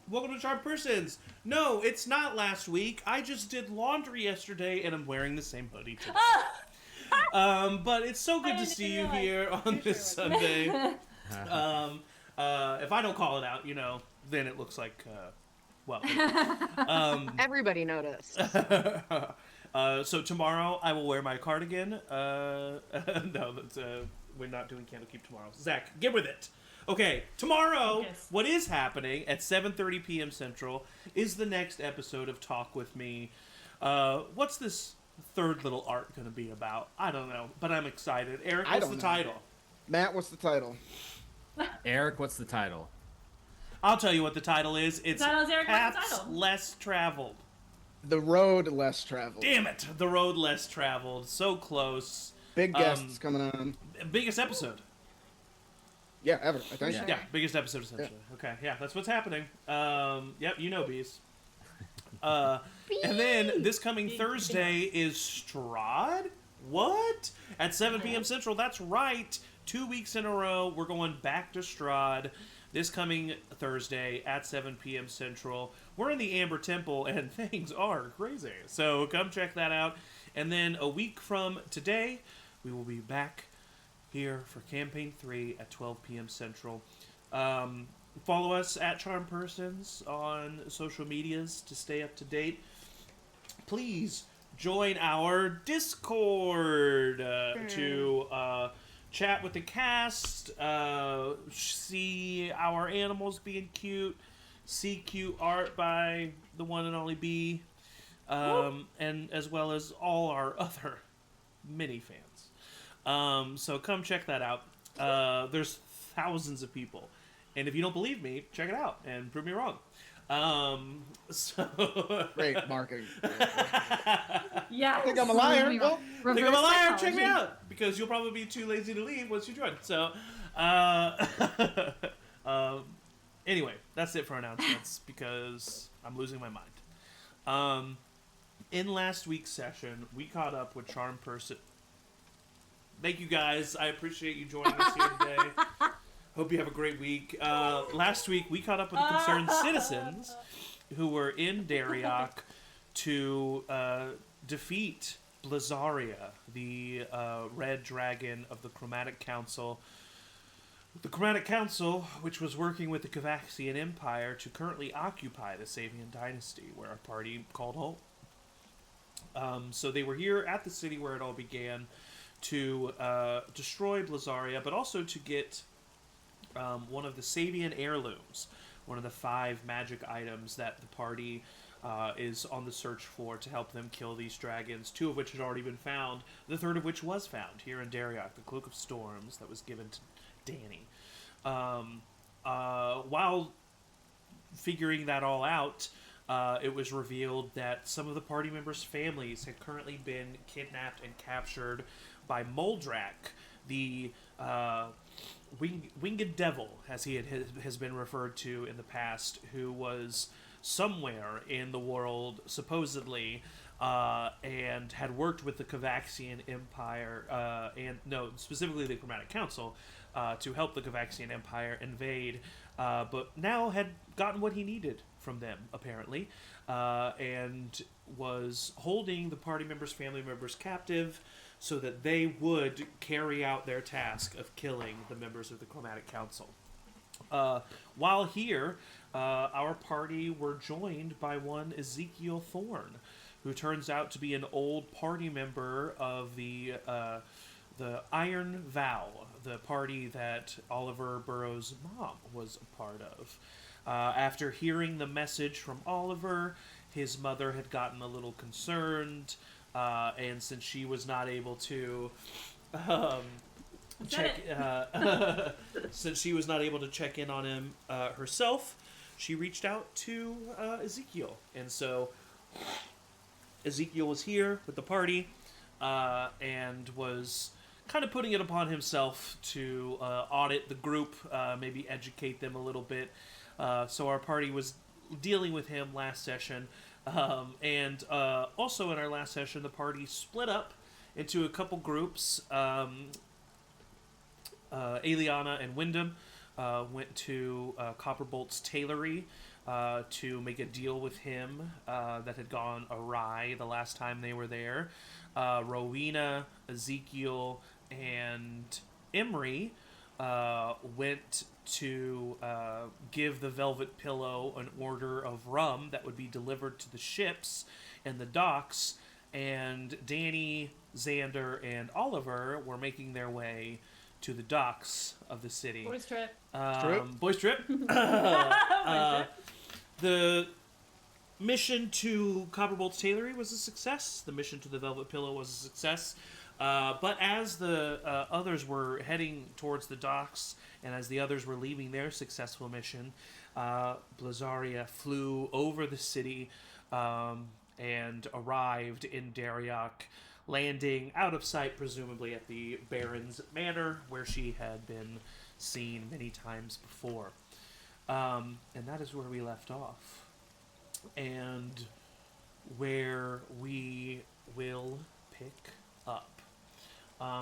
Welcome to CharmedPersons. No, it's not last week. I just did laundry yesterday, and I'm wearing the same hoodie today. But it's so good to see you here on this Sunday. If I don't call it out, then it looks like, everybody noticed. So tomorrow I will wear my cardigan. No, we're not doing Candlekeep tomorrow. Zach, get with it. Okay, tomorrow, what is happening at 7:30 p.m. Central is the next episode of Talk With Me. What's this third little art going to be about? I don't know, but I'm excited. Eric, what's the title? Matt, what's the title? Eric, what's the title? I'll tell you what the title is. It's Paths Less Traveled. The Road Less Traveled. Damn it, The Road Less Traveled. So close. Big guests coming on. Biggest episode. Yeah, ever, I think. Yeah, biggest episode, essentially. Yeah. Okay, yeah, that's what's happening. Yep, bees. And then, this coming Thursday is Strahd? What? At 7 p.m. Central, that's right. 2 weeks in a row, we're going back to Strahd. This coming Thursday at 7 p.m. Central. We're in the Amber Temple, and things are crazy. So, come check that out. And then, a week from today, we will be back here for Campaign 3 at 12 p.m. Central. Follow us at CharmedPersons on social medias to stay up to date. Please join our Discord to chat with the cast, see our animals being cute, see cute art by the one and only Bee, and as well as all our other mini fans. So come check that out. There's thousands of people. And if you don't believe me, check it out and prove me wrong. Great marketing. Yeah. Think I'm a liar? Think I'm a liar? Check me out. Because you'll probably be too lazy to leave once you join. So, anyway, that's it for announcements because I'm losing my mind. In last week's session, we caught up with CharmedPerson. Thank you guys. I appreciate you joining us here today. Hope you have a great week. Last week, we caught up with the concerned citizens who were in Danrek to defeat Blazaria, the red dragon of the Chromatic Council. The Chromatic Council, which was working with the Kavaxian Empire to currently occupy the Savian Dynasty, where our party called home. So they were here at the city where it all began to destroy Blazaria, but also to get one of the Savian heirlooms, one of the 5 magic items that the party is on the search for to help them kill these dragons, 2 of which had already been found, the 3rd of which was found here in Danrek, the Cloak of Storms that was given to Danny. While figuring that all out, it was revealed that some of the party members' families had currently been kidnapped and captured by Moldrak, the winged devil, as he has been referred to in the past, who was somewhere in the world, supposedly, and had worked with the Kavaxian Empire, specifically the Chromatic Council, to help the Kavaxian Empire invade, but now had gotten what he needed from them, apparently, and was holding the party members' family members captive so that they would carry out their task of killing the members of the Chromatic Council. While here, our party were joined by one Ezekiel Thorne, who turns out to be an old party member of the Iron Vow, the party that Oliver Burroughs' mom was a part of. After hearing the message from Oliver, his mother had gotten a little concerned, and since she was not able to check in on him herself, she reached out to Ezekiel. And so Ezekiel was here with the party and was kind of putting it upon himself to audit the group, maybe educate them a little bit. So our party was dealing with him last session. And also in our last session, the party split up into a couple groups. Aeliana and Wyndham went to Copperbolt's tailory to make a deal with him that had gone awry the last time they were there. Rowina, Ezekiel, and Emory went to give the Velvet Pillow an order of rum that would be delivered to the ships and the docks, and Danny, Xander, and Oliver were making their way to the docks of the city. Boys trip. Boys trip. The mission to Copperbolt's Tailory was a success. The mission to the Velvet Pillow was a success. But as the others were heading towards the docks, and as the others were leaving their successful mission, Blazaria flew over the city and arrived in Danrek, landing out of sight, presumably at the Baron's Manor, where she had been seen many times before. And that is where we left off. And where we will pick up.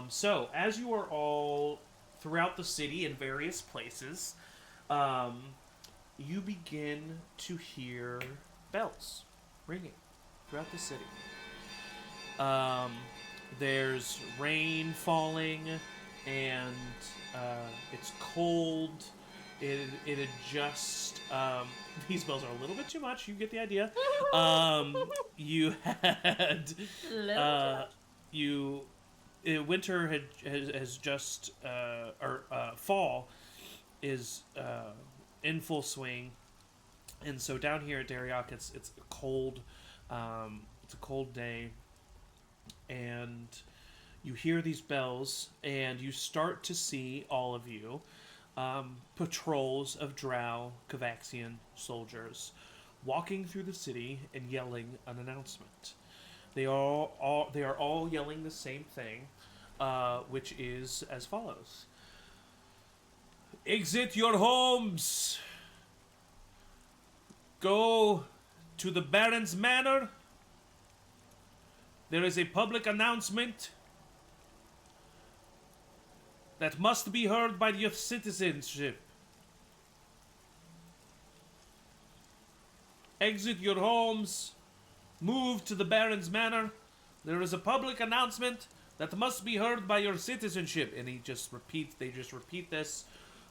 So, as you are all throughout the city in various places, you begin to hear bells ringing throughout the city. There's rain falling, and it's cold. It Adjusts. These bells are a little bit too much. You get the idea. You had winter has just fall is in full swing, and so down here at Danrek, it's cold. It's a cold day, and you hear these bells, and you start to see, all of you, patrols of Drow Kavaxian soldiers walking through the city and yelling an announcement. They are all yelling the same thing, which is as follows: "Exit your homes! Go to the Baron's Manor. There is a public announcement that must be heard by your citizenship. Exit your homes. Move to the Baron's Manor. There is a public announcement that must be heard by your citizenship." And they just repeat this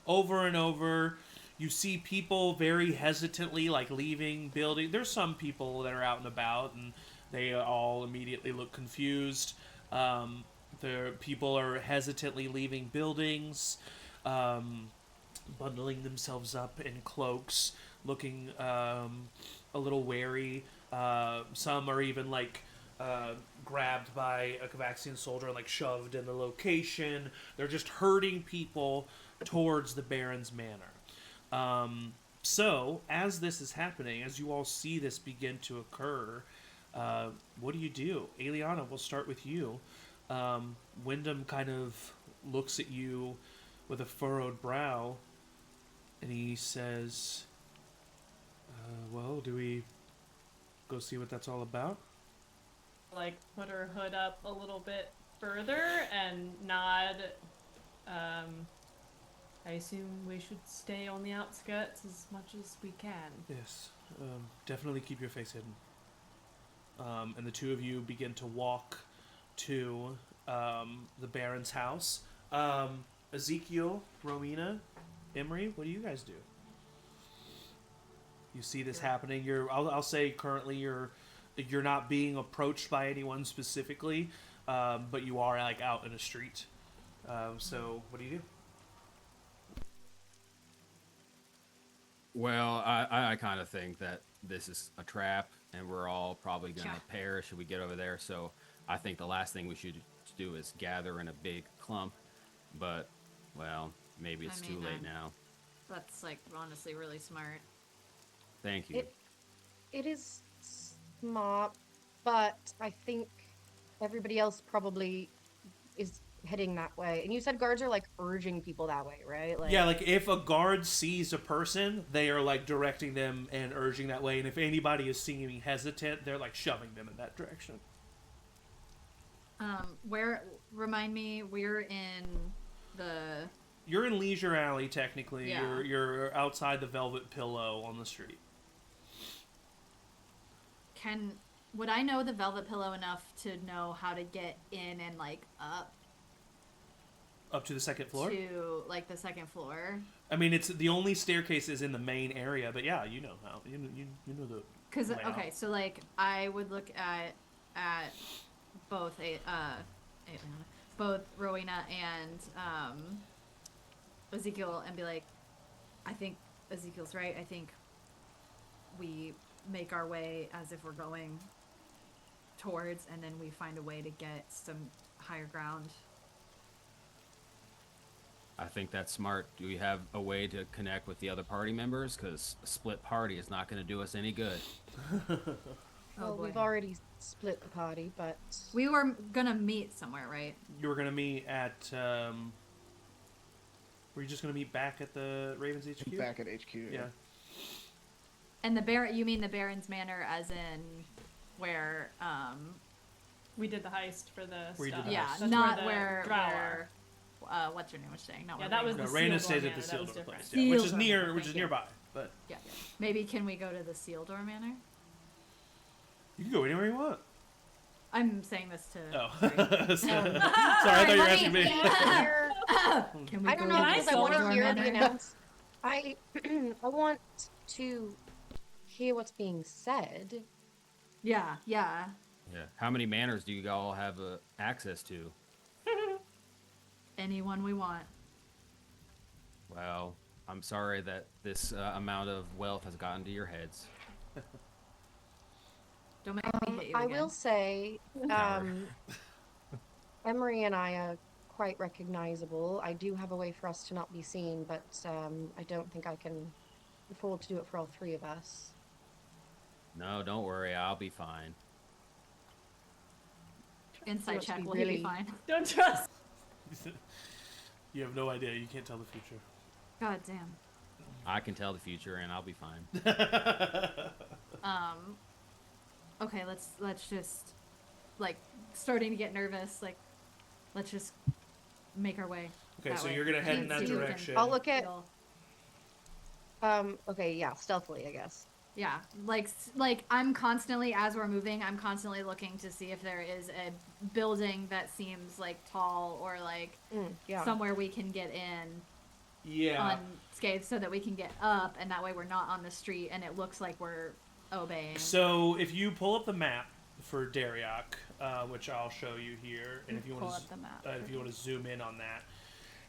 over and over. You see people very hesitantly, like, leaving building. There's some people that are out and about, and they all immediately look confused. The people are hesitantly leaving buildings, bundling themselves up in cloaks, looking a little wary. Some are even grabbed by a Kavaxian soldier and shoved in the location. They're just herding people towards the Baron's Manor. So, as this is happening, as you all see this begin to occur, what do? Aeliana, we'll start with you. Wyndham kind of looks at you with a furrowed brow, and he says, well, do we go see what that's all about? Put her hood up a little bit further and nod. I assume we should stay on the outskirts as much as we can. Yes, definitely keep your face hidden. And the two of you begin to walk to the Baron's house. Ezekiel, Rowina, Emory, what do you guys do? You see this happening. I'll say currently you're not being approached by anyone specifically, but you are out in a street. So what do you do? Well, I kind of think that this is a trap, and we're all probably going to perish if we get over there. So I think the last thing we should do is gather in a big clump. But, well, maybe it's too late now. That's, honestly really smart. Thank you. It is smart, but I think everybody else probably is heading that way. And you said guards are urging people that way, right? Yeah, if a guard sees a person, they are directing them and urging that way. And if anybody is seeming hesitant, they're shoving them in that direction. Remind me, we're in the... You're in Leisure Alley, technically. Yeah. You're outside the Velvet Pillow on the street. would I know the velvet pillow enough to know how to get in and like Up to the second floor? to like the second floor? I mean, it's the only staircase is in the main area, but yeah, you know how. You know the Because layout. okay, so like I would look at both both Rowina and Ezekiel and be like, I think Ezekiel's right. I think we make our way as if we're going towards, and then we find a way to get some higher ground. I think that's smart. Do we have a way to connect with the other party members? Because a split party is not going to do us any good. Well, boy. we've already split the party, but We were gonna meet somewhere, right? You were gonna meet at. Were you just gonna meet back at the Ravens HQ? Back at HQ. Yeah. And you mean the Baron's Manor, as in where? We did the heist for the Where you did stuff. the Yeah, heist. That's not the where. drow are. What's her name was saying? Not Yeah, where that was Raina- No, the Raina Sealed stays Door at the Manor, that Sealed was Door different. place, yeah, which is Sealed near, Door, which is thank you. nearby. But Yeah. Maybe can we go to the Seal Door Manor? you can go anywhere you want. I'm saying this to. Oh, Sorry. sorry, I thought you were let asking me. Can we I don't go know to the because I Seal want to Door hear the Manor? announce. I want to hear what's being said. Yeah, yeah. Yeah. How many manors do you all have access to? Anyone we want. Well, I'm sorry that this amount of wealth has gotten to your heads. Don't make me hit you I again. will say, Emory and I are quite recognizable. I do have a way for us to not be seen, but I don't think I can afford to do it for all three of us. No, don't worry. I'll be fine. Insight Wants to check be will be really- fine. Don't trust. You have no idea. You can't tell the future. God damn. I can tell the future, and I'll be fine. Okay, let's just like starting to get nervous. Like, let's just make our way. Okay, that so way. you're gonna head in that See if we can direction. I'll look at. feel- Okay, yeah, stealthily, I guess. Yeah, like I'm constantly, as we're moving, I'm constantly looking to see if there is a building that seems like tall or like Yeah. somewhere we can get in Yeah. unscathed, so that we can get up, and that way we're not on the street and it looks like we're obeying. So if you pull up the map for Dariak, which I'll show you here, and if you Pull want up the map. if you want to zoom in on that,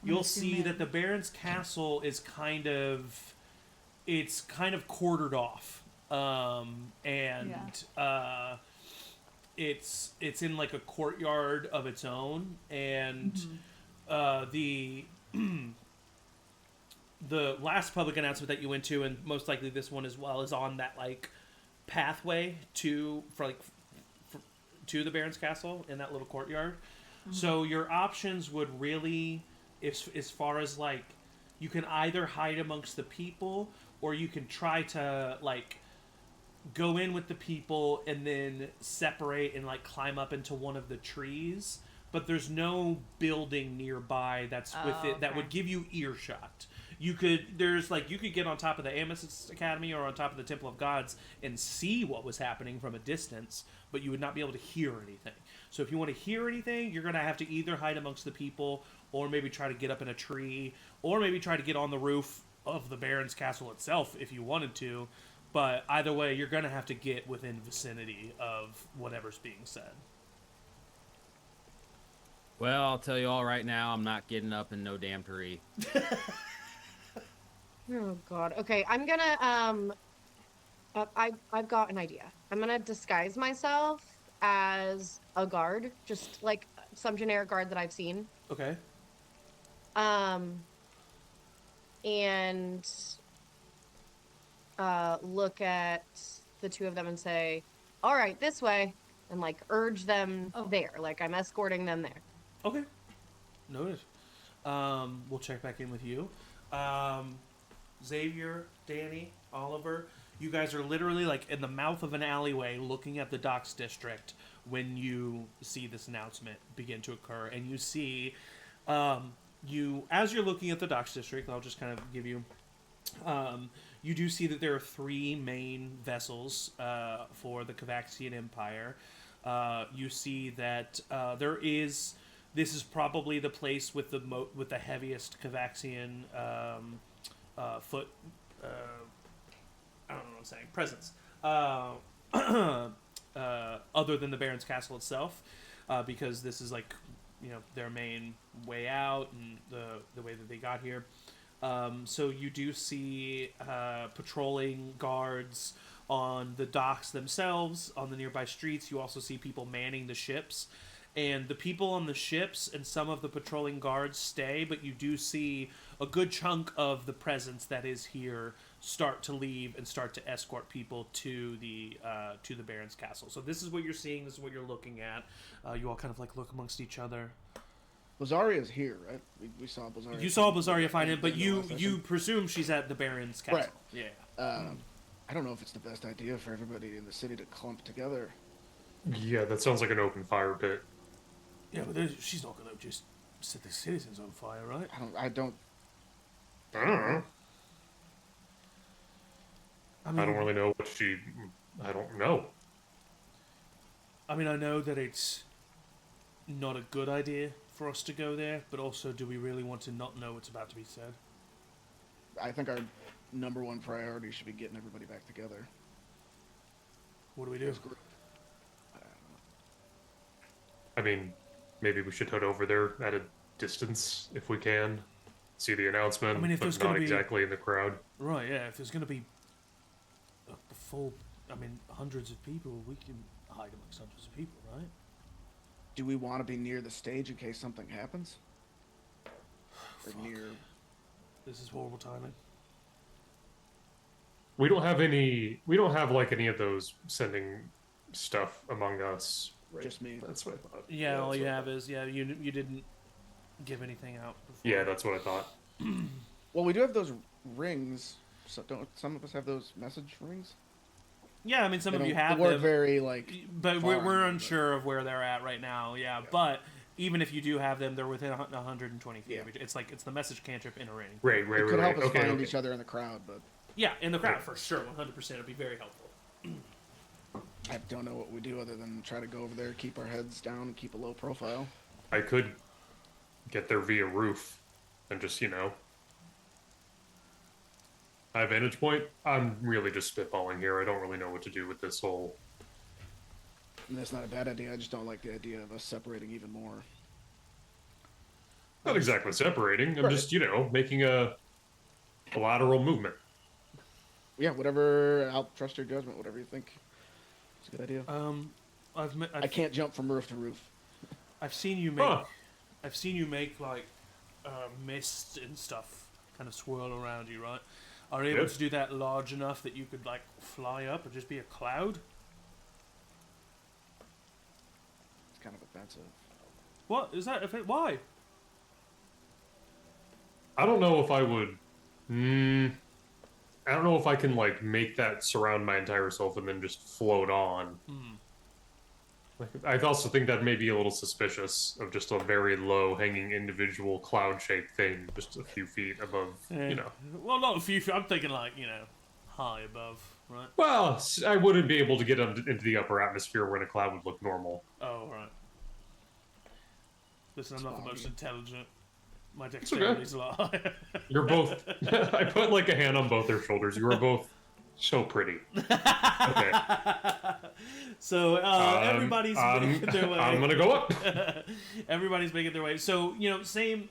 me you'll zoom see in. that the Baron's castle is kind of quartered off, it's in like a courtyard of its own, and the the last public announcement that you went to, and most likely this one as well, is on that like pathway to the Baron's castle in that little courtyard. So your options would really, as far as like, you can either hide amongst the people, or you can try to like go in with the people and then separate and like climb up into one of the trees. But there's no building nearby that's with it that would give you earshot. You could get on top of the Amethyst Academy or on top of the Temple of Gods and see what was happening from a distance, but you would not be able to hear anything. So if you want to hear anything, you're going to have to either hide amongst the people, or maybe try to get up in a tree, or maybe try to get on the roof of the Baron's castle itself if you wanted to. But either way, you're going to have to get within vicinity of whatever's being said. Well, I'll tell you all right now, I'm not getting up in no damn tree. Oh God. Okay, I'm gonna I've got an idea. I'm gonna disguise myself as a guard, just like some generic guard that I've seen. Okay. And look at the two of them and say, "All right, this way," and like urge them there. Like I'm escorting them there. Okay. Noted. We'll check back in with you. Xavier, Danny, Oliver, you guys are literally like in the mouth of an alleyway looking at the docks district when you see this announcement begin to occur. And you see, as you're looking at the docks district, I'll just kind of give you You do see that there are 3 main vessels for the Cavaxian Empire. You see that this is probably the place with the heaviest Cavaxian foot. I don't know what I'm saying. Presence. Other than the Baron's Castle itself, because this is like, their main way out and the way that they got here. So you do see patrolling guards on the docks themselves, on the nearby streets. You also see people manning the ships. And the people on the ships and some of the patrolling guards stay, but you do see a good chunk of the presence that is here start to leave and start to escort people to the Baron's Castle. So this is what you're seeing. This is what you're looking at. You all kind of like look amongst each other. Bazaria's here, right? We saw Bazaria. You saw Bazaria find it, but you presume she's at the Baron's Castle. Right. Yeah. I don't know if it's the best idea for everybody in the city to clump together. Yeah, that sounds like an open fire pit. Yeah, but she's not going to just set the citizens on fire, right? I don't. I don't know. I mean, I don't really know what I don't know. I mean, I know that it's not a good idea for us to go there, but also, do we really want to not know what's about to be said? I think our number one priority should be getting everybody back together. What do we do? I mean, maybe we should head over there at a distance if we can. See the announcement, I mean, if but there's not gonna be- exactly in the crowd. Right, yeah, if there's going to be a full, hundreds of people, we can hide amongst hundreds of people, right? Do we want to be near the stage in case something happens? Or Fuck. near? This is horrible timing. We don't have any of those sending stuff among us. Right? Just me. That's what I thought. Yeah, all that's you what I have thought. is, you didn't give anything out before. Yeah, that's what I thought. Well, we do have those rings. So don't some of us have those message rings? Yeah, I mean, some They of you don't- have they work them. very like. But far we're on, unsure of where they're at right now. Yeah, but even if you do have them, they're within 120 feet. Yeah. Of each. It's the message cantrip in a ring. Right. It could help us Okay, find okay. each other in the crowd, but Yeah, in the crowd for sure, 100%. It'd be very helpful. I don't know what we do other than try to go over there, keep our heads down, and keep a low profile. I could get there via roof and just, high vantage point. I'm really just spitballing here. I don't really know what to do with this whole. And that's not a bad idea. I just don't like the idea of us separating even more. Not exactly separating. I'm Right. just, making a lateral movement. Yeah, whatever. I'll trust your judgment. Whatever you think. It's a good idea. I can't jump from roof to roof. I've seen you make. Huh. I've seen you make like mist and stuff kind of swirl around you, right? Are you able Yep. to do that large enough that you could like fly up or just be a cloud? It's kind of offensive. What is that? Why? I don't know if I would. I don't know if I can make that surround my entire self and then just float on. I also think that may be a little suspicious of just a very low hanging individual cloud shaped thing just a few feet above. Well, not a few. I'm thinking high above, right? Well, I wouldn't be able to get into the upper atmosphere when a cloud would look normal. Oh, right. Listen, I'm not the most Foggy. intelligent. My okay. dexterity's a lot higher. You're both. I put a hand on both their shoulders. You are both so pretty. Okay. So everybody's making their way. I'm gonna go up. Everybody's making their way. So same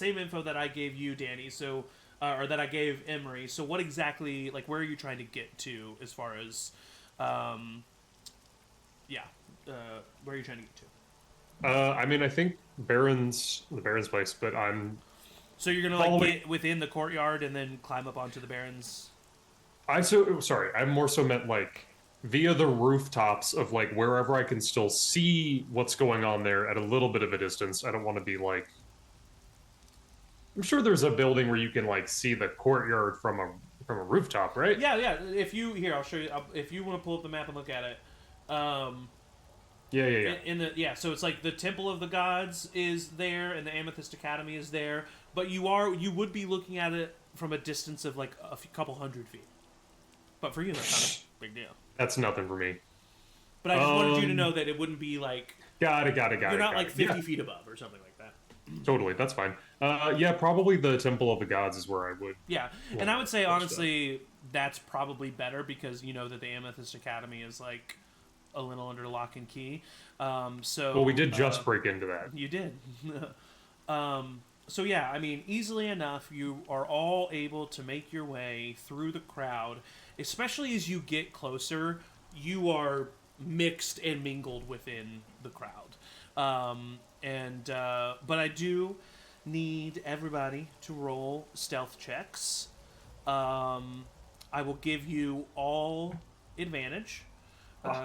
info that I gave you, Danny. So or that I gave Emory. So what exactly where are you trying to get to as far as where are you trying to get to? I mean, I think the Baron's place, but I'm. So you're gonna get within the courtyard and then climb up onto the Baron's. Sorry. I more so meant via the rooftops of wherever I can still see what's going on there at a little bit of a distance. I don't want to be I'm sure there's a building where you can see the courtyard from a rooftop, right? Yeah. I'll show you. If you want to pull up the map and look at it. Yeah. So it's the Temple of the Gods is there, and the Amethyst Academy is there. But you would be looking at it from a distance of like a couple hundred feet. But for you, that's not a big deal. That's nothing for me. But I just wanted you to know that it wouldn't be like... Got it. You're not like 50 feet above or something like that. Totally, that's fine. Yeah, probably the Temple of the Gods is where I would. Yeah, and I would say, honestly, that's probably better because you know that the Amethyst Academy is like a little under lock and key. Well, we did just break into that. You did. So yeah, I mean, easily enough, you are all able to make your way through the crowd. Especially as you get closer, you are mixed and mingled within the crowd. But I do need everybody to roll stealth checks. I will give you all advantage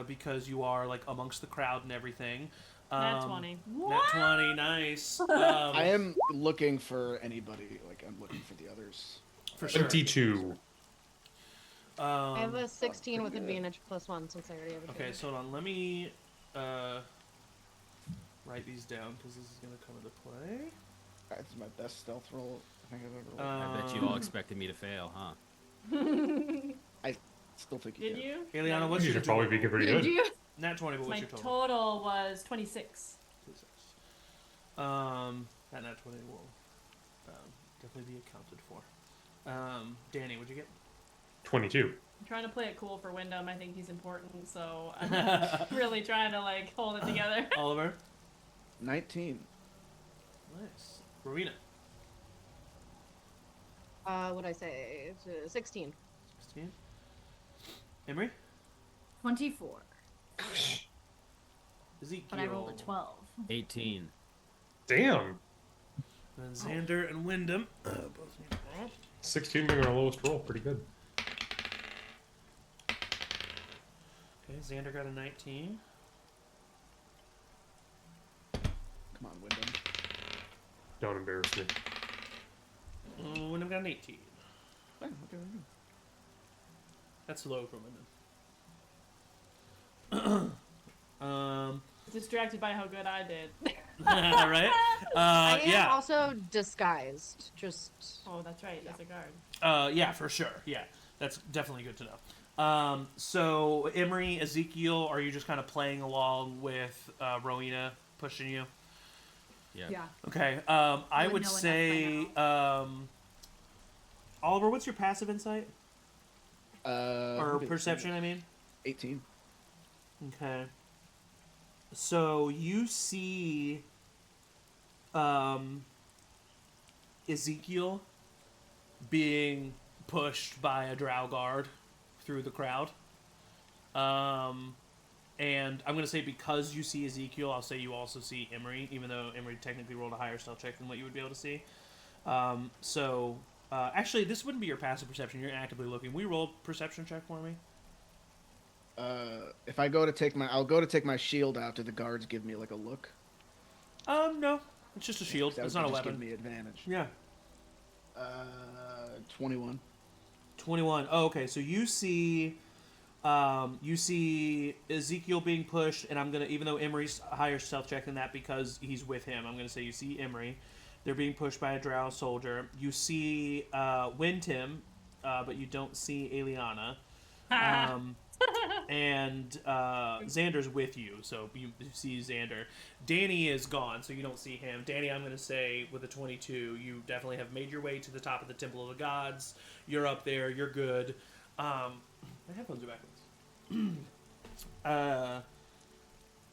because you are like amongst the crowd and everything. Nat 20. Nat 20, nice. I am looking for anybody. Like I'm looking for the others. For sure. 22. I have a 16 with advantage +1 since I already have advantage. Okay, so hold on. Let me write these down because this is going to come into play. That's my best stealth roll I think I've ever rolled. I bet you all expected me to fail, huh? I still think you Did you? Aeliana, what's You your should probably be pretty Did good. you? Nat 20, but My what's your total? total was 26. That nat 20 will definitely be accounted for. Danny, what'd you get? 22. I'm trying to play it cool for Wyndham. I think he's important, so I'm really trying to like hold it together. Oliver? 19. Nice. Rowina? What'd I say? It's 16. 16. Emory? 24. Ezekiel? But I rolled a 12. 18. Damn. And Xander and Wyndham. Both need to roll. 16 being our lowest roll. Pretty good. Okay, Xander got a 19. Come on, Wyndham. Don't embarrass me. Wyndham got an 18. Okay. That's low for Wyndham. Distracted by how good I did. Right? I am Yeah. also disguised. Just Oh, that's right. That's a guard. Yeah, for sure. Yeah, that's definitely good to know. So, Emory, Ezekiel, are you just kind of playing along with Rowina pushing you? Yeah. Okay. I would would know enough by say, Oliver, what's your passive insight? Or perception, I mean? 18. Okay. So you see Ezekiel being pushed by a drow guard through the crowd. And I'm going to say because you see Ezekiel, I'll say you also see Emory, even though Emory technically rolled a higher stealth check than what you would be able to see. Actually, this wouldn't be your passive perception. You're actively looking. Will you roll a perception check for me? If I go to take I'll go to take my shield out. Do the guards give me like a look? No. It's just a shield. That It's would not a just weapon. give me advantage. Yeah. 21. 21. Oh, okay. So you see Ezekiel being pushed, and I'm gonna, even though Emory's a higher stealth check than that because he's with him, I'm gonna say you see Emory. They're being pushed by a drow soldier. You see Wyndham, but you don't see Aeliana. And Xander's with you, so you see Xander. Danny is gone, so you don't see him. Danny, I'm going to say, with a 22, you definitely have made your way to the top of the Temple of the Gods. You're up there. You're good. My headphones are backwards.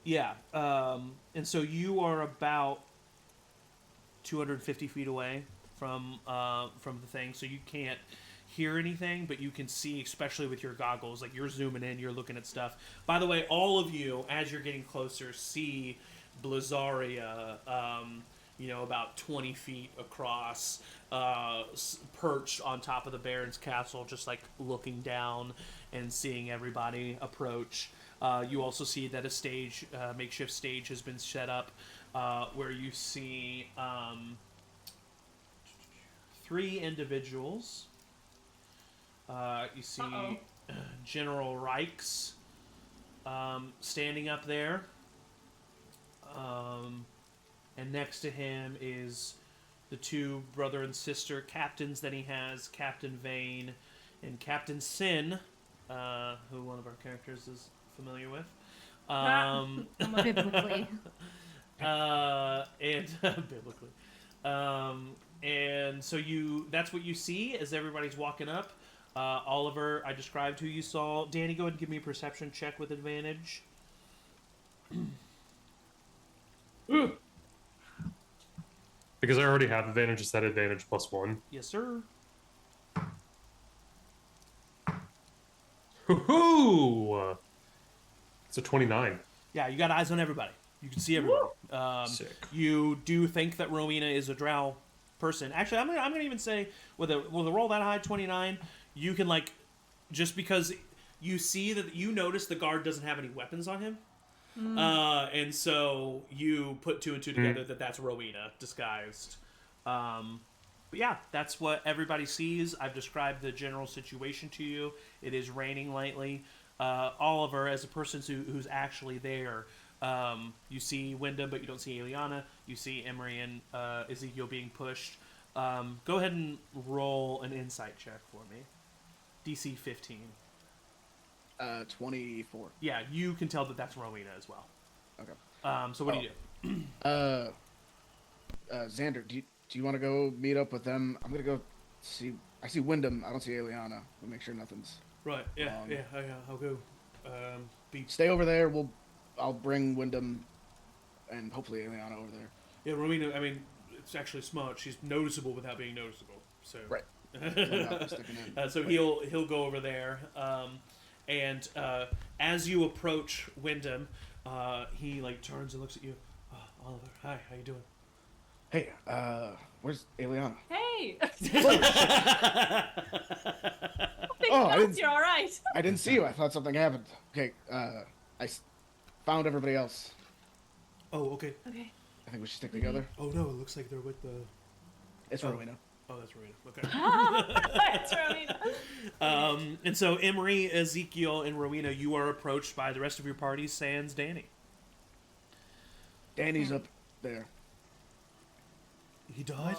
Yeah. And so you are about 250 feet away from the thing, so you can't hear anything, but you can see, especially with your goggles, like you're zooming in, you're looking at stuff. By the way, all of you, as you're getting closer, see Blazaria, about 20 feet across, perched on top of the Baron's castle, just like looking down and seeing everybody approach. You also see that a stage, makeshift stage, has been set up, where you see 3 individuals. You see General Reichs standing up there. And next to him is the two brother and sister captains that he has, Captain Vane and Captain Sin, who one of our characters is familiar with. Biblically. And biblically. And so that's what you see as everybody's walking up. Oliver, I described who you saw. Danny, go ahead and give me a perception check with advantage. Because I already have advantage, is that advantage +1? Yes, sir. Hoo-hoo! It's a 29. Yeah, you got eyes on everybody. You can see everybody. Sick. You do think that Rowina is a drow person. Actually, I'm gonna even say with a roll that high, 29, you can just because you see that you notice the guard doesn't have any weapons on him, and so you put two and two together that that's Rowina disguised. But yeah, that's what everybody sees. I've described the general situation to you. It is raining lightly. Oliver, as a person who's actually there, you see Wyndham, but you don't see Aeliana. You see Emory and Ezekiel being pushed. Go ahead and roll an insight check for me. DC 15. 24. Yeah, you can tell that that's Rowina as well. Okay. So what do you do? Xander, do you want to go meet up with them? I'm gonna go see. I see Wyndham. I don't see Aeliana. We'll make sure nothing's. Right. Yeah. I'll go. Stay over there. I'll bring Wyndham, and hopefully Aeliana over there. Yeah, Rowina. I mean, it's actually smart. She's noticeable without being noticeable. So. Right. So he'll go over there, and as you approach Wyndham, he turns and looks at you. Oliver, hi. How you doing? Hey, where's Aeliana? Hey! I didn't. You're all right. I didn't see you. I thought something happened. Okay, I found everybody else. Oh, okay. Okay. I think we should stick together. Oh no, it looks like they're with the. It's Rowina. Oh, that's Rowina. Okay. It's Rowina. And so Emory, Ezekiel, and Rowina, you are approached by the rest of your party, sans Danny. Danny's up there. He died?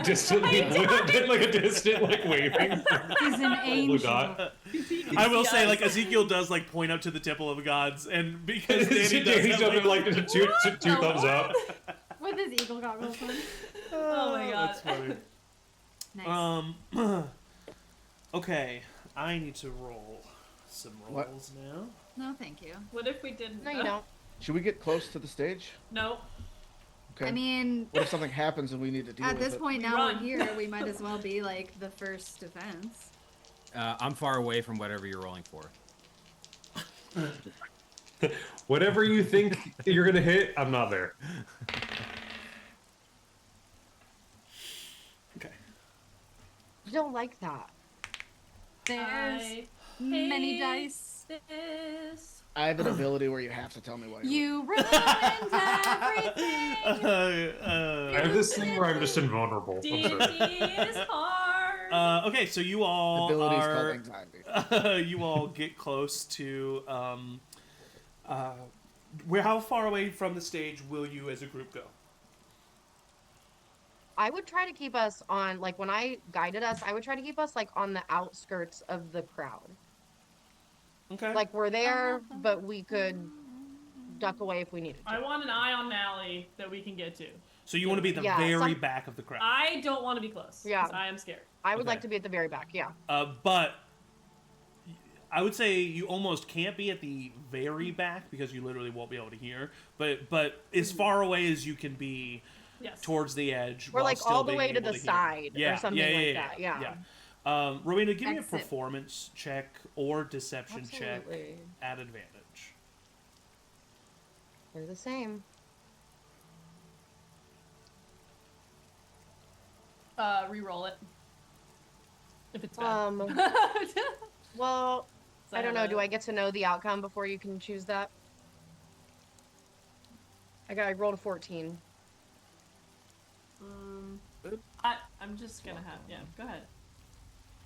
Distantly, like a distant, waving. He's an angel. God. I will say, Ezekiel does, point up to the temple of the gods, and because Danny Danny's does up and, two thumbs up. With his eagle goggles on. Oh my god. That's funny. Nice. Okay, I need to roll some rolls now. No, thank you. What if we didn't? No, you don't. Should we get close to the stage? No. Okay. I mean, what if something happens and we need to deal at with it? this point We now run. we're here, we might as well be the first defense. I'm far away from whatever you're rolling for. Whatever you think you're gonna hit, I'm not there. Okay. You don't like that. There's many dice. This. I have an ability where you have to tell me what You ruined everything. I have this thing where I'm just invulnerable. I'm sorry. D&D is hard. Okay, so you all ability's called are. anxiety. You all get close to. How far away from the stage will you, as a group, go? I would try to keep us on, when I guided us, I would try to keep us, on the outskirts of the crowd. Okay. We're there, but we could duck away if we needed to. I want an eye on Mally that we can get to. So you want to be at the very back of the crowd. I don't want to be close. Yeah. 'Cause I am scared. I would Okay. like to be at the very back, yeah. But I would say you almost can't be at the very back because you literally won't be able to hear. But as far away as you can be Yes. towards the edge. We're while still all the being way to able the hear. side or something like that, yeah. Rowina, give me a Exit. performance check or deception Absolutely. check at advantage. They're the same. Reroll it. If it's bad. Well, So I don't know. have Do I get to know the outcome before you can choose that? I rolled a 14. I'm just gonna have, go ahead.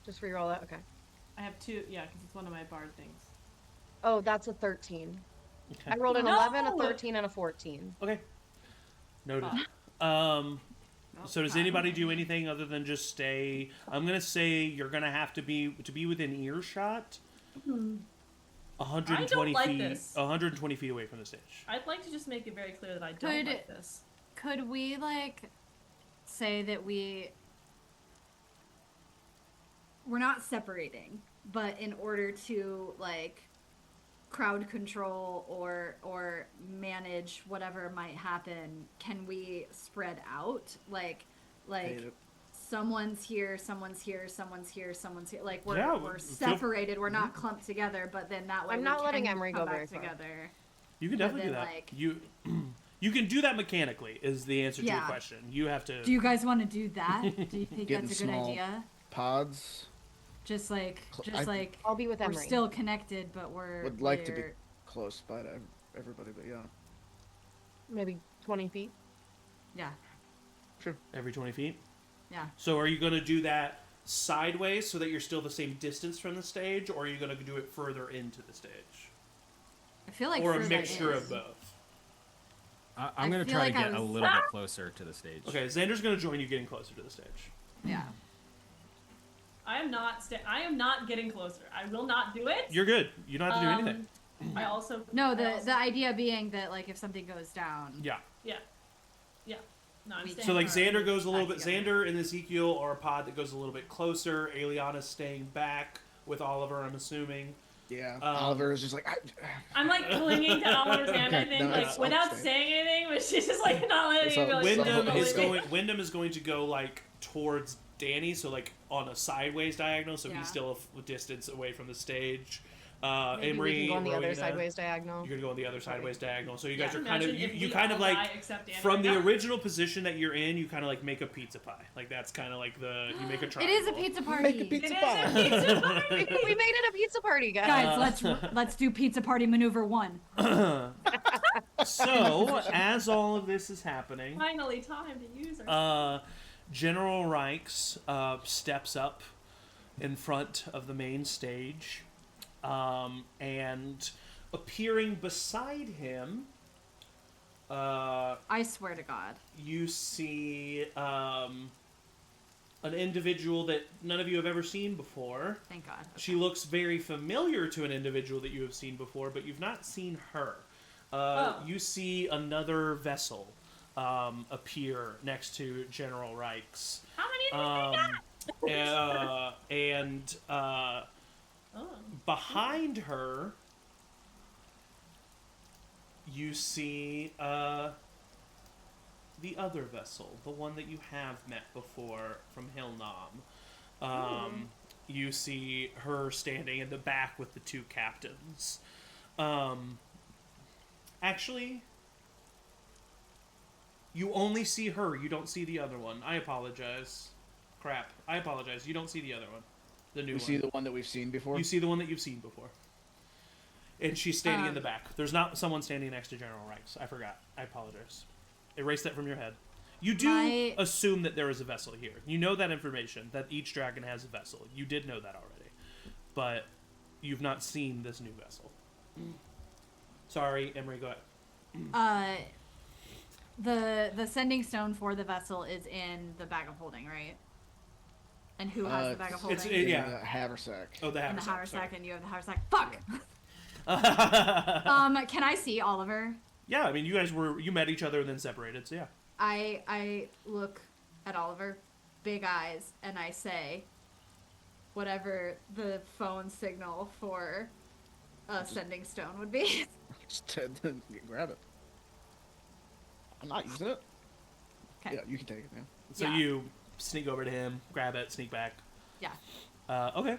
Just re-roll it. Okay. I have two, because it's one of my bard things. Oh, that's a 13. Okay. I rolled an 11, a No! 13, and a 14. Okay. Noted. So does anybody do anything other than just stay? I'm gonna say you're gonna have to be within earshot. 120 like feet. this. 120 feet away from the stage. I'd like to just make it very clear that I don't like this. Could we say that we're not separating, but in order to crowd control or manage whatever might happen, can we spread out? Someone's here, someone's here, someone's here, someone's here. We're separated. We're not clumped together, but then that way I'm not letting Emory go very far. together. You can definitely do that. You can do that mechanically. Is the answer to your question? You have to. Do you guys want to do that? Do you think that's a good idea? Pods. Just I'll be with Emory. We're still connected, but Would like to be close by to everybody, but yeah. Maybe 20 feet. Yeah. Sure. Every 20 feet? Yeah. So are you going to do that sideways so that you're still the same distance from the stage, or are you going to do it further into the stage? I feel like or a mixture of both. I'm going to try to get a little bit closer to the stage. Okay, Xander's going to join you getting closer to the stage. Yeah. I am not getting closer. I will not do it. You're good. You don't have to do anything. I also the idea being that if something goes down. Yeah. No, I'm so Xander goes a little bit. Xander and Ezekiel are a pod that goes a little bit closer. Aeliana's staying back with Oliver, I'm assuming. Yeah. Oliver is just like. I'm clinging to Oliver's hand. I think without saying anything, but she's just not letting me go. Wyndham is going to go towards Danny, so on a sideways diagonal, so he's still a distance away from the stage. Emory, we can go on the Rowina, other sideways diagonal. You're gonna go on the other sideways diagonal. So you guys are you from the original position that you're in, you kind of make a pizza pie. That's kind of you make a triangle. It is a pizza party. Make a pizza pie. We made it a pizza party, guys. Let's do pizza party maneuver 1. So as all of this is happening, finally time to use our General Reichs steps up in front of the main stage. And appearing beside him, I swear to God, you see an individual that none of you have ever seen before. Thank God. Okay. She looks very familiar to an individual that you have seen before, but you've not seen her. You see another vessel appear next to General Reichs. How many and behind her, you see the other vessel, the one that you have met before from Hilnam. You see her standing in the back with the 2 captains. Actually, you only see her. You don't see the other one. I apologize. Crap. I apologize. You don't see the other one. The new one. You see the one that we've seen before? You see the one that you've seen before. And she's standing in the back. There's not someone standing next to General Reichs. I forgot. I apologize. Erase that from your head. You do assume that there is a vessel here. You know that information, that each dragon has a vessel. You did know that already. But you've not seen this new vessel. Sorry, Emory, go ahead. The sending stone for the vessel is in the bag of holding, right? And who has the bag of holding? The haversack. Oh, the haversack. And the haversack, and you have the haversack. Fuck! Can I see Oliver? Yeah, I mean, you met each other and then separated, so yeah. I look at Oliver, big eyes, and I say, whatever the phone signal for a sending stone would be. Just grab it. I'm not using it. Okay. Yeah, you can take it, man. So you sneak over to him, grab it, sneak back. Yeah. Okay.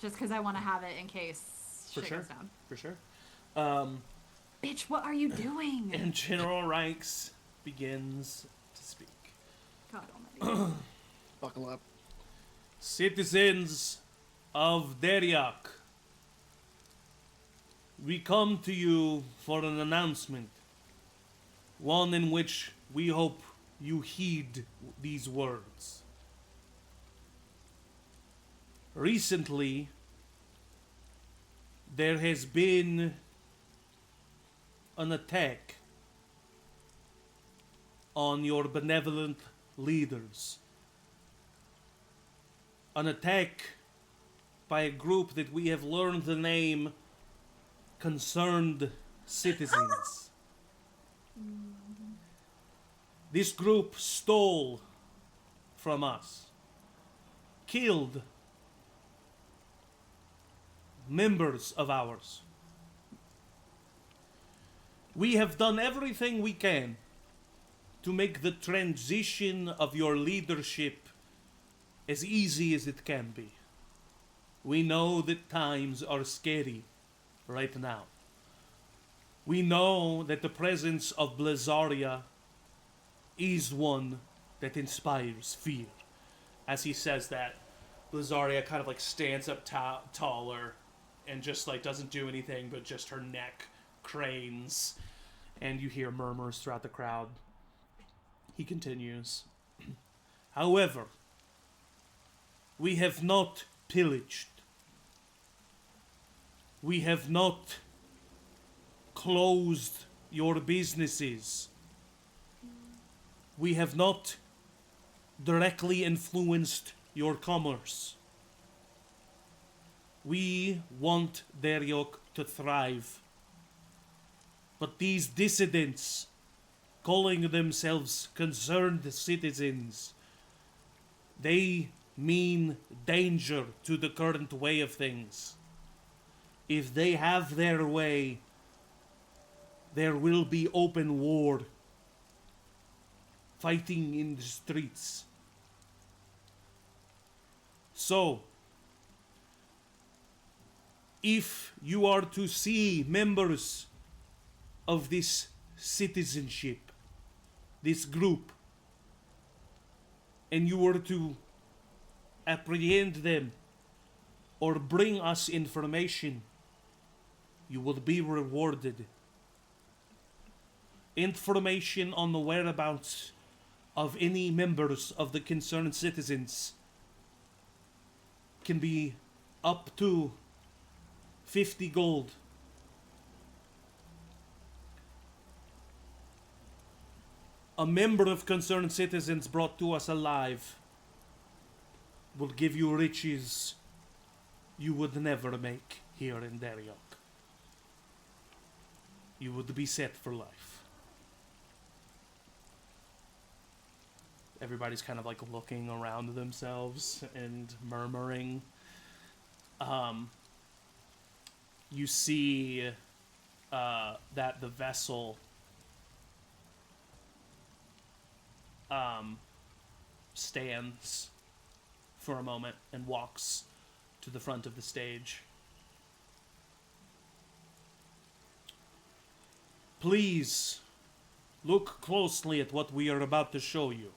Just because I want to have it in case shit goes down. For sure. Bitch, what are you doing? And General Reichs begins to speak. God almighty. Buckle up. Citizens of Deriak, we come to you for an announcement. One in which we hope you heed these words. Recently, there has been an attack on your benevolent leaders. An attack by a group that we have learned the name Concerned Citizens. This group stole from us, killed members of ours. We have done everything we can to make the transition of your leadership as easy as it can be. We know that times are scary right now. We know that the presence of Blizzaria is one that inspires fear. As he says that, Blizzaria kind of like stands up taller and just like doesn't do anything, but just her neck cranes, and you hear murmurs throughout the crowd. He continues. However, we have not pillaged. We have not closed your businesses. We have not directly influenced your commerce. We want Dariok to thrive. But these dissidents, calling themselves concerned citizens, they mean danger to the current way of things. If they have their way, there will be open war, fighting in the streets. So, if you are to see members of this citizenship, this group, and you were to apprehend them or bring us information, you will be rewarded. Information on the whereabouts of any members of the concerned citizens can be up to 50 gold. A member of concerned citizens brought to us alive will give you riches you would never make here in Dariok. You would be set for life. Everybody's kind of like looking around themselves and murmuring. You see that the vessel stands for a moment and walks to the front of the stage. Please look closely at what we are about to show you.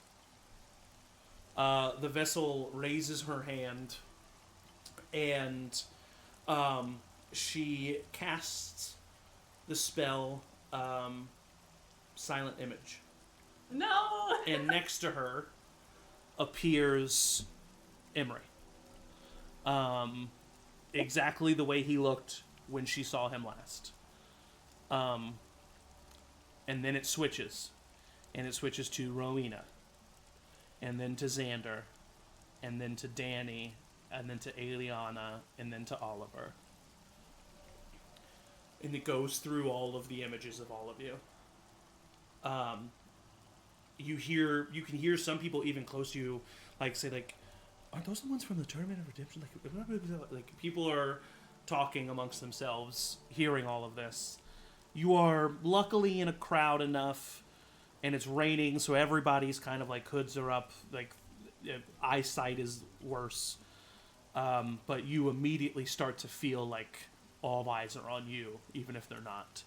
The vessel raises her hand and she casts the spell Silent Image. No! And next to her appears Emory. Exactly the way he looked when she saw him last. And then it switches. And it switches to Rowina. And then to Xander. And then to Danny. And then to Aeliana. And then to Oliver. And it goes through all of the images of all of you. You can hear some people even close to you, like, say, like, aren't those the ones from the Tournament of Redemption? Like people are talking amongst themselves, hearing all of this. You are luckily in a crowd enough, and it's raining, so everybody's kind of like hoods are up, like eyesight is worse. But you immediately start to feel like all eyes are on you, even if they're not.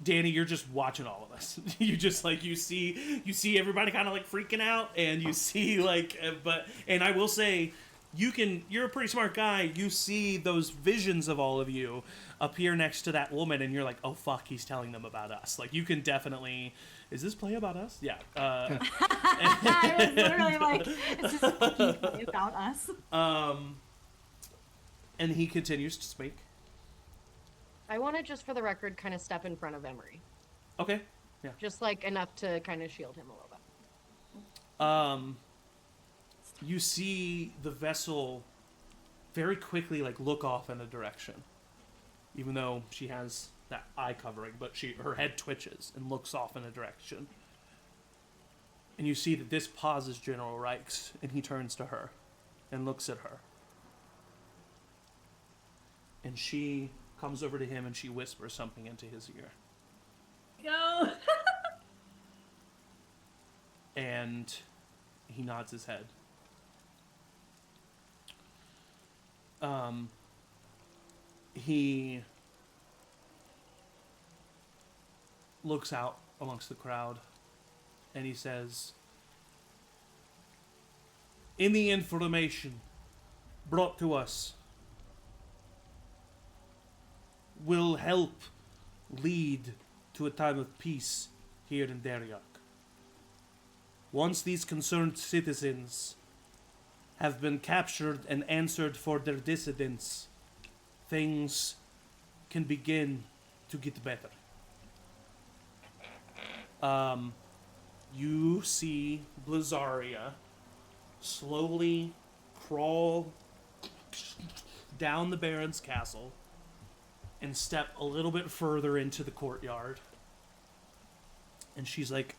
Danny, you're just watching all of this. You just like you see everybody kind of like freaking out, and you see like, and I will say, you're a pretty smart guy. You see those visions of all of you appear next to that woman, and you're like, oh fuck, he's telling them about us. Like you can definitely, is this play about us? Yeah. I was literally like, is this fucking play about us? And he continues to speak. I want to just, for the record, kind of step in front of Emory. Okay. Yeah. Just like enough to kind of shield him a little bit. You see the vessel very quickly like look off in a direction, even though she has that eye covering, but her head twitches and looks off in a direction. And you see that this pauses General Reichs, and he turns to her and looks at her. And she comes over to him and she whispers something into his ear. Go. And he nods his head. He looks out amongst the crowd and he says, "In the information brought to us will help lead to a time of peace here in Danrek. Once these concerned citizens have been captured and answered for their dissidents, things can begin to get better." You see Blizzaria slowly crawl down the Baron's castle and step a little bit further into the courtyard. And she's like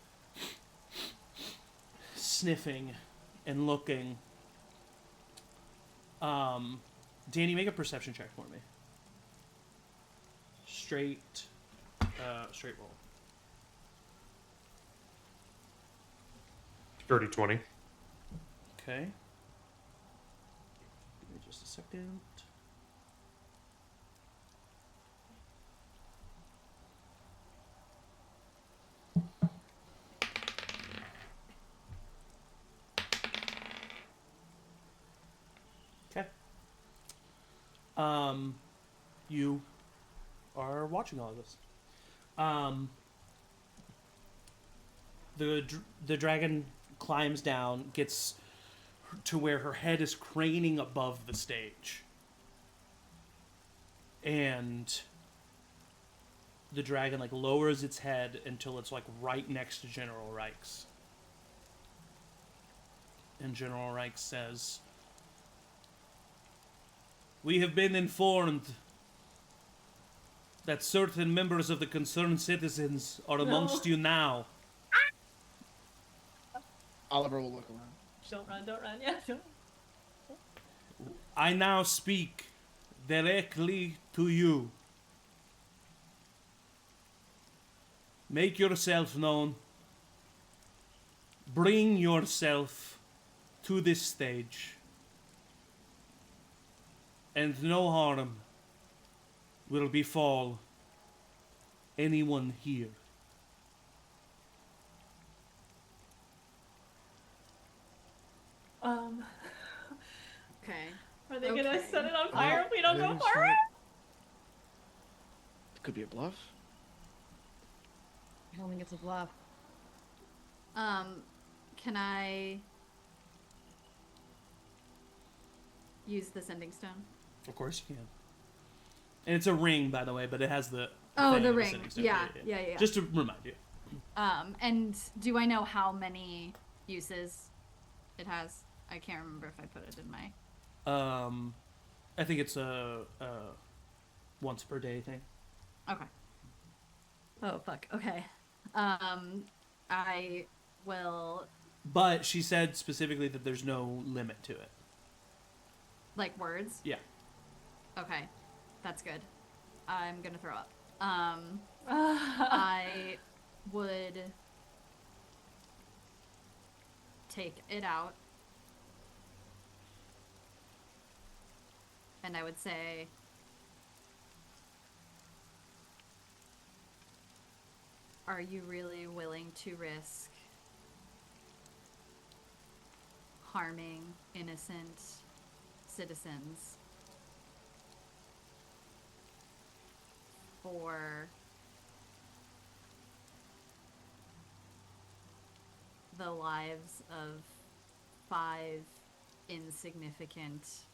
sniffing and looking. Danny, make a perception check for me. Straight roll. Dirty 20. Okay. Give me just a second. Okay. You are watching all of this. The dragon climbs down, gets to where her head is craning above the stage. And the dragon like lowers its head until it's like right next to General Reichs. And General Reichs says, "We have been informed that certain members of the concerned citizens are amongst you now. Oliver will look around. Don't run, yeah. Don't. I now speak directly to you. Make yourself known. Bring yourself to this stage. And no harm will befall anyone here." Okay. Are they gonna set it on Yeah. fire if we don't go for it? It could be a bluff. I don't think it's a bluff. Can I use the sending stone? Of course you can. And it's a ring, by the way, but it has the Oh, thing the of ring. sending stone. Yeah. Just to remind you. And do I know how many uses it has? I can't remember if I put it in my... I think it's a once per day thing. Okay. Oh, fuck. Okay. I will... But she said specifically that there's no limit to it. Like words? Yeah. Okay. That's good. I'm gonna throw up. I would take it out. And I would say, are you really willing to risk harming innocent citizens for the lives of 5 insignificant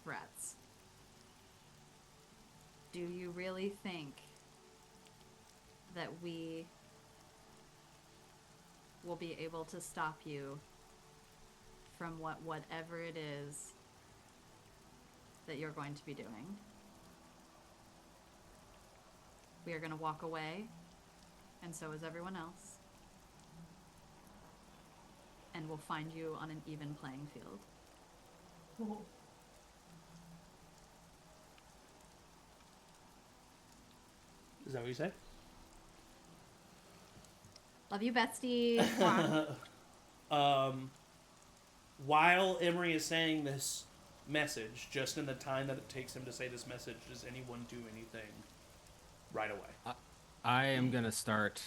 threats? Do you really think that we will be able to stop you from whatever it is that you're going to be doing. We are going to walk away, and so is everyone else. And we'll find you on an even playing field. Oh. Is that what you say? Love you, bestie. While Emory is saying this message, just in the time that it takes him to say this message, does anyone do anything right away? I am going to start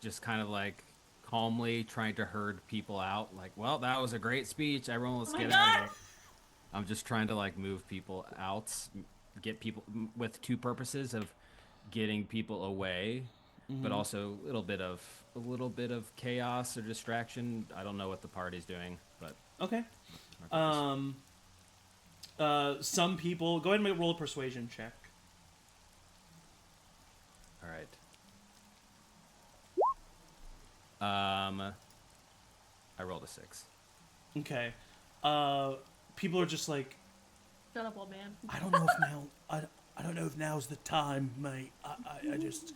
just kind of like calmly trying to herd people out. Like, well, that was a great speech. Everyone, let's get out of here. I'm just trying to like move people out, get people with two purposes of getting people away, but also a little bit of chaos or distraction. I don't know what the party's doing, but okay. Some people go ahead and roll a persuasion check. All right. I rolled a 6. Okay. People are just like, Shut up, old man. I don't know if now. I don't know if now's the time, mate. I just,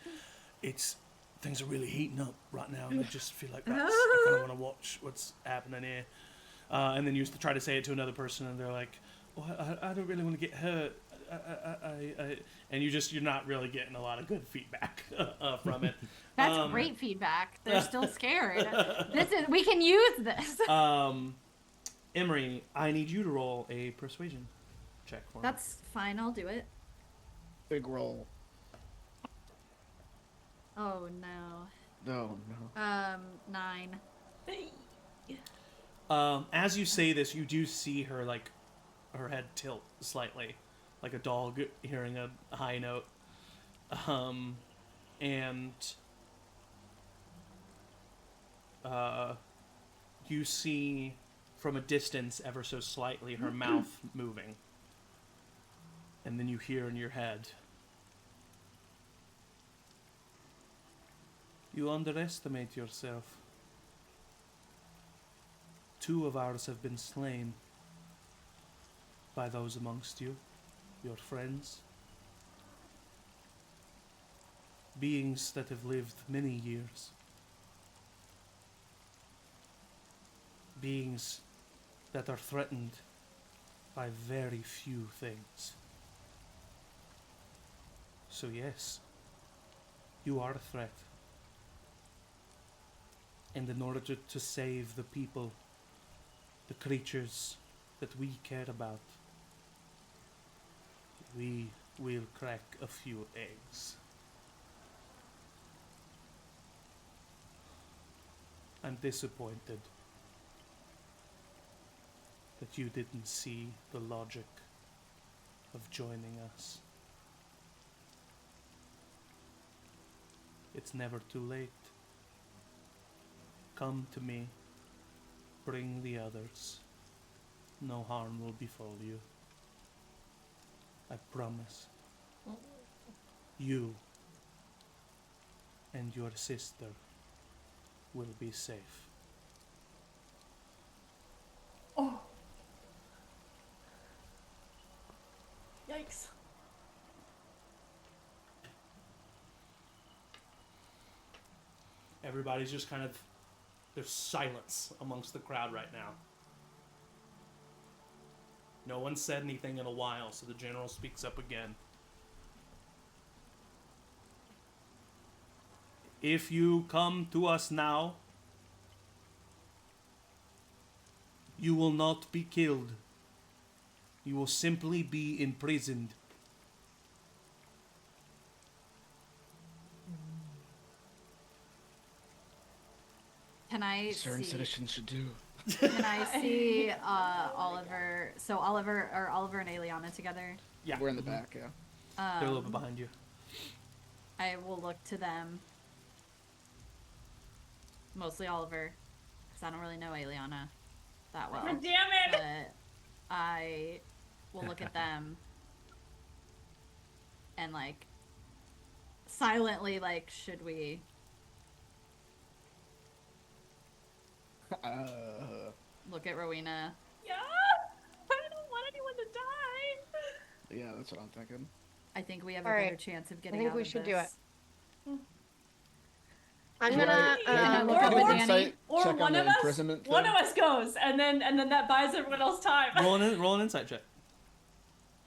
things are really heating up right now, and I just feel like I kind of want to watch what's happening here. And then you try to say it to another person, and they're like, "Oh, I don't really want to get hurt." And you're not really getting a lot of good feedback from it. That's great feedback. They're still scared. We can use this. Emory, I need you to roll a persuasion check for me. That's fine. I'll do it. Big roll. Oh no. No, no. 9. As you say this, you do see her her head tilt slightly, like a dog hearing a high note. And you see from a distance, ever so slightly, her mouth moving. And then you hear in your head, "You underestimate yourself. 2 of ours have been slain by those amongst you, your friends. Beings that have lived many years. Beings that are threatened by very few things. So yes, you are a threat. And in order to save the people, the creatures that we care about, we will crack a few eggs. I'm disappointed that you didn't see the logic of joining us. It's never too late. Come to me. Bring the others. No harm will befall you. I promise. You and your sister will be safe." Oh. Yikes. Everybody's just kind of... There's silence amongst the crowd right now. No one said anything in a while, so the general speaks up again. "If you come to us now, you will not be killed. You will simply be imprisoned. Can I Certain see? citizens should do. Can I see Oliver? So Oliver and Aeliana together. Yeah, We're in the back, yeah. they're a little bit behind you. I will look to them. Mostly Oliver, because I don't really know Aeliana that well. God damn it! But I will look at them and silently, like, should we? Look at Rowina. Yeah, I don't want anyone to die. Yeah, that's what I'm thinking. I think we have All a right. better chance of getting I think out we of should this. do it. I'm Should gonna I look up at Danny? Or one of us goes, and then that buys everyone else time. Roll an insight check.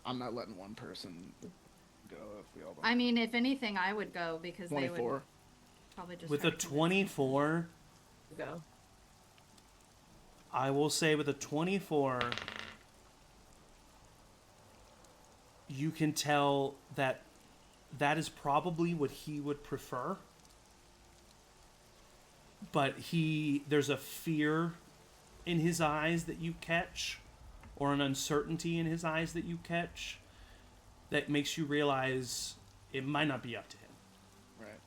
I'm not letting one person go if we all don't. I mean, if anything, I would go because 24. they would probably just With try a to convince me 24, to go. I will say with a 24, you can tell that is probably what he would prefer. But there's a fear in his eyes that you catch, or an uncertainty in his eyes that you catch, that makes you realize it might not be up to him. Right.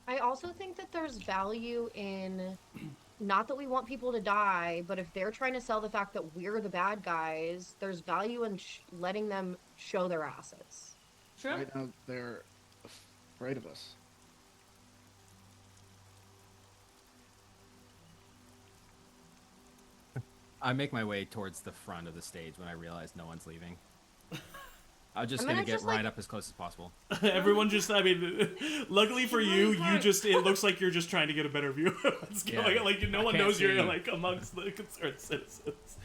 I also think that there's value in, not that we want people to die, but if they're trying to sell the fact that we're the bad guys, there's value in letting them show their asses. True. Right now, they're afraid of us. I make my way towards the front of the stage when I realize no one's leaving. I'm just gonna get right up as close as possible. Everyone just, I mean, luckily for you, it looks like you're just trying to get a better view of what's going on. Like, no one knows you're, like, amongst the concerned citizens.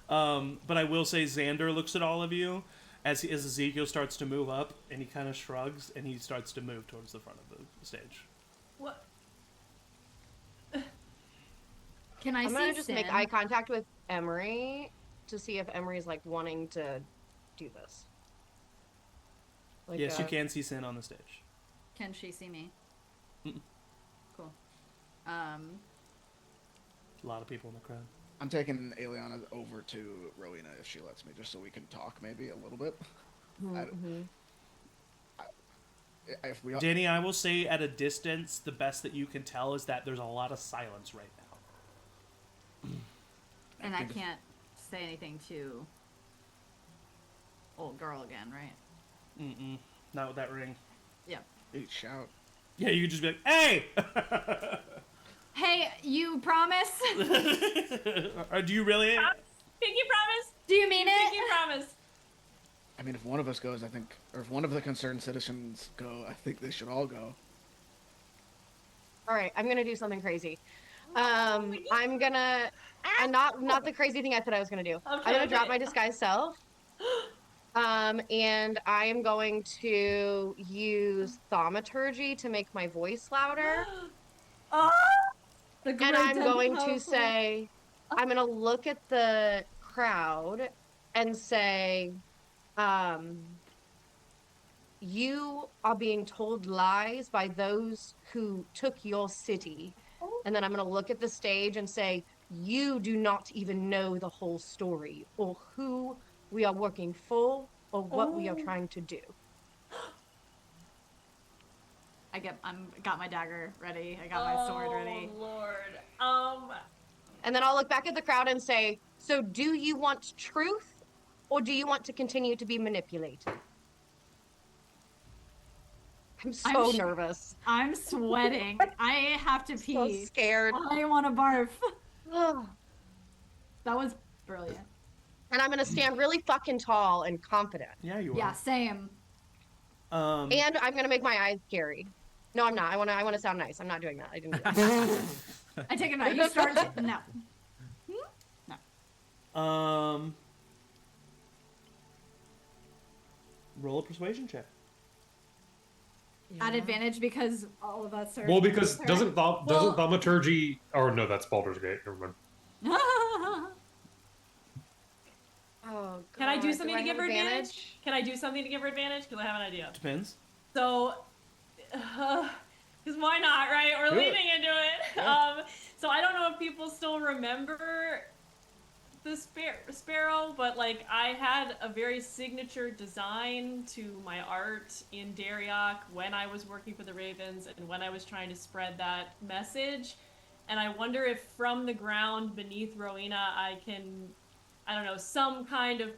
But I will say Xander looks at all of you as Ezekiel starts to move up, and he kind of shrugs, and he starts to move towards the front of the stage. What? Can I I'm see gonna just Sin? make eye contact with Emory to see if Emory's like wanting to do this. Like, yes, you can see Sin on the stage. Can she see me? Mm-mm. Cool. A lot of people in the crowd. I'm taking Aeliana over to Rowina if she lets me, just so we can talk maybe a little bit. If we all... Danny, I will say at a distance, the best that you can tell is that there's a lot of silence right now. And I can't say anything to old girl again, right? Mm-mm. Not with that ring. Yep. You shout. Yeah, you could just be like, hey! Hey, you promise? Or do you really? Pinky promise? Do you mean it? Pinky promise. I mean, if one of us goes, I think, or if one of the concerned citizens go, I think they should all go. All right, I'm gonna do something crazy. I'm gonna, and not the crazy thing I said I was gonna do. Okay, I'm gonna drop my disguise self. And I am going to use thaumaturgy to make my voice louder. And I'm going to say, I'm gonna look at the crowd and say, you are being told lies by those who took your city. And then I'm going to look at the stage and say, you do not even know the whole story or who we are working for or what we are trying to do. got my dagger ready. I got my sword ready. Oh, Lord. And then I'll look back at the crowd and say, so do you want truth or do you want to continue to be manipulated? I'm so nervous. I'm sweating. I have to pee. So scared. I want to barf. That was brilliant. And I'm going to stand really fucking tall and confident. Yeah, you are. Yeah, same. And I'm going to make my eyes scary. No, I'm not. I want to sound nice. I'm not doing that. I didn't do that. I take it back. You start. No. No. Roll a persuasion check. At advantage because all of us are. Well, because doesn't thaumaturgy? Oh no, that's Baldur's Gate. Never mind. Oh, God. Can I do something to give her advantage? Can I do something to give her advantage? Because I have an idea. Depends. So, because why not, right? We're leaning into it. Yeah. So I don't know if people still remember the sparrow, but like I had a very signature design to my art in Danrek when I was working for the Ravens and when I was trying to spread that message. And I wonder if from the ground beneath Rowina I can, I don't know, some kind of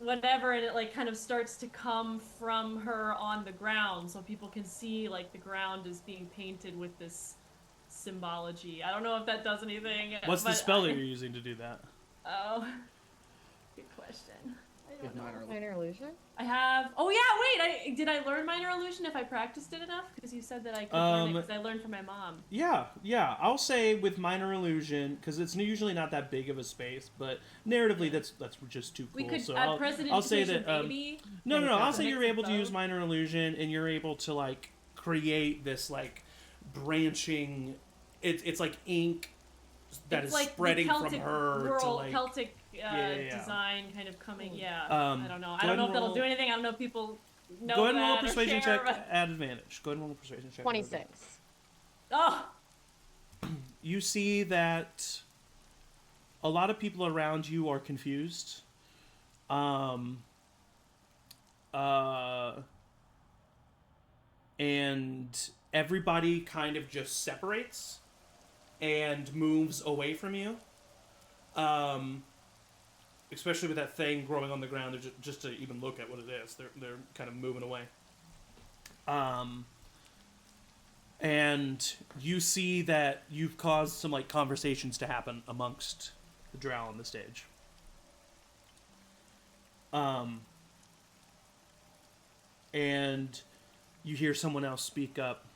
whatever, and it like kind of starts to come from her on the ground, so people can see like the ground is being painted with this symbology. I don't know if that does anything. What's the spell that you're using to do that? Oh, good question. I don't know. Minor illusion? I have. Oh yeah, wait. Did I learn minor illusion if I practiced it enough? Because you said that I could learn it because I learned from my mom. Yeah. I'll say with minor illusion, because it's usually not that big of a space, but narratively that's just too cool. We could so add I'll say that. maybe. No. I'll say you're able both. to use minor illusion, and you're able to like create this like branching. It's like ink that is like spreading from her to like Celtic design kind of coming. Yeah, I don't know. I don't know if that'll do anything. I don't know if people know. Go ahead and roll a that or persuasion share, check but- at advantage. Go ahead and roll a persuasion check. 26. Oh, You see that a lot of people around you are confused. And everybody kind of just separates and moves away from you. Especially with that thing growing on the ground, they're just to even look at what it is, they're kind of moving away. And you see that you've caused some like conversations to happen amongst the drow on the stage. And you hear someone else speak up.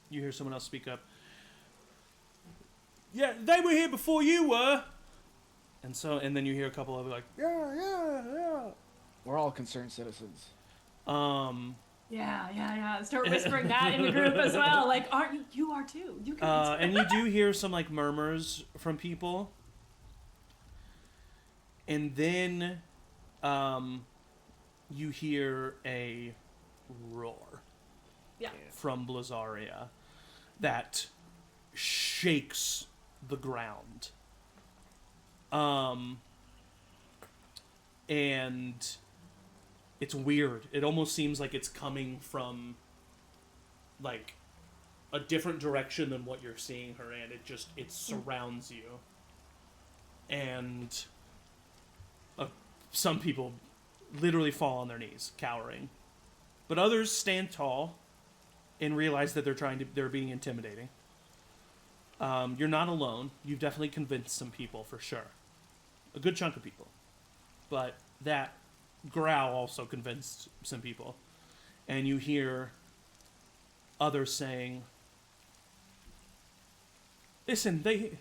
You hear someone else speak up. Yeah, they were here before you were. And then you hear a couple of like, yeah. We're all concerned citizens. Yeah. Start whispering that in the group as well. Like, aren't you? You are too. You can. And you do hear some like murmurs from people. And then, you hear a roar. Yeah. From Blazaria that shakes the ground. And it's weird. It almost seems like it's coming from like a different direction than what you're seeing her in. It surrounds you. And some people literally fall on their knees, cowering. But others stand tall and realize that they're being intimidating. You're not alone. You've definitely convinced some people for sure. A good chunk of people. But that growl also convinced some people. And you hear others saying, listen, they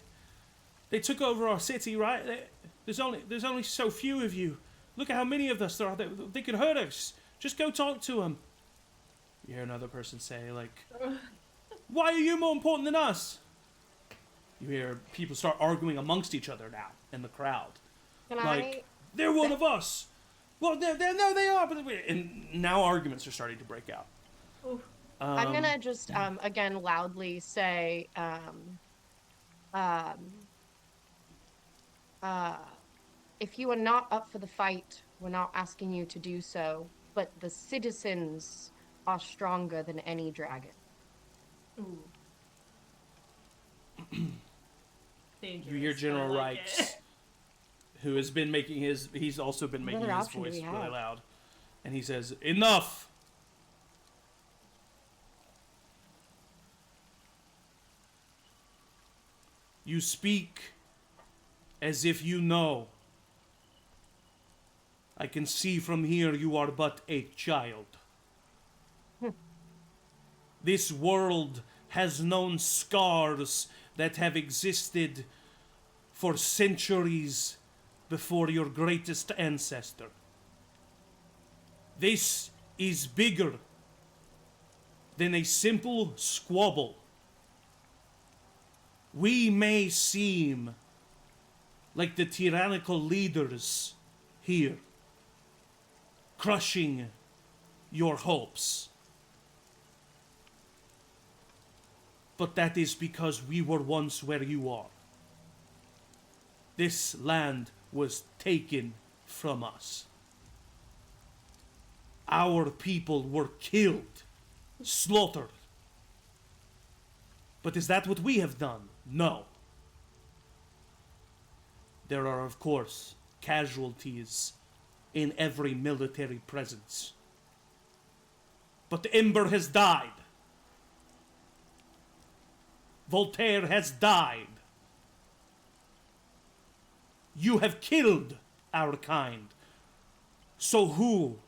took over our city, right? There's only so few of you. Look at how many of us there are. They could hurt us. Just go talk to them. You hear another person say, like, why are you more important than us? You hear people start arguing amongst each other now in the crowd. They're one of us. Well, no, they are. And now arguments are starting to break out. I'm going to just, again, loudly say, if you are not up for the fight, we're not asking you to do so, but the citizens are stronger than any dragon. Ooh. You hear General Reichs, who has been making he's also been making his voice really loud. And he says, enough! You speak as if you know. I can see from here you are but a child. This world has known scars that have existed for centuries before your greatest ancestor. This is bigger than a simple squabble. We may seem like the tyrannical leaders here, crushing your hopes. But that is because we were once where you are. This land was taken from us. Our people were killed, slaughtered. But is that what we have done? No. There are, of course, casualties in every military presence. But Ember has died. Voltaire has died. You have killed our kind. So who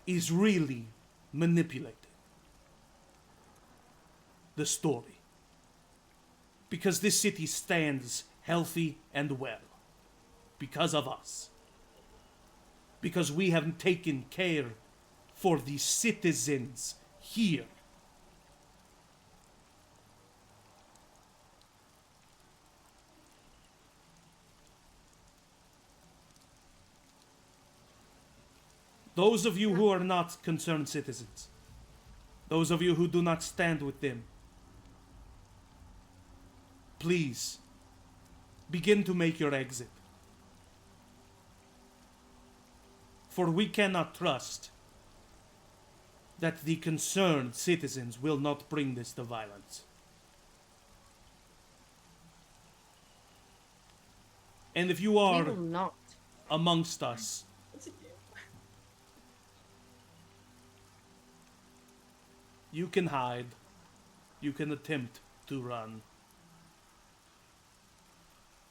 is really manipulating the story? Because this city stands healthy and well because of us. Because we have taken care for the citizens here. Those of you who are not concerned citizens, those of you who do not stand with them, please begin to make your exit. For we cannot trust that the concerned citizens will not bring this to violence. And if you We are will not. amongst us, you can hide, you can attempt to run,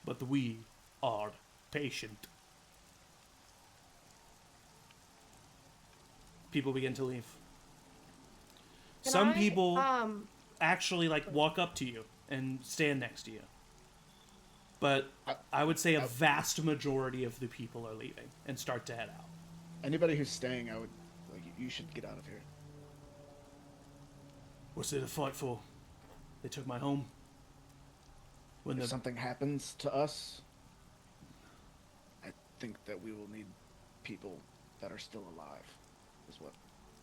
but we are patient. People begin to leave. Some people actually walk up to you and stand next to you. But I would say a vast majority of the people are leaving and start to head out. Anybody who's staying, I would you should get out of here. What's there to fight for? They took my home. If something happens to us, I think that we will need people that are still alive. Is what.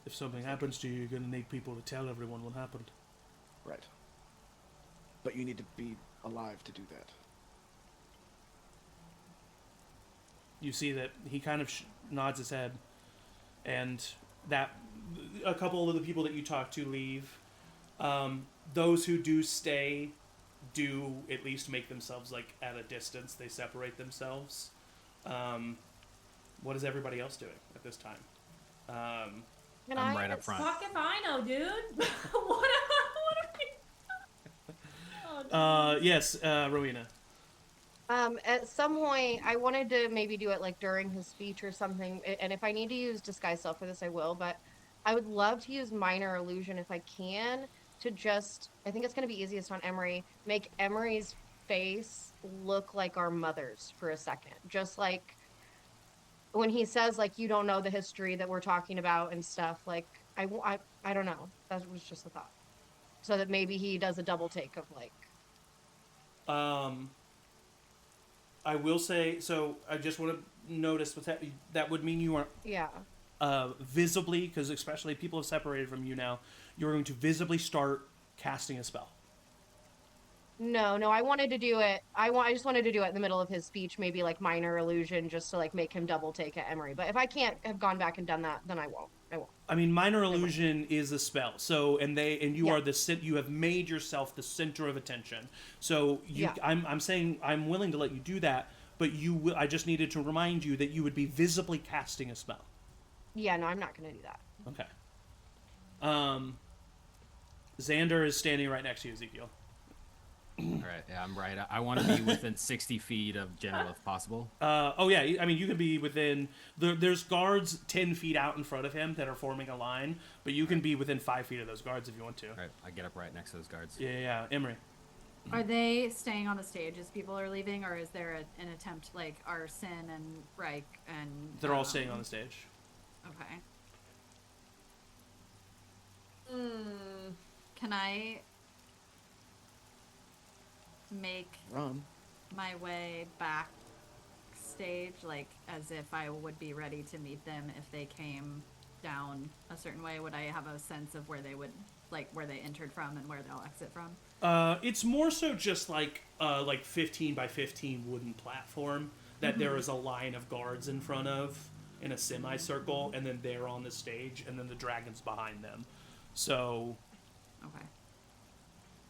If something happens to you, you're gonna need people to tell everyone what happened. Right. But you need to be alive to do that. You see that he kind of nods his head, and that a couple of the people that you talk to leave. Those who do stay do at least make themselves at a distance. They separate themselves. What is everybody else doing at this time? I'm right up front. Fuck if I know, dude. what are we? Yes, Rowina. At some point, I wanted to maybe do it during his speech or something. And if I need to use disguise self for this, I will. But I would love to use minor illusion if I can to just, I think it's going to be easiest on Emory, make Emory's face look like our mother's for a second. Just when he says you don't know the history that we're talking about and stuff, I don't know. That was just a thought. So that maybe he does a double take of I will say, so I just want to notice that would mean you are visibly, because especially people have separated from you now, you're going to visibly start casting a spell. No, I wanted to do it. I just wanted to do it in the middle of his speech, maybe minor illusion, just to make him double take at Emory. But if I can't have gone back and done that, then I won't. I mean, minor illusion is a spell. So, you are you have made yourself the center of attention. So I'm saying I'm willing to let you do that, but I just needed to remind you that you would be visibly casting a spell. Yeah, no, I'm not going to do that. Okay. Xander is standing right next to you, Ezekiel. All right, yeah, I'm right. I want to be within 60 feet of General if possible. I mean, you can be within... There's guards 10 feet out in front of him that are forming a line, but you can be within 5 feet of those guards if you want to. All right, I get up right next to those guards. Yeah. Emory. Are they staying on the stage as people are leaving, or is there an attempt are Sin and Reich and... They're all staying on the stage. Okay. Can I make my way backstage as if I would be ready to meet them if they came down a certain way? Would I have a sense of where they would where they entered from and where they'll exit from? It's more so just 15 by 15 wooden platform that there is a line of guards in front of in a semicircle, and then they're on the stage, and then the dragon's behind them. So okay.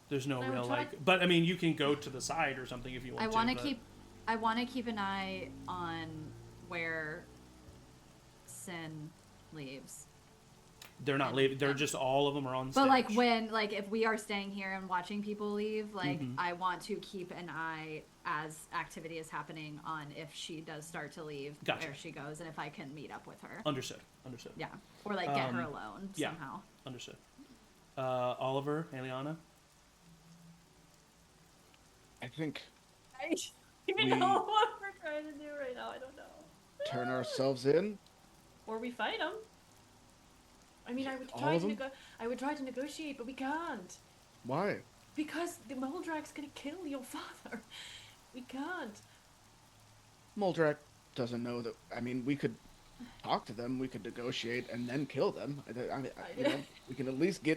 There's no I would real try- like, but I mean, you can go to the side or something if you want I to. want to but- keep an eye on where Sin leaves. They're not leaving. They're just all of them are on stage. But like if we are staying here and watching people leave, like I want to keep an eye as activity is happening on if she does start to leave, Gotcha. where she goes, and if I can meet up with her. Understood. Yeah, or like get her alone yeah. somehow. Understood. Oliver, Aeliana. I think I don't even We- know what we're trying to do right now. I don't know. turn ourselves in. Or we fight them. I mean, I would All try of to them? I would try to negotiate, but we can't Why? because the Moldrak's gonna kill your father. We can't. Moldrak doesn't know that. I mean, we could talk to them. We could negotiate and then kill them. You know, we can at least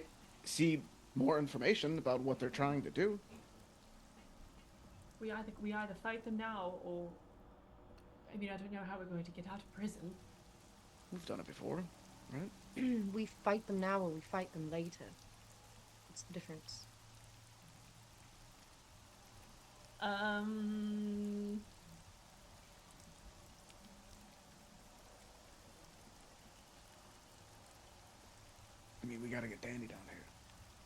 see more information about what they're trying to do. We either fight them now or. I mean, I don't know how we're going to get out of prison. We've done it before, right? We fight them now or we fight them later. What's the difference? I mean, we gotta get Danny down here.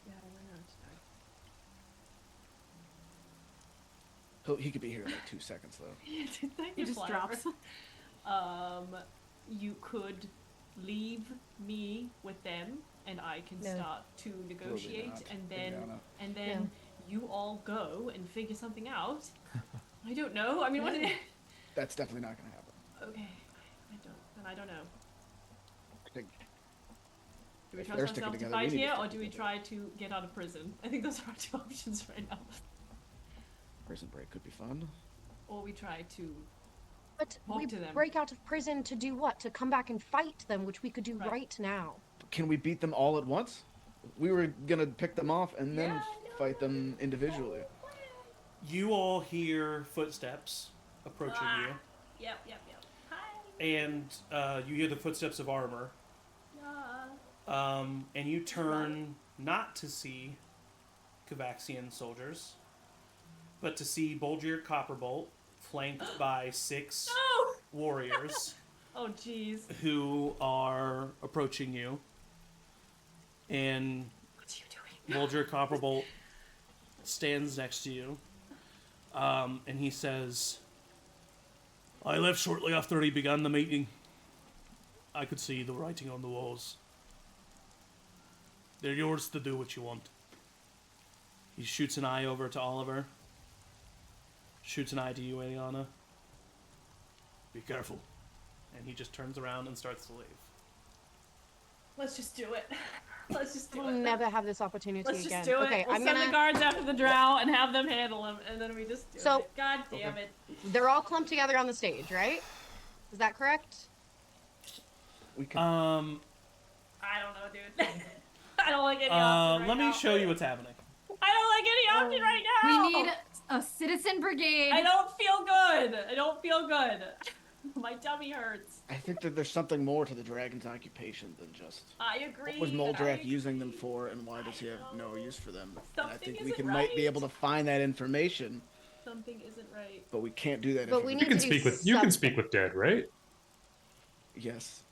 Yeah, we're not. He could be here in like 2 seconds, though. Thank He you, just Flower. drops. You could leave me with them, and I can No. start to negotiate, not, and then Aeliana. you all go and figure something out. I don't know. I mean, what? That's definitely not gonna happen. Okay, I don't know. I think Do we If trust they're sticking ourselves to together, we fight need to here, or stick do we together. try to get out of prison? I think those are our two options right now. prison break could be fun. Or we try to. But Talk we to them. break out of prison to do what? To come back and fight them, which we could do Right. right now. Can we beat them all at once? We were gonna pick them off and then Yeah, I know. fight them individually. You all hear footsteps approaching Yep. Hi. you, and you hear the footsteps of armor. Yeah. And you turn not to see Kavaxian soldiers, but to see Bulgir Copperbolt flanked by 6 No! warriors Oh, jeez. who are approaching you. And What are you doing? Bulgir Copperbolt stands next to you, and he says, "I left shortly after he began the meeting. I could see the writing on the walls. They're yours to do what you want." He shoots an eye over to Oliver. Shoots an eye to you, Aeliana. "Be careful." And he just turns around and starts to leave. Let's just do it. Let's just do We'll it. never have this opportunity Let's again. just do it. Okay, We'll I'm send gonna. the guards after the drow and have them handle them, and then we just do So- it. God damn it. They're all clumped together on the stage, right? Is that correct? We can. I don't know, dude. I don't like any option right let me now. show you what's happening. I don't like any option right now. We need a citizen brigade. I don't feel good. I don't feel good. My tummy hurts. I think that there's something more to the dragon's occupation than just I agree. what was I Moldrak agree. using them for, and why does he have no use for them? And I Something think we isn't might be right. able to find that information, Something isn't right. but we can't do that. But if we we're need You can to do speak with you can something. speak with dead, right? Yes,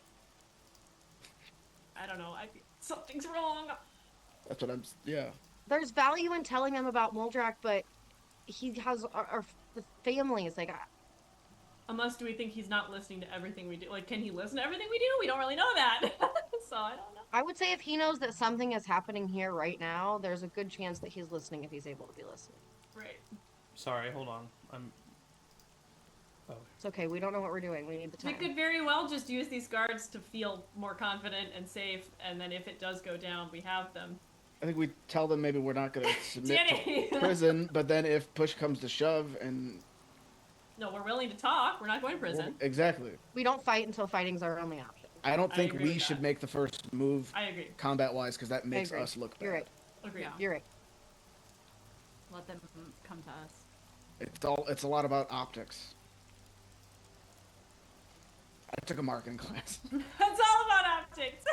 I don't know. Something's wrong. that's what I'm. Yeah, There's value in telling them about Moldrak, but he has the family. It's like Unless do we think he's not listening to everything we do? Like, can he listen to everything we do? We don't really know that. So I don't know. I would say if he knows that something is happening here right now, there's a good chance that he's listening if he's able to be listening. Right. Sorry, hold on. It's okay. We don't know what we're doing. We need the We time. could very well just use these guards to feel more confident and safe, and then if it does go down, we have them. I think we tell them maybe we're not going to submit Danny! to prison, but then if push comes to shove, and No, we're willing to talk. We're not going to prison. exactly, We don't fight until fighting's our only option. I don't I think agree we with should that. make the first move I agree. combat-wise because that makes agree. us look bad. You're right. Agree. Yeah. You're right. Let them come to us. It's a lot about optics. I took a marketing class. That's all about optics.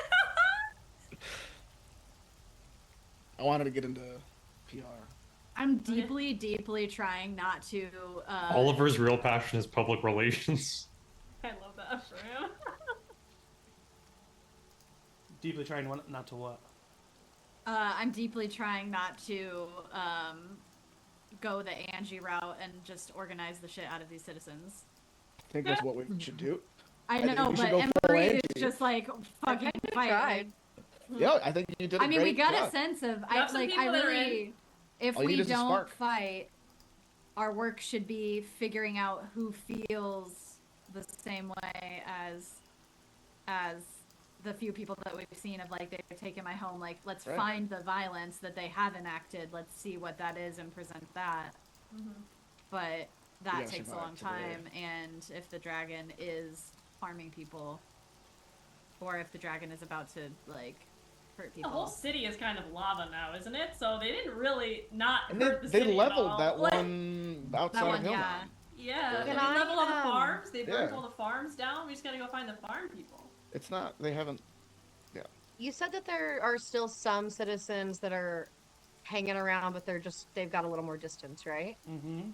I wanted to get into PR. I'm deeply, deeply trying not to. Oliver's real passion is public relations. I love that for him. Deeply trying not to what? I'm deeply trying not to go the Angie route and just organize the shit out of these citizens. I think that's what we should do. I think know, we should but go full Emory Angie. is just like fucking fight. tried. Yeah, I think you did. I mean, we got job. a sense of. You have some I people that are really. If All you we need is a don't spark. fight, our work should be figuring out who feels the same way as the few people that we've seen of like they've taken my home. Like, let's Right. find the violence that they have enacted. Let's see what that is and present that. But that gotta takes a survive long today. time, and if the dragon is harming people, or if the dragon is about to like hurt The people. whole city is kind of lava now, isn't it? So they didn't really not And hurt the they city at leveled all. that Like, one outside That of one, Hill. yeah. Yeah, they Can I, leveled all the farms. They burnt yeah. all the farms down. We just gotta go find the farm people. It's not. They haven't. You said that there are still some citizens that are hanging around, but they've got a little more distance, right? Mm-hmm.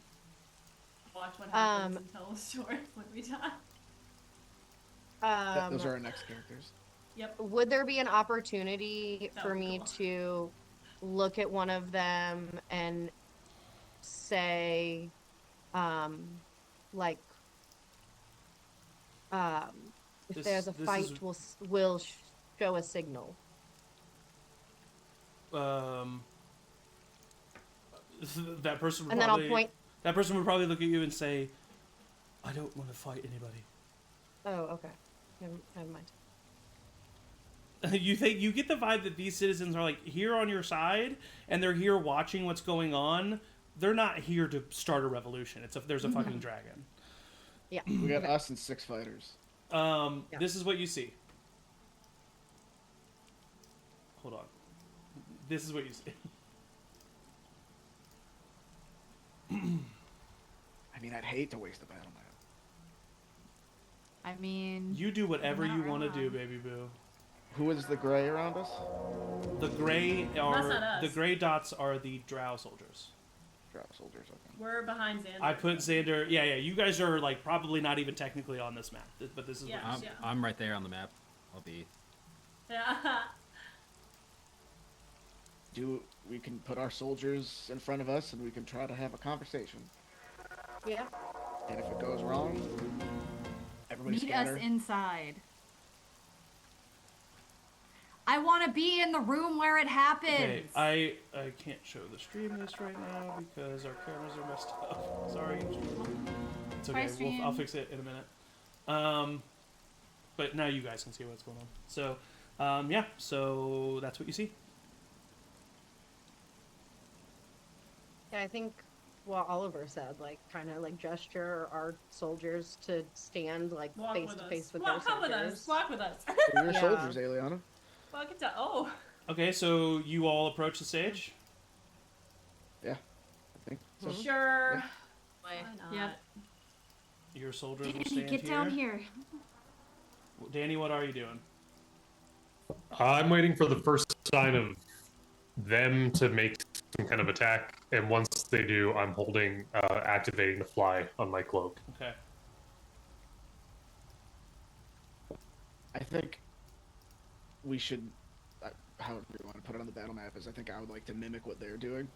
Watch what happens and tell the story when we die. Those are our next characters. Yep. Would there be an opportunity That for would be me cool. to look at one of them and say, like, if This- there's a this fight, is- we'll show a signal. That person would And then probably, I'll point. that person would probably look at you and say, I don't want to fight anybody. Oh, okay. Never mind. You get the vibe that these citizens are like here on your side and they're here watching what's going on. They're not here to start a revolution. There's a fucking dragon. Yeah. We got us and 6 fighters. Yeah. This is what you see. Hold on. This is what you see. I mean, I'd hate to waste the battle map. I mean, You do whatever Not you want to do, wrong. baby boo. Who is the gray around us? The gray not us. the gray dots are the drow soldiers. Drow soldiers. Okay. We're behind Xander. I put Xander. Yeah. You guys are like probably not even technically on this map, but this is Yeah. what you see. I'm right there on the map. I'll be. Yeah. We can put our soldiers in front of us and we can try to have a conversation. Yeah. And if it goes wrong, everybody meet scatter. us inside. I want to be in the room where it happens. Okay, I can't show the stream list right now because our cameras are messed up. Sorry. It's Bye, okay. stream. I'll fix it in a minute. But now you guys can see what's going on. So, yeah. So that's what you see. Yeah, I think what Oliver said, like, kind of like gesture our soldiers to stand like Walk face with to us. face with Walk, their come with soldiers. us. Walk with us. We're your Yeah. soldiers, Aeliana. Walk it to. Oh. Okay, so you all approach the stage. Yeah, I think so. Sure. Why not? Yep. Your soldiers will Danny, stand get here. down here. Danny, what are you doing? I'm waiting for the first sign of them to make some kind of attack, and once they do, I'm activating the fly on my cloak. Okay. I think we should, however you want to put it on the battle map, is I think I would like to mimic what they're doing,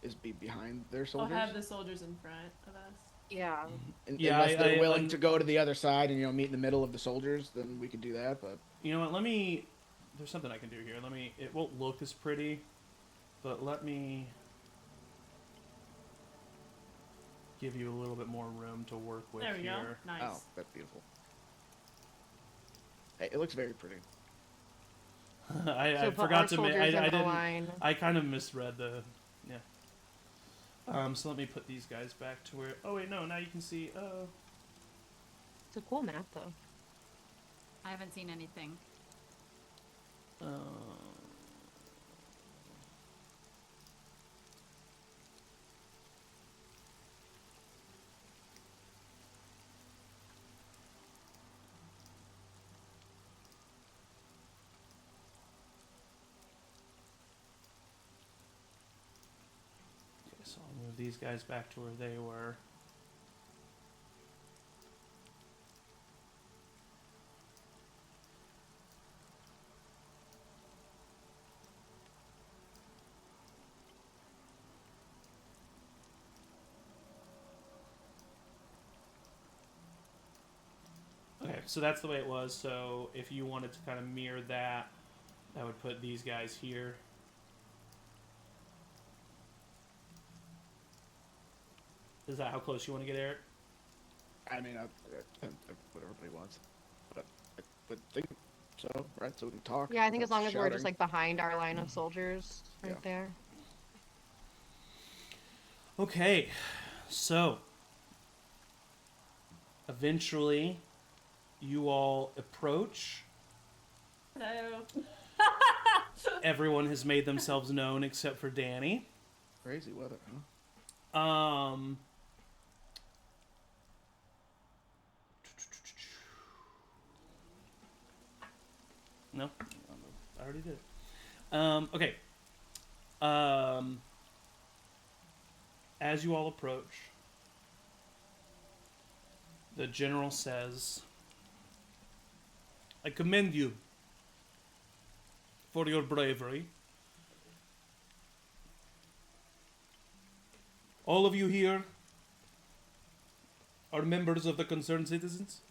is be behind their I'll soldiers. have the soldiers in front of us. Yeah. Yeah, Unless they're willing I'm- to go to the other side and meet in the middle of the soldiers, then we could do that. But You know what? There's something I can do here. It won't look as pretty, but let me give you a little bit more room to work with There we go. here. Nice. oh, that's beautiful. Hey, it looks very pretty. I So put forgot our to. soldiers I in a didn't. line. I kind of misread the. Yeah. So let me put these guys back to where. Oh wait, no. Now you can see. Oh. It's a cool map, though. I haven't seen anything. these guys back to where they were. Okay, so that's the way it was. So if you wanted to kind of mirror that, that would put these guys here. Is that how close you want to get, Eric? I mean, what everybody wants, but I would think so, right? So we can talk. Yeah, I think as long as we're shouting. just like behind our line of soldiers, right Yeah. there. Okay, so eventually you all approach. Hello. Everyone has made themselves known except for Danny. Crazy weather, huh? No, I already did. Okay. As you all approach, the general says, "I commend you for your bravery. All of you here are members of the concerned citizens."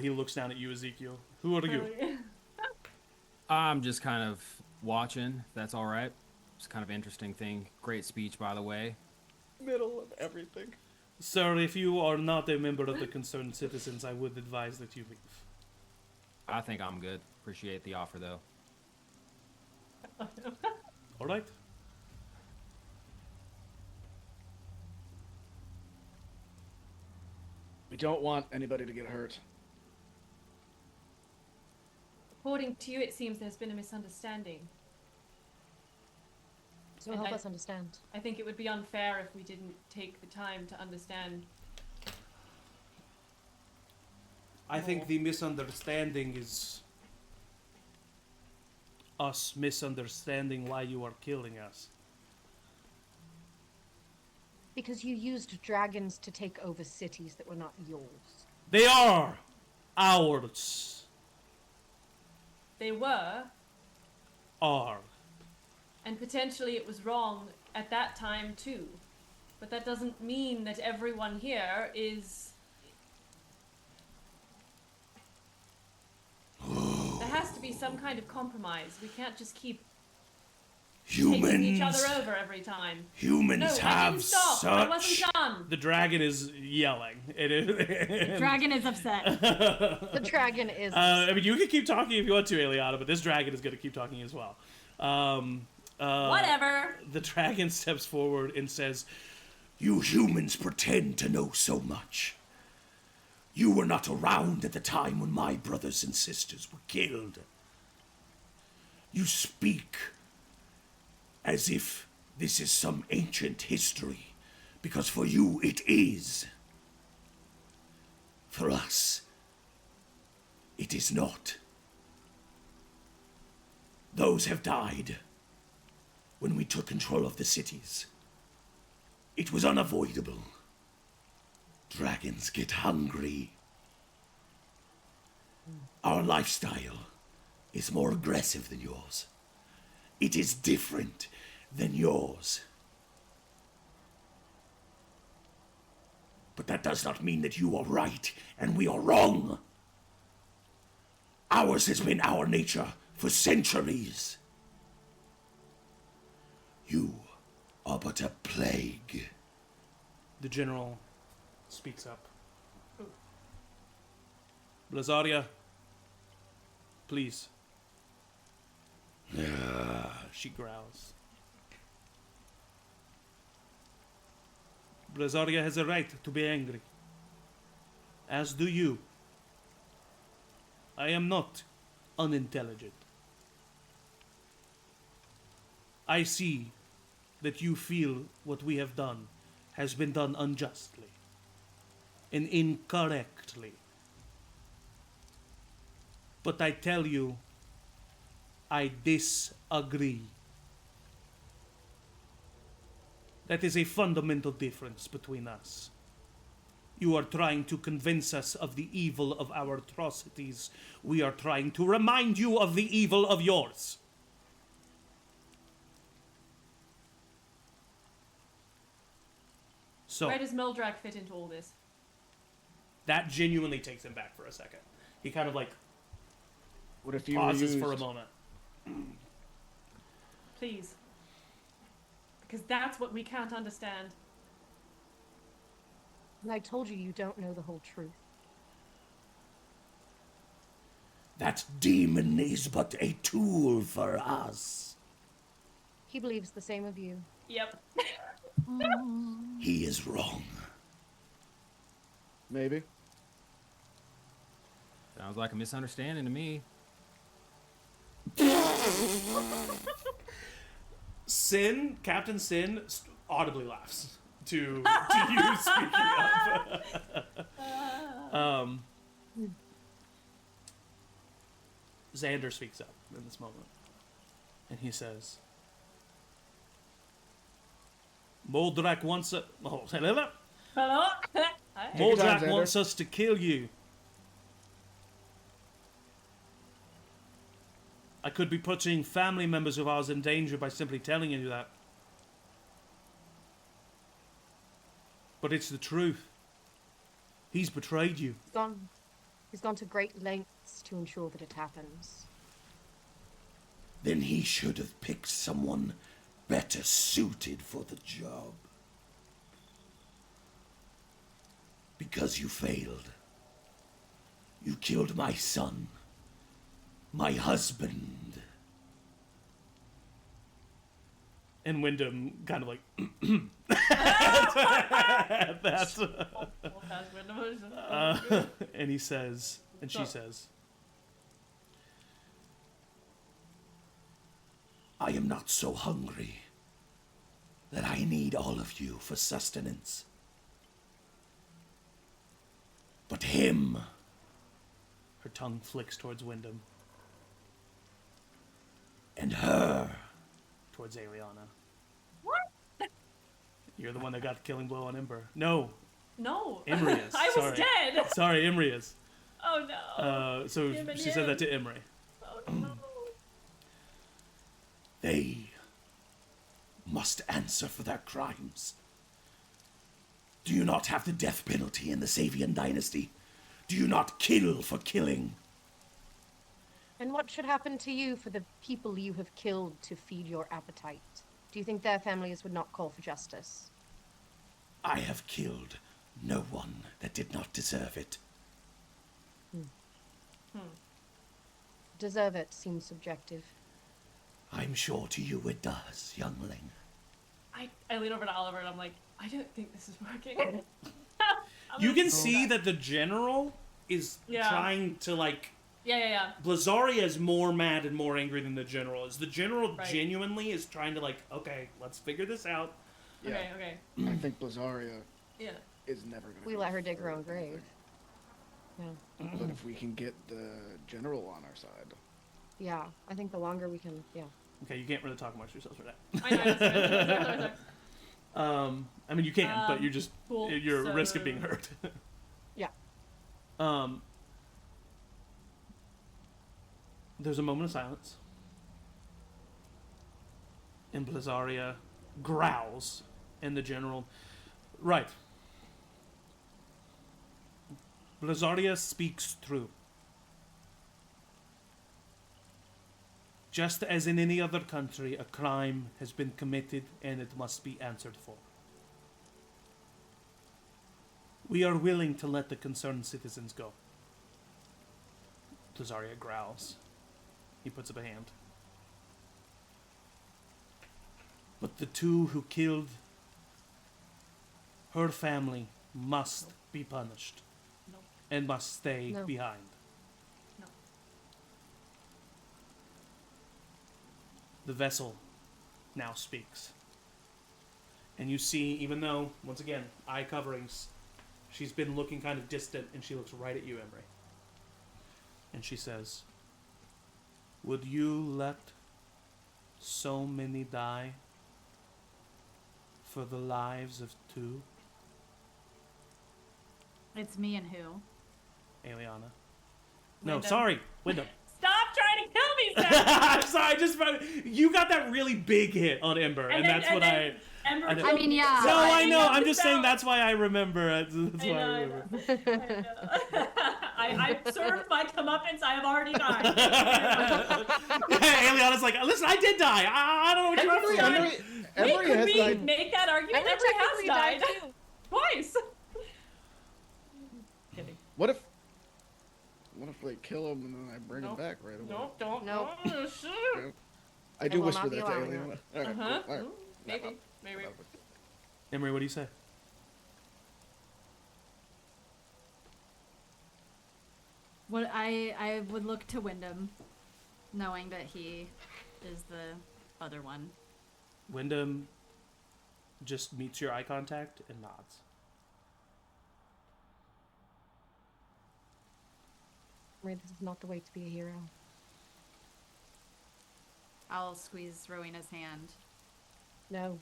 He looks down at you, Ezekiel. Who are you? I'm just kind of watching. If that's all right. It's kind of interesting thing. Great speech, by the way. Middle of everything. Sir, if you are not a member of the concerned citizens, I would advise that you leave. I think I'm good. Appreciate the offer, though. All right. We don't want anybody to get hurt. According to you, it seems there's been a misunderstanding. So And help I- us understand. I think it would be unfair if we didn't take the time to understand. I think the misunderstanding is us misunderstanding why you are killing us. Because you used dragons to take over cities that were not yours. They are ours. They were, Are. and potentially it was wrong at that time too. But that doesn't mean that everyone here is... There has to be some kind of compromise. We can't just keep taking each other over every time. Humans No, I have didn't stop. such. I wasn't done. The dragon is yelling. It is. Dragon is upset. The dragon is. I mean, you can keep talking if you want to, Aeliana, but this dragon is going to keep talking as well. Whatever. The dragon steps forward and says, "You humans pretend to know so much. You were not around at the time when my brothers and sisters were killed. You speak as if this is some ancient history, because for you it is. For us, it is not. Those have died when we took control of the cities. It was unavoidable. Dragons get hungry. Our lifestyle is more aggressive than yours. It is different than yours. But that does not mean that you are right and we are wrong. Ours has been our nature for centuries. You are but a plague." The general speaks up. "Blazaria, please." She growls. "Blazaria has a right to be angry. As do you. I am not unintelligent. I see that you feel what we have done has been done unjustly and incorrectly. But I tell you, I disagree. That is a fundamental difference between us. You are trying to convince us of the evil of our atrocities. We are trying to remind you of the evil of yours. So, Where does Mildrak fit into all this? that genuinely takes him back for a second. He kind of like What if you pauses used... for a moment. Please. Because that's what we can't understand. And I told you you don't know the whole truth. That demon is but a tool for us. He believes the same of you. Yep. He is wrong. Maybe. Sounds like a misunderstanding to me. Sin, Captain Sin, audibly laughs to you speaking up. Xander speaks up in this moment, and he says, Moldrak wants us... Oh, Hello? Hi. Moldrak Xander. wants us to kill you. I could be putting family members of ours in danger by simply telling you that. But it's the truth. He's betrayed you. He's gone to great lengths to ensure that it happens. Then he should have picked someone better suited for the job. Because you failed. You killed my son. My husband. And Wyndham kind of like... That's... and he says... And she says... I am not so hungry that I need all of you for sustenance. But him... Her tongue flicks towards Wyndham. And her... Towards Aeliana. What? You're the one that got the killing blow on Ember. No, No. Emory is. I Sorry. was dead. Sorry, Emory is. Oh no. So Him and she said him. that to Emory. Oh no. They must answer for their crimes. Do you not have the death penalty in the Savian dynasty? Do you not kill for killing? And what should happen to you for the people you have killed to feed your appetite? Do you think their families would not call for justice? I have killed no one that did not deserve it. Deserve it seems subjective. I'm sure to you it does, youngling. I lean over to Oliver and I'm like, I don't think this is working. You can see that the general is Yeah. trying to like... Yeah. Blazaria is more mad and more angry than the general is. The general Right. genuinely is trying to like, okay, let's figure this out. Yeah. Okay. I think Blazaria Yeah. is never going to... We let her dig her own grave. Yeah. But if we can get the general on our side... Yeah, I think the longer we can, yeah. Okay, you can't really talk amongst yourselves right I know. That's right. now. I mean, you can, but you're just... Cool. You're at risk of So- being hurt. Yeah. There's a moment of silence. And Blazaria growls. And the general... Right. Blazaria speaks true. Just as in any other country, a crime has been committed and it must be answered for. We are willing to let the concerned citizens go. Blazaria growls. He puts up a hand. But the two who killed her family must be punished. No. And must stay No. behind. No. The vessel now speaks. And you see, even though, once again, eye coverings, she's been looking kind of distant, and she looks right at you, Emory. And she says, would you let so many die for the lives of 2? It's me and who? Aeliana. No, Wyndham. sorry, Wyndham. Stop trying to kill me, Zach! I'm sorry, you got that really big hit on Ember, and then- that's and what then I... Ember I know. I mean, yeah. No, I know. I'm Just just saying out. that's why I remember. That's why I remember. I served my comeuppance. I have already died. Aeliana's like, listen, I did die. I don't know what you're Emory, saying. Emory Could has we died. make that argument? Emily Emory has technically died died too. twice. Kidding. What if they kill him and then I bring him back right away? Nope, don't. Nope. No, shoot. I do will whisper not be that to allowing Aeliana. it. All right, Uh-huh. cool. All right. Maybe. Emory, what do you say? What I would look to Wyndham, knowing that he is the other one. Wyndham just meets your eye contact and nods. This is not the way to be a hero. I'll squeeze Rowena's hand. No.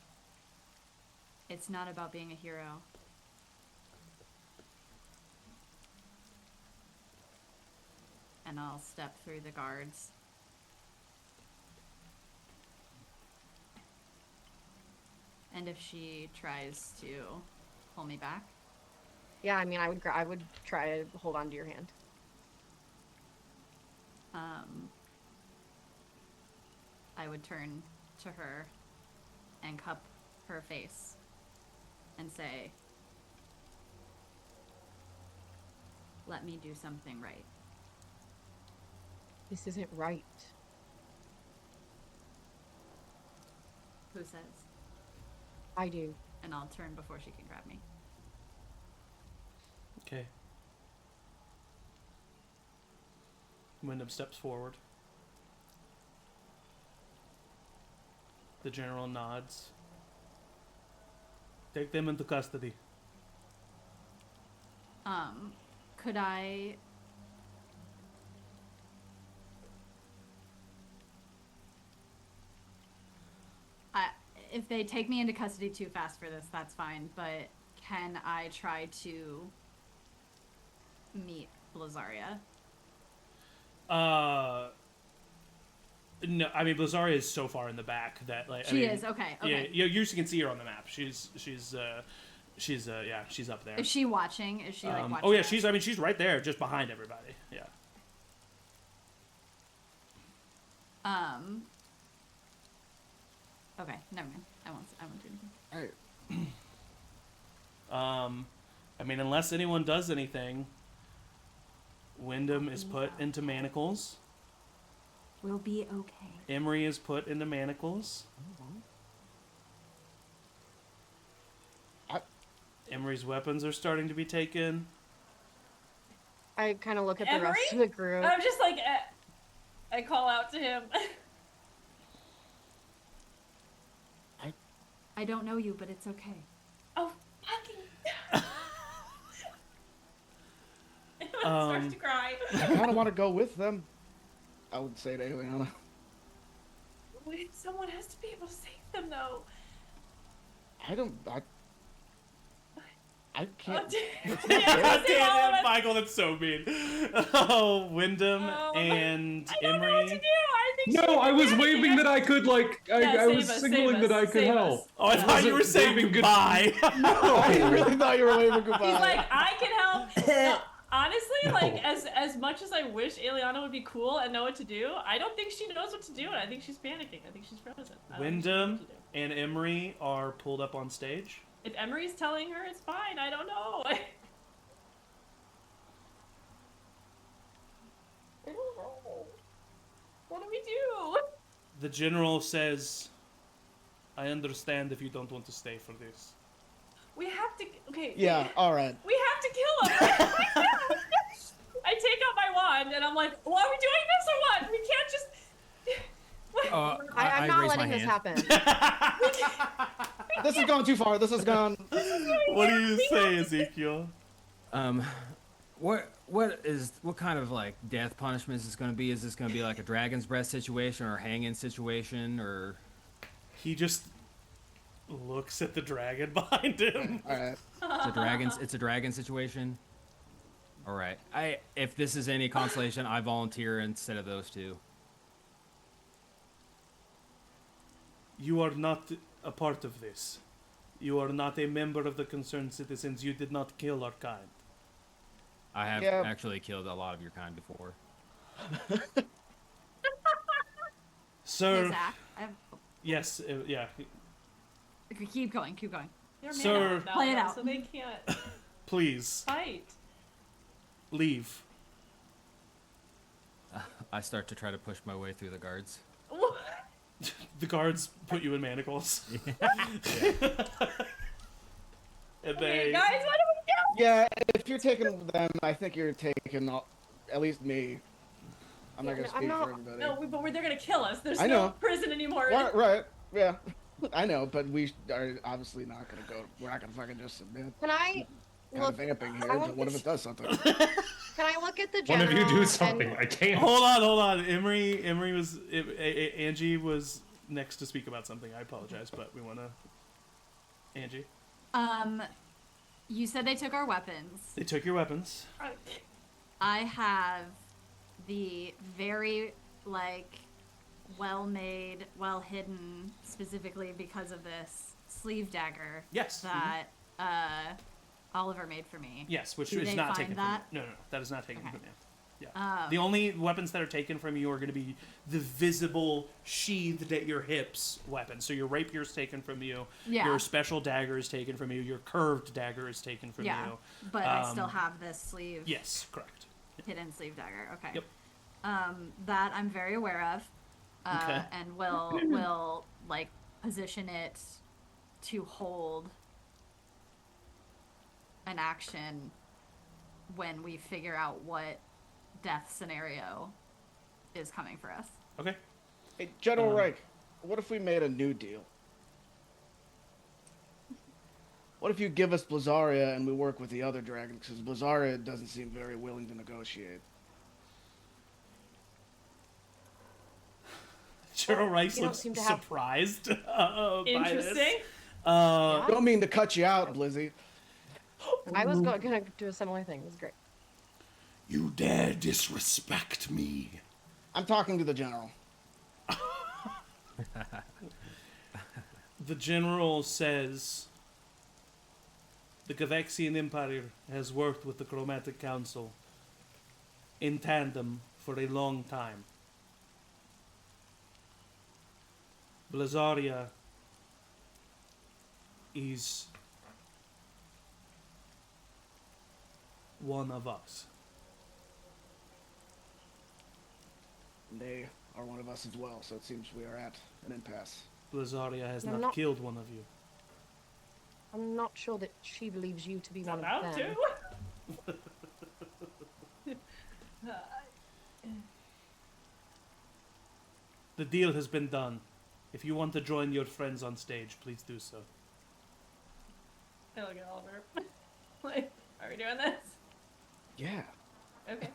It's not about being a hero. And I'll step through the guards. And if she tries to pull me back, Yeah, I mean, I would try to hold on to your hand. I would turn to her and cup her face and say, "Let me do something right." This isn't right. Who says? I do. And I'll turn before she can grab me. Okay. Wyndham steps forward. The general nods. Take them into custody. Could I... If they take me into custody too fast for this, that's fine, but can I try to meet Blazaria? No, I mean Blazaria is so far in the back that like She is, okay. Yeah, you can see her on the map. She's up there. Is she watching? Is she like watching? Oh yeah, us? she's right there, just behind everybody. Yeah. Okay, never mind. I won't do anything. All right. I mean, unless anyone does anything, Wyndham is put into manacles. We'll be okay. Emory is put into manacles. Emory's weapons are starting to be taken. I kind of look at the Emory? rest of the group. I'm just like, I call out to him. I don't know you, but it's okay. Oh, fucking. Starts to cry. I kind of want to go with them. I would say to Aeliana. Wait, someone has to be able to save them, though. I can't. God damn it, Michael, that's so mean. Oh, Wyndham and I don't know what to Emory. do. I think No, I was waving that I could, like, I was save us, signaling save that I us, could save help. us. Oh, I thought you were saying goodbye. I really thought you were waving goodbye. He's like, I can help. No, honestly, like, as much as I wish Aeliana would be cool and know what to do, I don't think she knows what to do, and I think she's panicking. I think she's frozen. I don't think she knows Wyndham what to do. and Emory are pulled up on stage. If Emory's telling her it's fine, I don't know. I don't know. What do we do? The general says, I understand if you don't want to stay for this. We have to. Okay. Yeah, alright. We have to kill him. I take out my wand and I'm like, well, are we doing this or what? We can't just. I'm not raise letting my this hand. happen. This has gone too far. This has gone. What do you say, Ezekiel? What kind of like death punishment is this going to be? Is this going to be like a dragon's breath situation or a hanging situation or? He just looks at the dragon behind him. All right. It's a dragon situation. All right. If this is any consolation, I volunteer instead of those two. You are not a part of this. You are not a member of the concerned citizens. You did not kill our kind. I have actually killed a lot of your kind before. Sir. Hey, Zach. Yes, yeah. Keep going. They're Sir. mana now, Play it though, out. so they can't Please, fight. leave. I start to try to push my way through the guards. The guards put you in manacles. And Okay, they... guys, what do we do? Yeah, if you're taking them, I think you're taking at least me. I'm not gonna I'm speak not- for everybody. No, but they're gonna kill us. There's I no know. prison anymore. Right, yeah. I know, but we are obviously not gonna go. We're not gonna fucking just submit. Can I Kind look? of vamping here I until want one of this- it does something. Can I look at the One general? of you do something. and- I can't. Hold on. Emory was... Angie was next to speak about something. I apologize, but we want to... Angie? You said they took our weapons. They took your weapons. I have the very, well-made, well-hidden, specifically because of this, sleeve dagger. Yes. That, Oliver made for me. Yes, which Do is they not find taken that? from you. No, that is not taken Okay. from you. Yeah. The only weapons that are taken from you are going to be the visible, sheathed at your hips weapons. So your rapier is taken from you. Yeah. Your special dagger is taken from you. Your curved dagger is taken from Yeah, you. but I still have this sleeve. Yes, correct. Hidden sleeve dagger. Okay. Yep. That I'm very aware of. Okay. And will position it to hold an action when we figure out what death scenario is coming for us. Okay. Hey, General Reich, what if we made a new deal? What if you give us Blazzaria and we work with the other dragons? Because Blazzaria doesn't seem very willing to negotiate. General Rice you don't looks seem to have- surprised by this. Interesting. Don't mean to cut you out, Blizzy. I was gonna do a similar thing. It was great. You dare disrespect me. I'm talking to the general. The general says the Gavexian Empire has worked with the Chromatic Council in tandem for a long time. Blazzaria is one of us. They are one of us as well, so it seems we are at an impasse. Blazzaria has I'm not not- killed one of you. I'm not sure that she believes you to be one About of them. to. The deal has been done. If you want to join your friends on stage, please do so. I look at Oliver. Are we doing this? Yeah. Okay.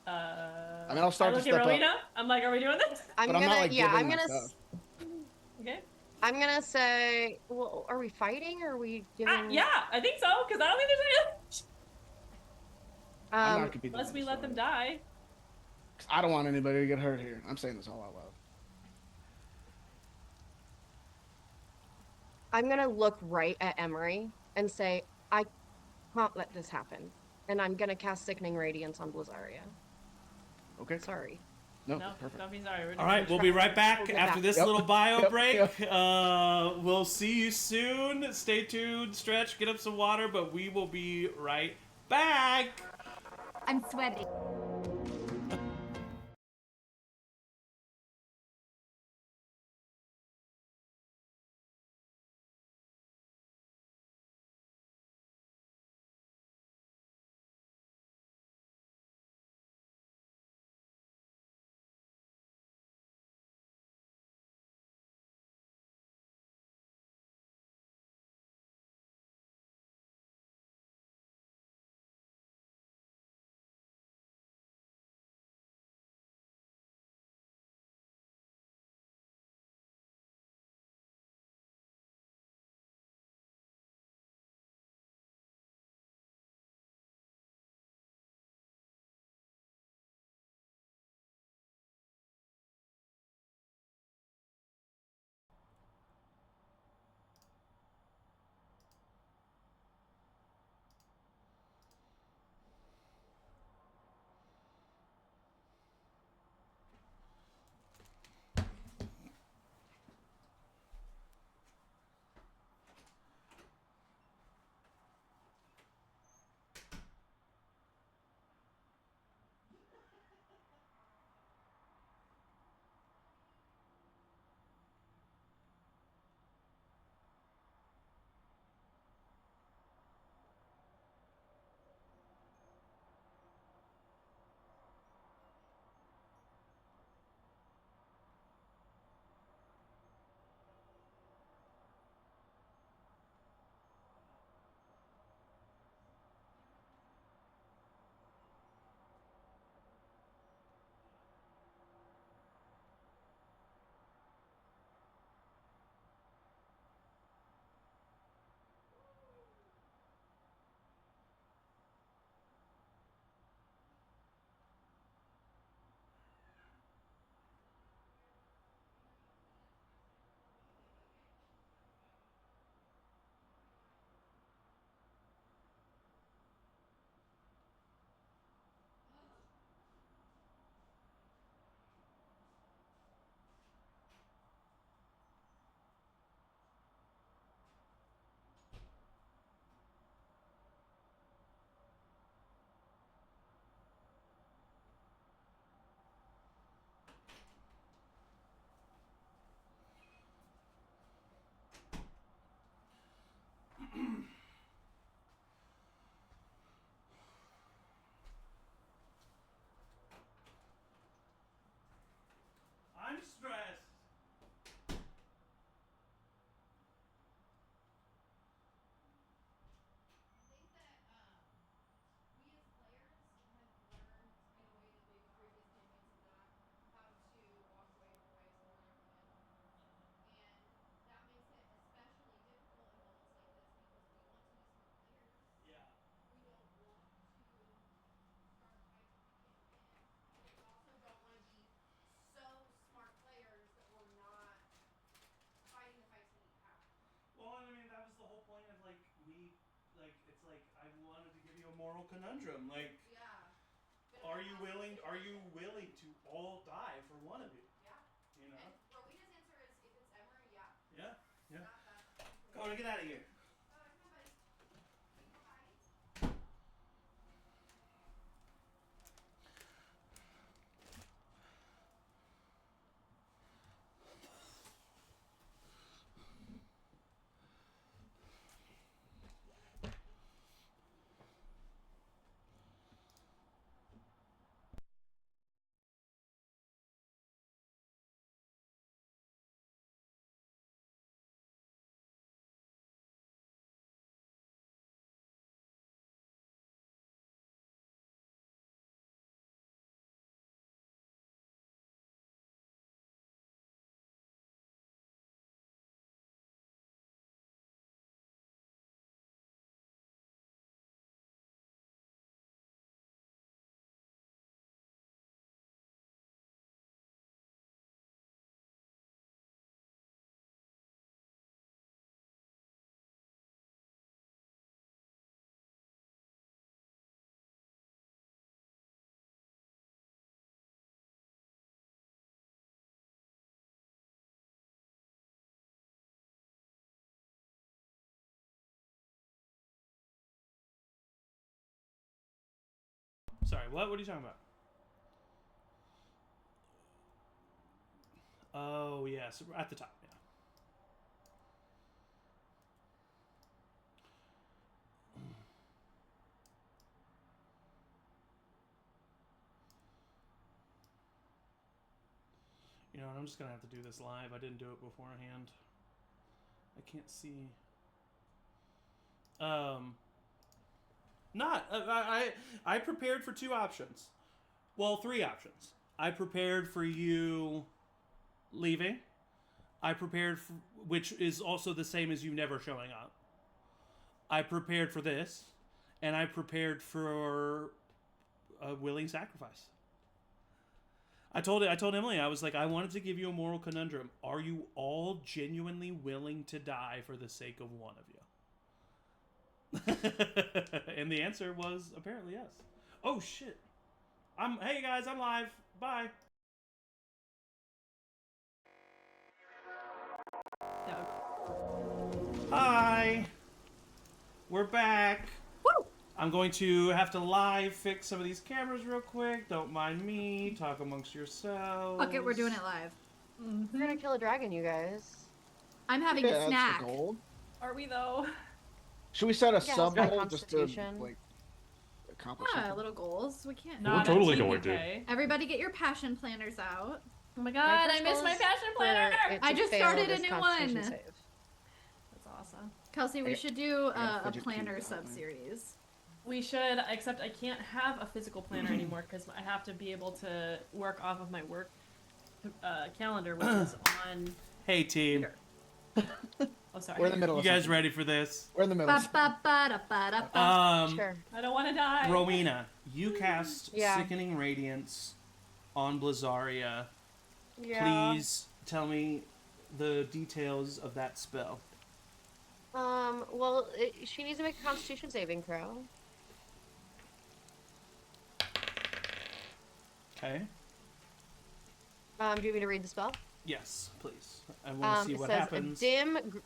I mean, I'll start I to look at step up. Rowina. I'm like, are we doing this? I'm But I'm gonna, not, like, yeah, giving I'm my gonna, stuff. Okay. I'm gonna say, well, are we fighting or are we giving? Yeah, I think so, because I don't think there's any. I'm not gonna be Unless doing we this, let them so- die. 'Cause I don't want anybody to get hurt here. I'm saying this all out loud. I'm gonna look right at Emory and say, I can't let this happen, and I'm gonna cast Sickening Radiance on Blazzaria. Okay. Sorry. No, No, perfect. don't be sorry. All right, we'll be right back We'll get after back. this Yep. little bio Yep. break. Yep. We'll see you soon. Stay tuned, stretch, get up some water, but we will be right back. I'm sweating. moral conundrum. Like, are you willing to all die for one of you? Yeah. You know? And Rowina's answer is if it's Emory, yeah. Yeah. Not that. Come on, get out of here. Oh, come on, buddy. Bye. Sorry, what? What are you talking about? Oh, yes, at the top, yeah. You know what, I'm just gonna have to do this live. I didn't do it beforehand. I can't see. I prepared for 2 options. Well, 3 options. I prepared for you leaving. I prepared for, which is also the same as you never showing up. I prepared for this, and I prepared for a willing sacrifice. I told Emily, I was like, I wanted to give you a moral conundrum. Are you all genuinely willing to die for the sake of one of you? And the answer was apparently yes. Oh shit. Hey guys, I'm live. Bye. Hi. We're back. Woo! I'm going to have to live fix some of these cameras real quick. Don't mind me. Talk amongst yourselves. Okay, we're doing it live. We're gonna kill a dragon, you guys. I'm having Yeah, a that's the snack. goal. Are we though? Should we set a Yeah, sub it's got goal just to constitution. like accomplish Yeah, something? little goals. We can't. We're Not totally at going to. TPK. Everybody get your passion planners out. Oh my god, I first missed goal my is passion for planner! it I to just fail started a this new Constitution one. save. That's awesome. Kelsey, we should do I got a fidget planner cubes out, man. sub-series. We should, except I can't have a physical planner anymore because I have to be able to work off of my work calendar, which is on. Hey team. Oh, sorry. We're in the middle. You of guys something. ready for this? We're in the middle. of something. Ba-ba-ba-da-ba-da-ba. Sure. I don't want to die. Rowina, you cast Yeah. Sickening Radiance on Blizzaria. Yeah. Please tell me the details of that spell. Well, she needs to make a Constitution saving throw. Okay. Do you want me to read the spell? Yes, please. I want to see It what says happens. a dim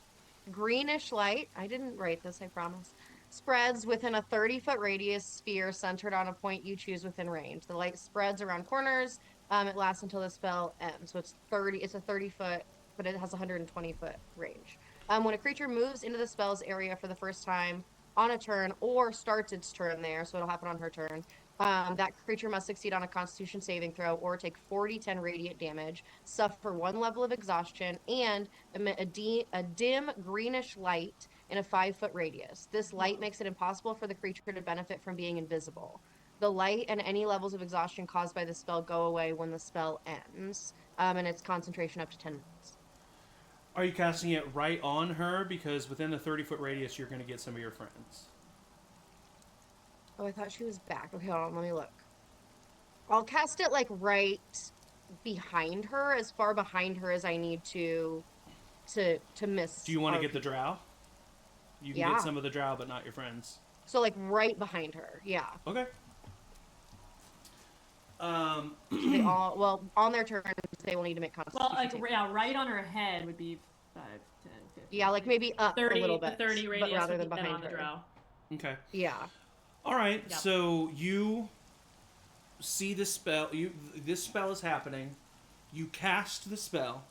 greenish light. I didn't write this, I promise. Spreads within a 30-foot radius sphere centered on a point you choose within range. The light spreads around corners. It lasts until the spell ends. So it's 30. It's a 30-foot, but it has a 120-foot range. When a creature moves into the spell's area for the first time on a turn or starts its turn there, so it'll happen on her turn, that creature must succeed on a Constitution saving throw or take 4d10 radiant damage, suffer 1 level of exhaustion, and emit a dim greenish light in a 5-foot radius. This light makes it impossible for the creature to benefit from being invisible. The light and any levels of exhaustion caused by the spell go away when the spell ends, and its concentration up to 10 minutes. Are you casting it right on her? Because within the 30-foot radius, you're going to get some of your friends. Oh, I thought she was back. Okay, hold on, let me look. I'll cast it, like, right behind her, as far behind her as I need to miss. Do you want to our get the drow? You can Yeah. get some of the drow, but not your friends. So like right behind her. Yeah. Okay. So they all, well, on their turns, they will need to make Well, Constitution like, saving. yeah, right on her head would be 5, 10, 15. Yeah, like maybe up 30, a little the bit, 30 but radius rather would than be then behind on the her. drow. Okay. Yeah. All right. Yep. So you see the spell. This spell is happening. You cast the spell.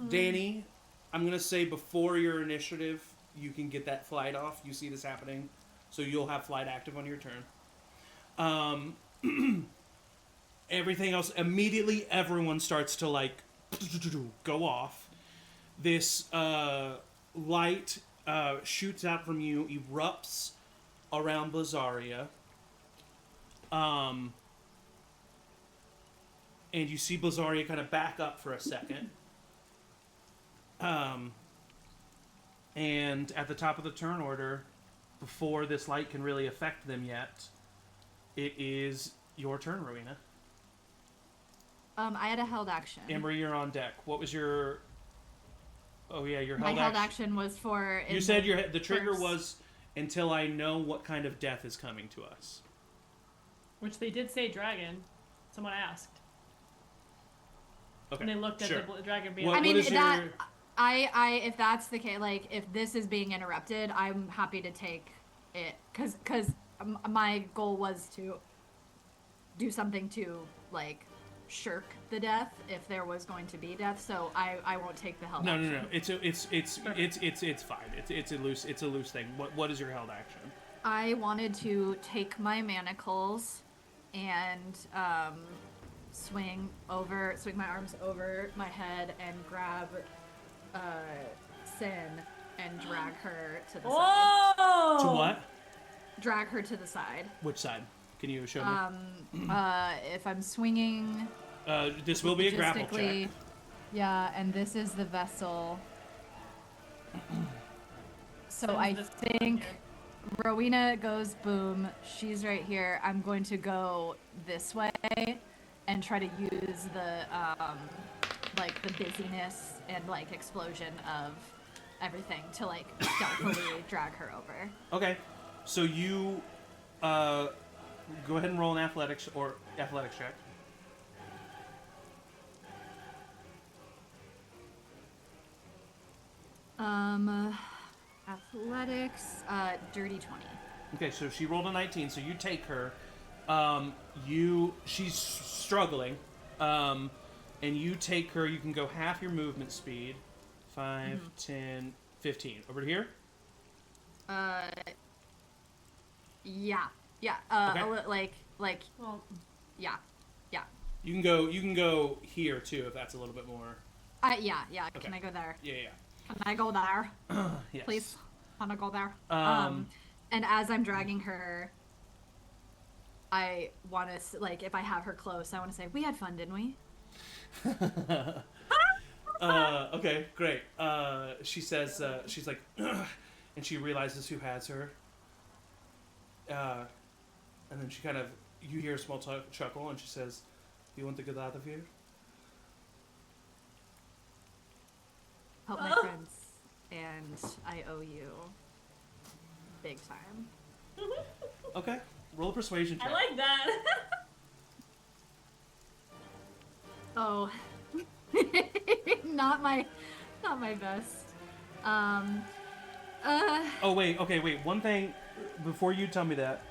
Danny, I'm gonna say before your initiative, you can get that flight off. You see this happening, so you'll have flight active on your turn. Everything else immediately, everyone starts to like go off. This light shoots out from you, erupts around Blazaria. And you see Blazaria kind of back up for a second. And at the top of the turn order, before this light can really affect them yet, it is your turn, Rowina. I had a held action. Emory, you're on deck. What was your... Oh, yeah, your My held held action. action was for... You said the trigger first- was until I know what kind of death is coming to us. Which they did say dragon. Someone asked. Okay, And they looked at sure. the dragon being... What- I mean, is that... your- if that's the case, like, if this is being interrupted, I'm happy to take it. Because my goal was to do something to, like, shirk the death if there was going to be death, so I won't take the held action. No. It's fine. It's a loose thing. What is your held action? I wanted to take my manacles and swing my arms over my head and grab Sin and drag her to the side. Whoa! To what? Drag her to the side. Which side? Can you show me? If I'm swinging This will be a grapple check. logistically- Yeah, and this is the vessel. So I think Rowina goes boom. She's right here. I'm going to go this way and try to use the like the busyness and like explosion of everything to like stealthily drag her over. Okay, so you go ahead and roll an athletics check. Athletics, dirty 20. Okay, so she rolled a 19, so you take her. She's struggling, and you take her. You can go half your movement speed, 5, 10, 15. Over to here. Yeah. Okay. Well, Yeah. You can go here too if that's a little bit more. Yeah. Okay. Can I go there? Yeah. Can I go there? Yes. Please. Wanna go there? Um, And as I'm dragging her, I want to, like, if I have her close, I want to say, we had fun, didn't we? Okay, great. She says, she's like, "Ugh," and she realizes who has her. And then she kind of, you hear a small chuckle, and she says, "You want to get out of here?" Help my friends, and I owe you big time. Okay, roll a persuasion check. I like that. Oh, not my best. Oh wait, okay, wait. One thing before you tell me that.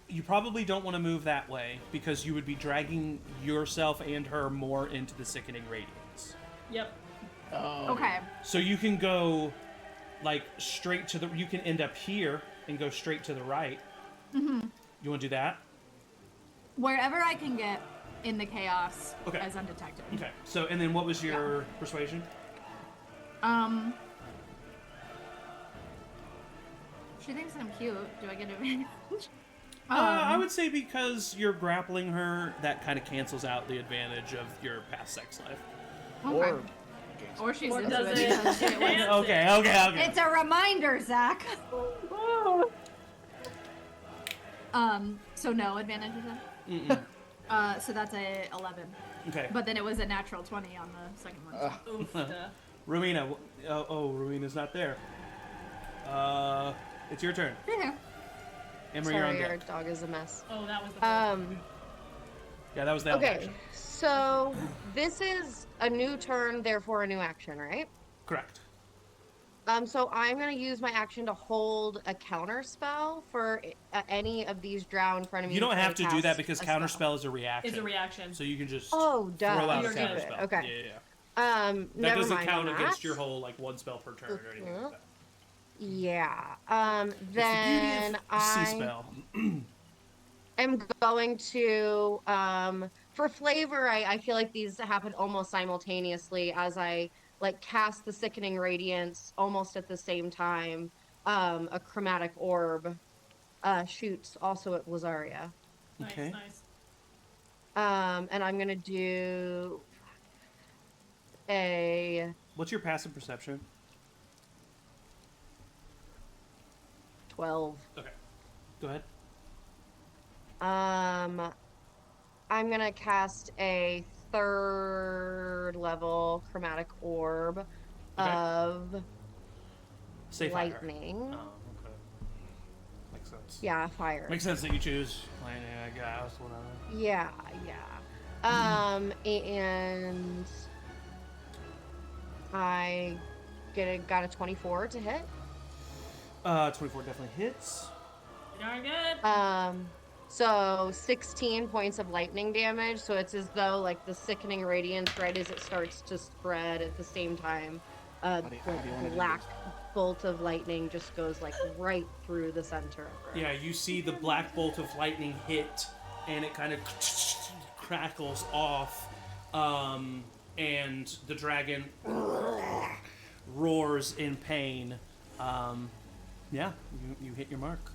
You probably don't want to move that way because you would be dragging yourself and her more into the sickening radiance. Yep. Okay. So you can go like straight to the. You can end up here and go straight to the right. Mm-hmm. You want to do that? Wherever I can get in the chaos Okay. as undetected. Okay. So and then what was your persuasion? She thinks I'm cute. Do I get advantage? I would say because you're grappling her, that kind of cancels out the advantage of your past sex life. Or Or she's Or into does it it because it was- enhance it? Okay. It's a reminder, Zach. So no advantage of that? Mm-mm. So that's a 11. Okay. But then it was a natural 20 on the second one. Oof. Rowina. Oh, Rowina's not there. It's your turn. Yeah. Emory, you're on Sorry, our deck. dog is a mess. Oh, that was the Yeah, that was the Okay, action. so this is a new turn, therefore a new action, right? Correct. So I'm gonna use my action to hold a counter spell for any of these drow in front of me. You don't until have I to do that cast because a counter spell. spell is a reaction. It's a reaction. So you can just Oh, duh. throw out a You're counter good. spell. Okay. Yeah. That That doesn't mind count on against that. your whole like one spell per turn or anything like that. Yeah. It's the Then beauty of sea I spell. am going to for flavor. I feel like these happen almost simultaneously as I like cast the sickening radiance almost at the same time. A chromatic orb shoots also at Blazaria. Nice, Okay. nice. And I'm gonna do a What's your passive perception? 12. Okay. Go ahead. I'm gonna cast a 3rd level chromatic orb of Say fire. lightning. Oh, okay. Makes sense. Yeah, fire. Makes sense that you choose lightning, I guess, whatever. Yeah. And I got a 24 to hit. 24 definitely hits. Darn good. So 16 points of lightning damage. So it's as though like the sickening radiance, right as it starts to spread at the same time, how do you wanna do black bolt of lightning just goes like right through the center of her. Yeah, you see the black bolt of lightning hit, and it kind of crackles off, and the dragon roars in pain. Yeah, you hit your mark.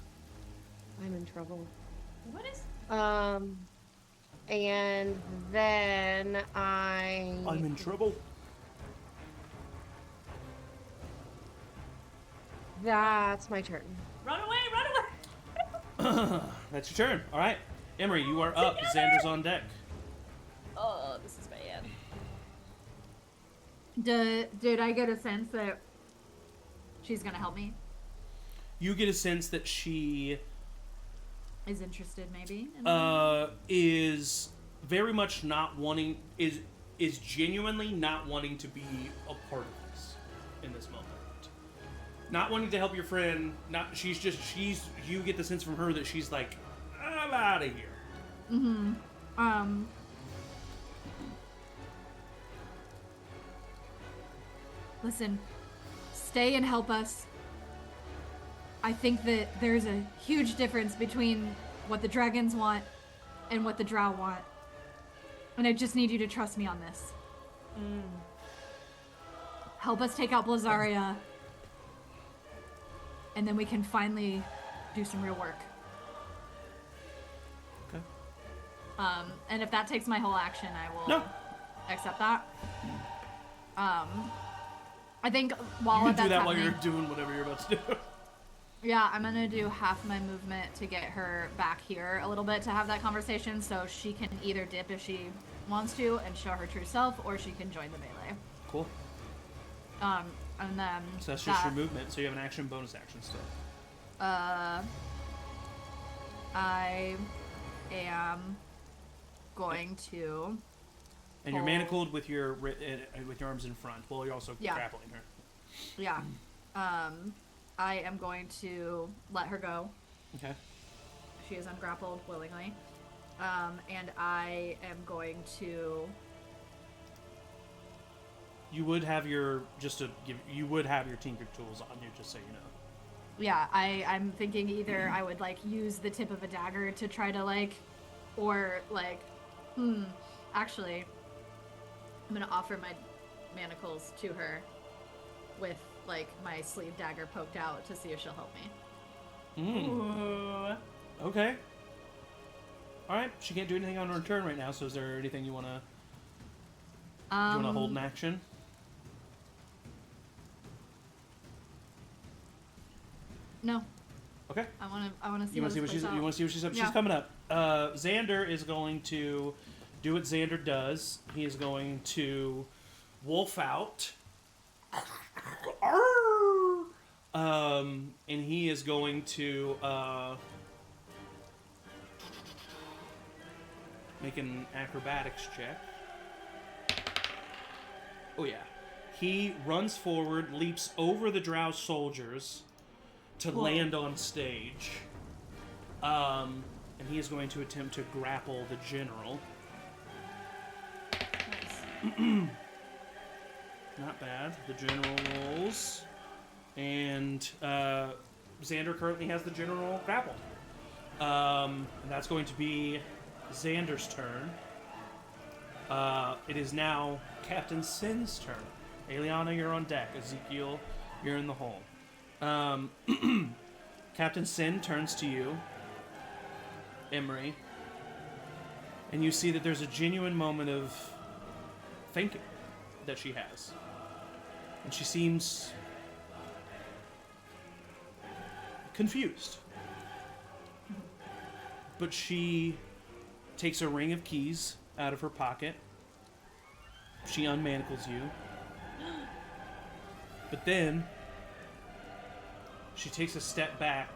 I'm in trouble. What is? And then I'm in trouble. That's my turn. Run away! Run away! That's your turn. All right, Emory, you are up. Xander's on deck. Oh, this is bad. Did I get a sense that she's gonna help me? You get a sense that she Is interested, maybe? is very much not wanting is genuinely not wanting to be a part of this in this moment. Not wanting to help your friend. She's you get the sense from her that she's like, I'm out of here. Listen, stay and help us. I think that there's a huge difference between what the dragons want and what the drow want. And I just need you to trust me on this. Help us take out Blazaria. And then we can finally do some real work. Okay. And if that takes my whole action, I will No. accept that. I think while You can that's do that while happening, you're doing whatever you're about to do. yeah, I'm gonna do half my movement to get her back here a little bit to have that conversation, so she can either dip if she wants to and show her true self, or she can join the melee. Cool. And then So that's just your movement. So you have an action, bonus action still. I am going to. And you're Oh. manacled with your arms in front. Well, you're also Yeah. grappling her. Yeah. I am going to let her go. Okay. She is ungrappled willingly. And I am going to. You would have your you would have your tinker tools on you, just so you know. Yeah, I'm thinking either I would like use the tip of a dagger to try to like, or like, actually, I'm gonna offer my manacles to her with like my sleeve dagger poked out to see if she'll help me. Ooh. Okay. All right. She can't do anything on her turn right now. So is there anything you wanna? Do you wanna hold an action? No, Okay. I wanna see. You want to see what she's? You want to see what she's up? Yeah. She's coming up. Xander is going to do what Xander does. He is going to wolf out. And he is going to make an acrobatics check. Oh yeah. He runs forward, leaps over the drow soldiers to land on stage. And he is going to attempt to grapple the general. Nice. Not bad. The general rolls. And Xander currently has the general grappled. And that's going to be Xander's turn. It is now Captain Sin's turn. Aeliana, you're on deck. Ezekiel, you're in the hole. Captain Sin turns to you, Emory, and you see that there's a genuine moment of thinking that she has. And she seems confused. But she takes a ring of keys out of her pocket. She unmanacles you. But then she takes a step back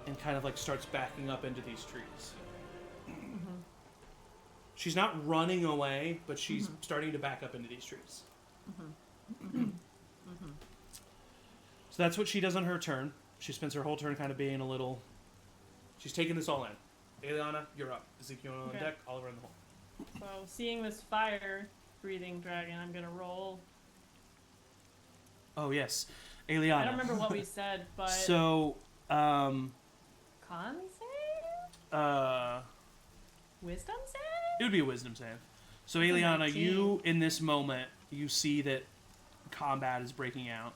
and kind of like starts backing up into these trees. Mm-hmm. She's not running away, but she's starting to back up into these trees. So that's what she does on her turn. She spends her whole turn kind of being a little... She's taking this all in. Aeliana, you're up. Ezekiel on deck, Oliver in the hole. So, seeing this fire-breathing dragon, I'm gonna roll. Oh, yes. Aeliana. I don't remember what we said, but... So, Con save? Wisdom save? It would be a wisdom save. So, Aeliana, you, in this moment, you see that combat is breaking out.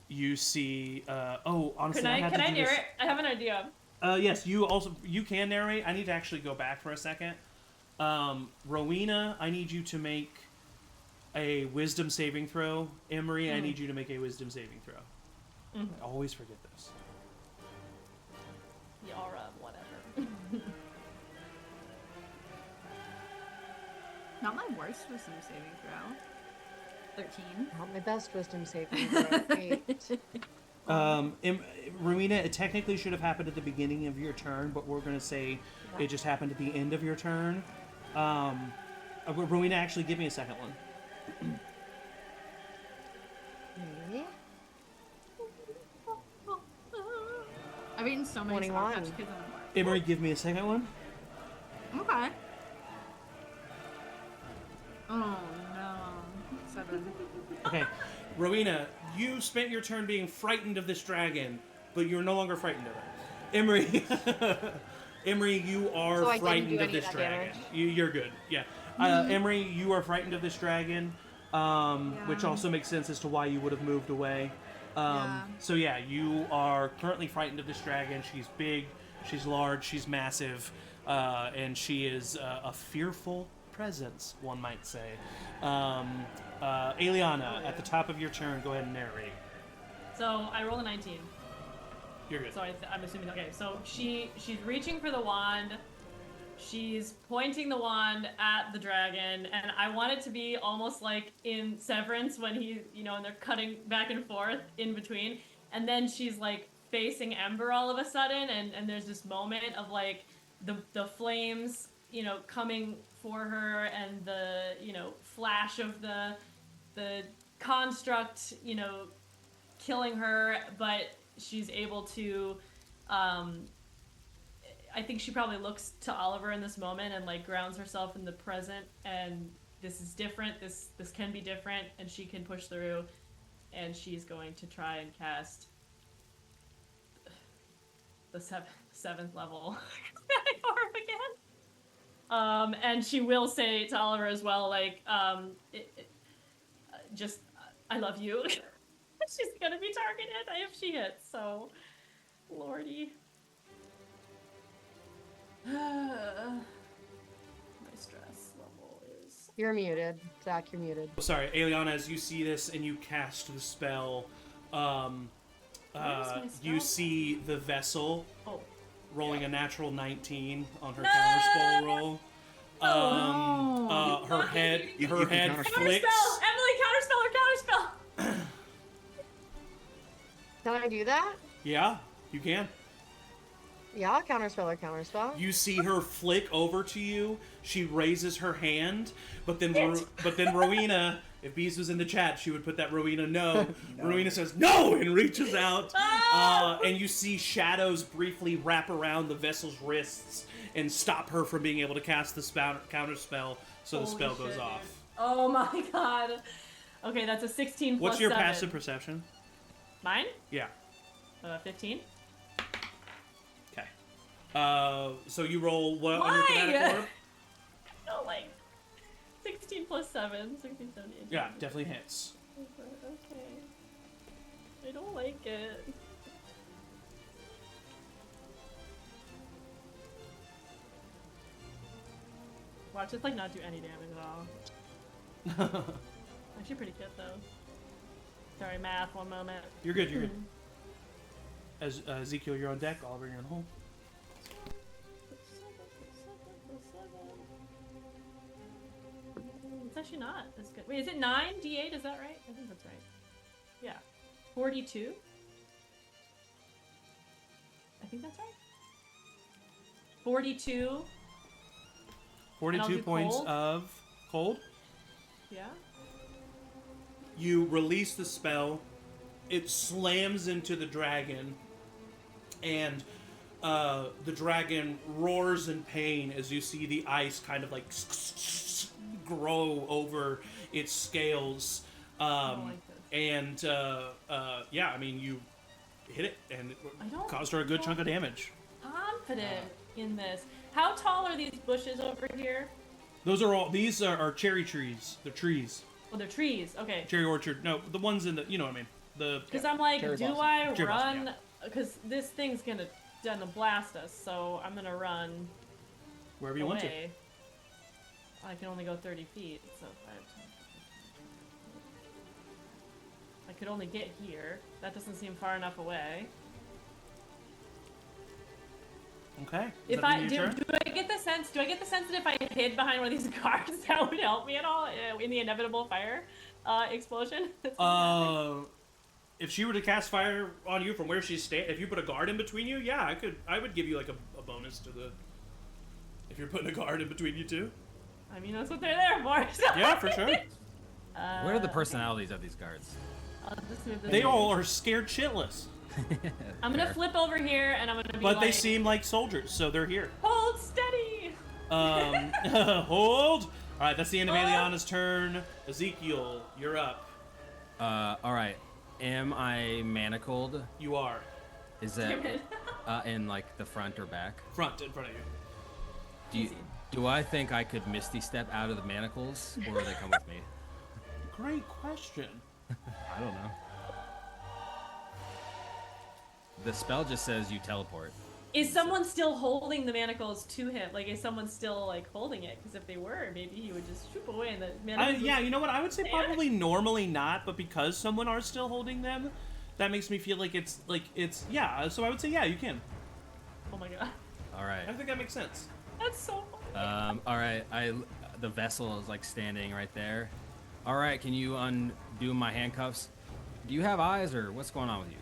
You see... honestly, Can I narrate? I have an idea. Yes, you can narrate. I need to actually go back for a second. Rowina, I need you to make a wisdom saving throw. Emory, I need you to make a wisdom saving throw. I always forget this. Yara, whatever. Not my worst wisdom saving throw. 13. Not my best wisdom saving throw. 8. Rowena, it technically should have happened at the beginning of your turn, but we're going to say it just happened at the end of your turn. Rowena, actually, give me a second one. I've eaten so many 21. Sour Patch Kids in a bar. Emory, give me a second one. Okay. Oh no. 7. Okay. Rowena, you spent your turn being frightened of this dragon, but you're no longer frightened of it. Emory, Emory, you are So I didn't frightened do of any this of that dragon. damage? You're good. Yeah. Emory, you are frightened of this dragon, which also makes sense as to why you would have moved away. So yeah, you are currently frightened of this dragon. She's big, she's large, she's massive, and she is a fearful presence, one might say. Aeliana, at the top of your turn, go ahead and narrate. So, I roll a 19. You're good. So I'm assuming, okay, so she's reaching for the wand, she's pointing the wand at the dragon, and I want it to be almost like in Severance when he, and they're cutting back and forth in between, and then she's like facing Ember all of a sudden, and there's this moment of like the flames, coming for her, and the, flash of the construct, killing her, but she's able to, I think she probably looks to Oliver in this moment and like grounds herself in the present, and this is different, this can be different, and she can push through, and she's going to try and cast the seventh level orb again. And she will say to Oliver as well, like, I love you. She's gonna be targeted if she hits, so lordy. My stress level is... You're muted. Zach, you're muted. Sorry, Aeliana, as you see this and you cast the spell, you see the vessel rolling a natural 19 on her counterspell roll. Her head flicks. Counterspell! Emily, counterspell or counterspell! I do that? Yeah, you can. Yeah, counterspell or counterspell. You see her flick over to you. She raises her hand, but then Rowina, if Beast was in the chat, she would put that Rowina no. Rowina says no and reaches out, and you see shadows briefly wrap around the vessel's wrists and stop her from being able to cast the counterspell, so the spell goes shit, off. dude. Oh my god. Okay, that's a 16 plus What's your 7. passive perception? Mine? Yeah. 15. Okay. So you roll what on your Why? thematic orb? No, like 16 plus 7, 16, 17. Yeah, definitely hits. Okay. I don't like it. Watch it like not do any damage at all. Actually pretty good though. Sorry, math, one moment. You're good, you're good. As Ezekiel, you're on deck. Oliver, you're on home. It's actually not as good. Wait, is it 9 D8? Is that right? I think that's right. Yeah. 42? I think that's right. 42. 42 points cold? of cold. Yeah. You release the spell. It slams into the dragon, and the dragon roars in pain as you see the ice kind of like grow over its scales. And yeah, I mean, you hit it, and it caused her a good chunk of damage. Confident in this. How tall are these bushes over here? These are cherry trees. They're trees. Oh, they're trees. Okay. Cherry orchard. No, the ones in the, you know what I mean. Because I'm like, cherry do blossom. I Cherry blossom, run? Because this thing's gonna blast us, so I'm gonna run wherever you want to. I can only go 30 feet, so I could only get here. That doesn't seem far enough away. Okay. If I do I get the sense? Do I get the sense that if I hid behind one of these guards, that would help me at all in the inevitable fire explosion? If she were to cast fire on you from where she's standing, if you put a guard in between you, yeah, I would give you like a bonus to the. If you're putting a guard in between you two. I mean, that's what they're there for. So. Yeah, for sure. What are the personalities of these guards? I'll just move this They way. all are scared shitless. I'm gonna flip over here and I'm gonna be But like, they seem like soldiers, so they're here. hold steady. Hold. All right, that's the end of Aeliana's turn. Ezekiel, you're up. All right. Am I manacled? You are. Is that in like the front or back? Front, in front of you. Do I think I could Misty Step out of the manacles, or will they come with me? Great question. I don't know. The spell just says you teleport. Is someone still holding the manacles to him? Like, is someone still like holding it? Because if they were, maybe he would just shoot away and the manacles. Yeah, you know what? I would say probably normally not, but because someone are still holding them, that makes me feel like it's yeah. So I would say yeah, you can. Oh my god. All right. I think that makes sense. That's so funny. All right. The vessel is like standing right there. All right. Can you undo my handcuffs? Do you have eyes, or what's going on with you?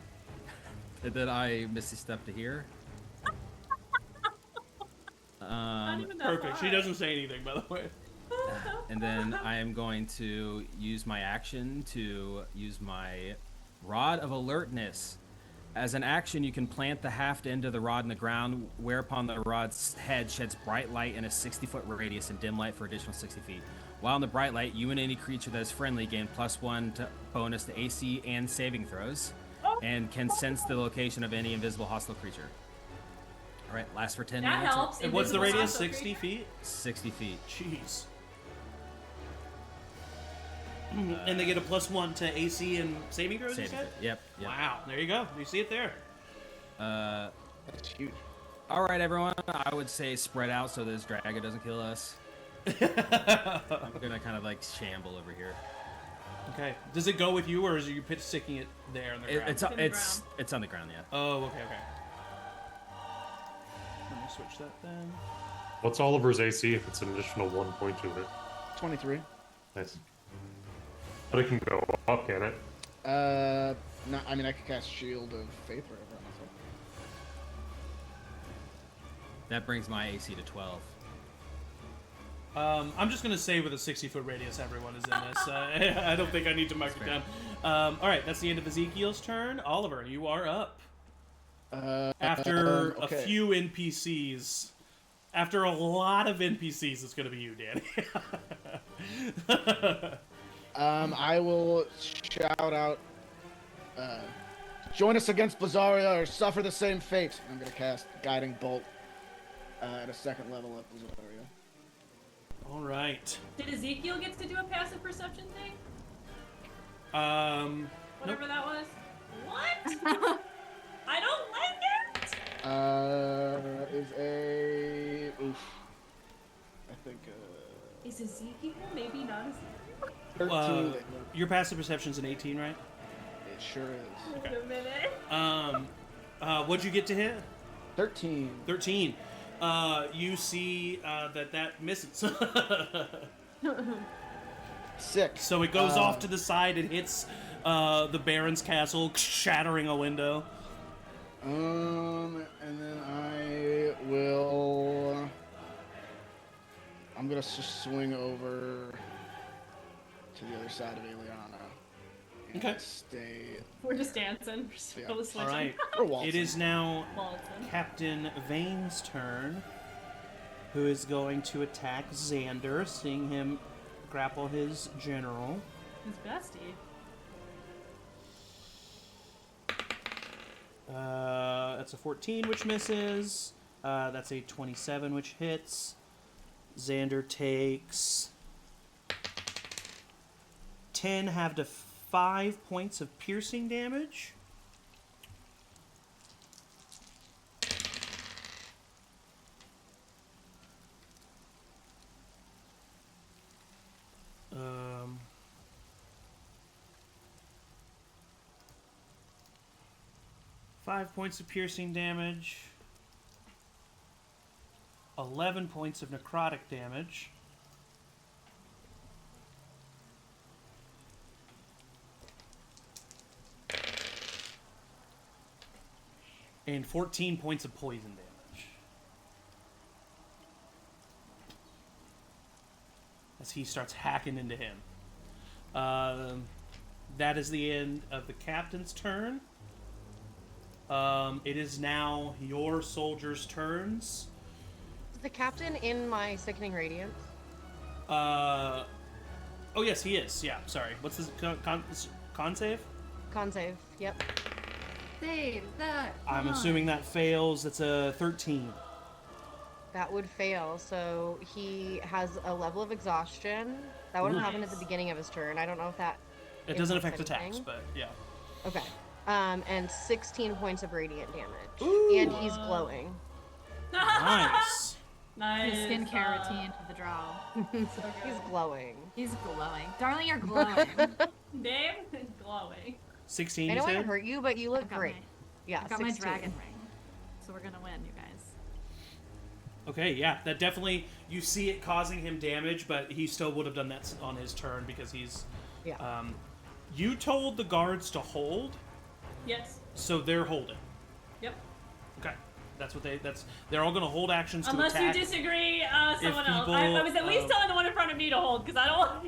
Did I Misty Step to here? Perfect. She doesn't say anything, by the way. And then I am going to use my action to use my Rod of Alertness. As an action, you can plant the haft end of the rod in the ground, whereupon the rod's head sheds bright light in a 60-foot radius and dim light for additional 60 feet. While in the bright light, you and any creature that is friendly gain +1 bonus to AC and saving throws, and can sense the location of any invisible hostile creature. All right, lasts for 10 minutes. That helps. And what's the radius? 60 feet? 60 feet. Jeez. And they get a +1 to AC and saving throws, you said? Yep. Wow, there you go. You see it there. That's huge. All right, everyone. I would say spread out so this dragon doesn't kill us. I'm gonna kind of like shamble over here. Okay. Does it go with you, or is you pitch sticking it there on the ground? It's on the ground, yeah. Oh, okay. Let me switch that then. What's Oliver's AC if it's an additional 1 point to it? 23. Nice. But it can go up, can it? No, I mean I could cast Shield of Faith or whatever on myself. That brings my AC to 12. I'm just gonna say with a 60-foot radius, everyone is in this. I don't think I need to mark it down. All right, that's the end of Ezekiel's turn. Oliver, you are up. After a okay. few NPCs, after a lot of NPCs, it's gonna be you, Danny. I will shout out, join us against Blazaria or suffer the same fate. I'm going to cast Guiding Bolt at a 2nd level at Blazaria. All right. Did Ezekiel get to do a passive perception thing? Whatever Nope. that was. What? I don't like it. Is a I think Is Ezekiel maybe not Ezekiel? 13. Your passive perception's an 18, right? It sure is. Wait a minute. What'd you get to hit? 13. 13. You see that misses. 6. So it goes off to the side and hits the Baron's castle, shattering a window. And then I'm gonna just swing over to the other side of Aeliana. And Okay. stay. We're just dancing. We're just Yeah. totally switching. All right. Or waltzing. It is now Waltzing. Captain Vane's turn, who is going to attack Xander, seeing him grapple his general. His bestie. That's a 14, which misses. That's a 27, which hits. Xander takes 10 half to 5 points of piercing damage. Um, 5 points of piercing damage. 11 points of necrotic damage. And 14 points of poison damage. As he starts hacking into him. That is the end of the captain's turn. It is now your soldiers' turns. Is the captain in my sickening radiance? Oh yes, he is. Yeah, sorry. What's his con save? Con save. Yep. Save that. I'm assuming that fails. That's a 13. That would fail. So he has a level of exhaustion. That would have happened at the beginning of his turn. I don't know if that. It doesn't impacts affect attacks, anything. but yeah. Okay. And 16 points of radiant damage. Ooh. And he's glowing. Nice. Nice. His skin keratin to the drow. He's glowing. He's glowing. Darling, you're glowing. Name is glowing. 16, I you don't want said? to hurt you, but you look great. Yeah, I got 16. my dragon ring. So we're gonna win, you guys. Okay, yeah, that definitely, you see it causing him damage, but he still would have done that on his turn because he's... Yeah. You told the guards to hold, Yes. so they're holding. Yep. Okay. They're all gonna hold actions Unless to attack. you disagree, someone else. people, I was at least telling the one in front of me to hold, because I don't...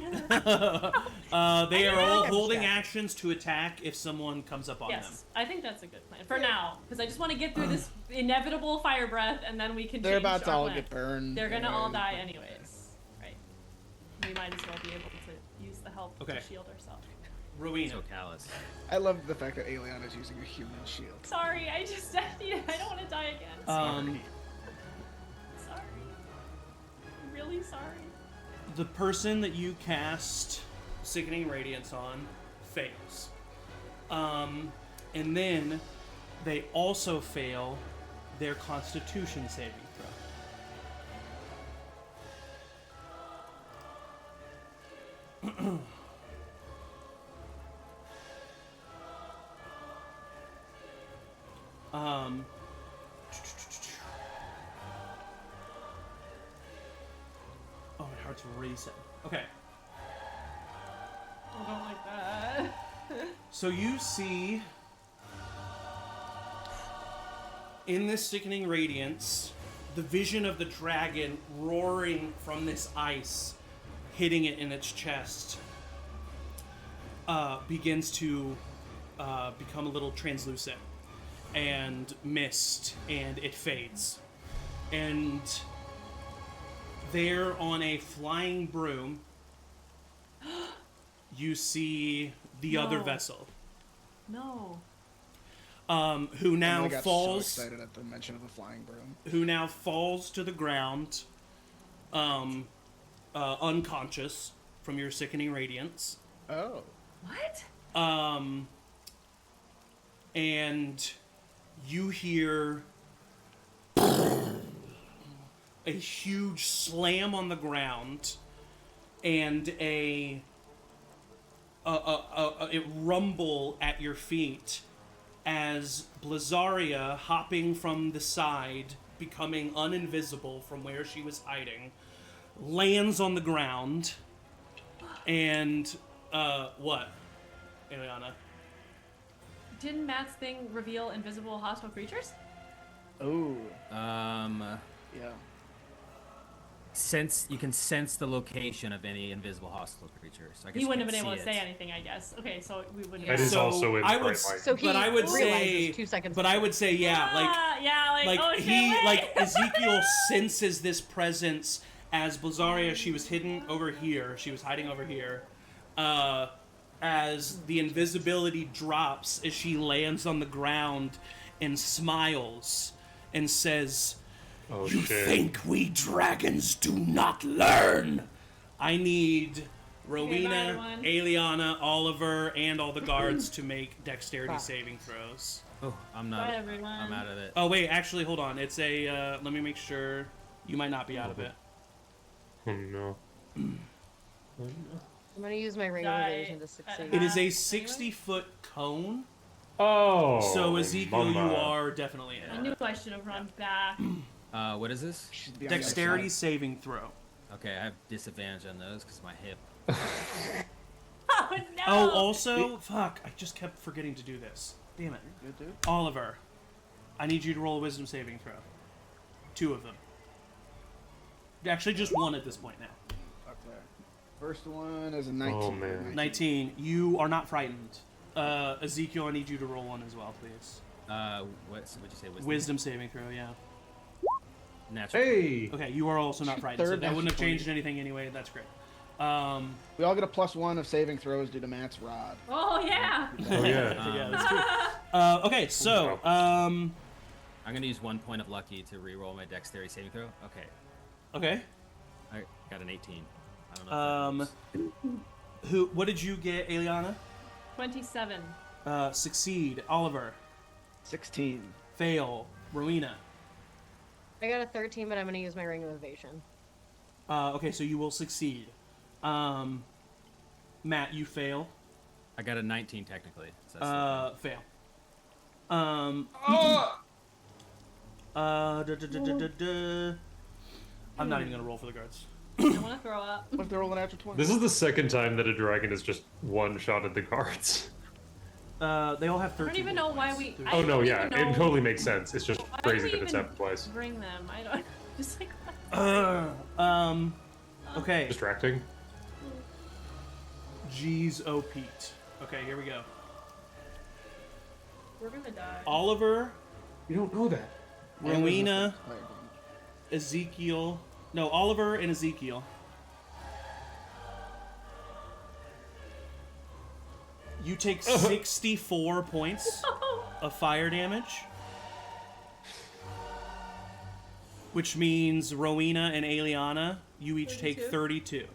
They are all Yeah. holding actions to attack if someone comes up on them. Yes, I think that's a good plan. For now, because I just want to get through this inevitable fire breath, and then we can They're change about to our all plan. get burned. They're gonna all and- die anyways. Right. We might as well be able to use the help Okay. to shield ourselves. Rowena. So callous. I love the fact that Aeliana is using a human shield. Sorry, I don't want to die again. Sorry. I'm really sorry. The person that you cast Sickening Radiance on fails. And then they also fail their Constitution saving throw. Oh, my heart's racing. Okay. I don't like that. So you see, in this sickening radiance, the vision of the dragon roaring from this ice, hitting it in its chest, begins to become a little translucent and mist, and it fades. And there on a flying broom, you see the other vessel. No. Who now I got falls. so excited at the mention of a flying broom. Who now falls to the ground, unconscious from your sickening radiance. Oh. What? And you hear a huge slam on the ground, and a rumble at your feet as Blazaria, hopping from the side, becoming uninvisible from where she was hiding, lands on the ground. And what, Aeliana? Didn't Matt's thing reveal invisible hostile creatures? Oh. Yeah. Sense you can sense the location of any invisible hostile creature. So I guess He you wouldn't have can't been able to see say it. anything, I guess. Okay, so we wouldn't. That is So also in I bright would, light. So he but I would say, realizes 2 seconds. but I would say, yeah, like oh, shit, he, wait. like Ezekiel senses this presence as Blazaria. She was hidden over here. She was hiding over here. As the invisibility drops, as she lands on the ground and smiles and says, Oh You shit. think we dragons do not learn? I need bye, Rowina, everyone. Aeliana, Oliver, and all the guards to make dexterity saving throws. Oh, I'm not. Bye, everyone. I'm out of it. Oh, wait, actually, hold on. It's a, let me make sure. You might not be out of it. Oh no. I'm gonna use my ring of Die. evasion to succeed. It is a 60-foot cone, Oh. so Ezekiel, you mama. are definitely I in. knew I should have run back. What is this? Should be on the other Dexterity side. saving throw. Okay, I have disadvantage on those because my hip. Oh no! Oh, also, fuck, I just kept forgetting to do this. Damn it. Good, dude. Oliver, I need you to roll a wisdom saving throw. 2 of them. Actually, just 1 at this point now. Okay. First one is a 19. Oh, man. 19. You are not frightened. Ezekiel, I need you to roll 1 as well, please. What'd you say? Wisdom saving throw, yeah. Natural. Hey. Okay, you are also not frightened. So Third that wouldn't have natural changed anything anyway. That's great. We all get a +1 of saving throws due to Matt's rod. Oh yeah. Oh yeah. Yeah, that's good. Okay, so I'm gonna use 1 point of lucky to re-roll my dexterity saving throw. Okay, okay. I got an 18. I don't know. If that helps. What did you get, Aeliana? 27. Succeed. Oliver. 16. Fail. Rowina. I got a 13, but I'm gonna use my ring of evasion. Okay, so you will succeed. Matt, you fail. I got a 19 technically. So that's Fail. I'm not even gonna roll for the guards. I want to throw up. What if they roll an natural 20? This is the second time that a dragon has just one-shotted the guards. They all have 13. I don't even know why we. Oh no, don't yeah, even it know totally makes sense. It's just why crazy we that it's even happened twice. Bring them. I don't. Just like. Okay. Distracting. Jeez, oh Pete. Okay, here we go. We're gonna die. Oliver, You don't know that. Rowina, Ezekiel. No, Oliver and Ezekiel. You take 64 points of fire damage. Which means Rowina and Aeliana, you each take 32.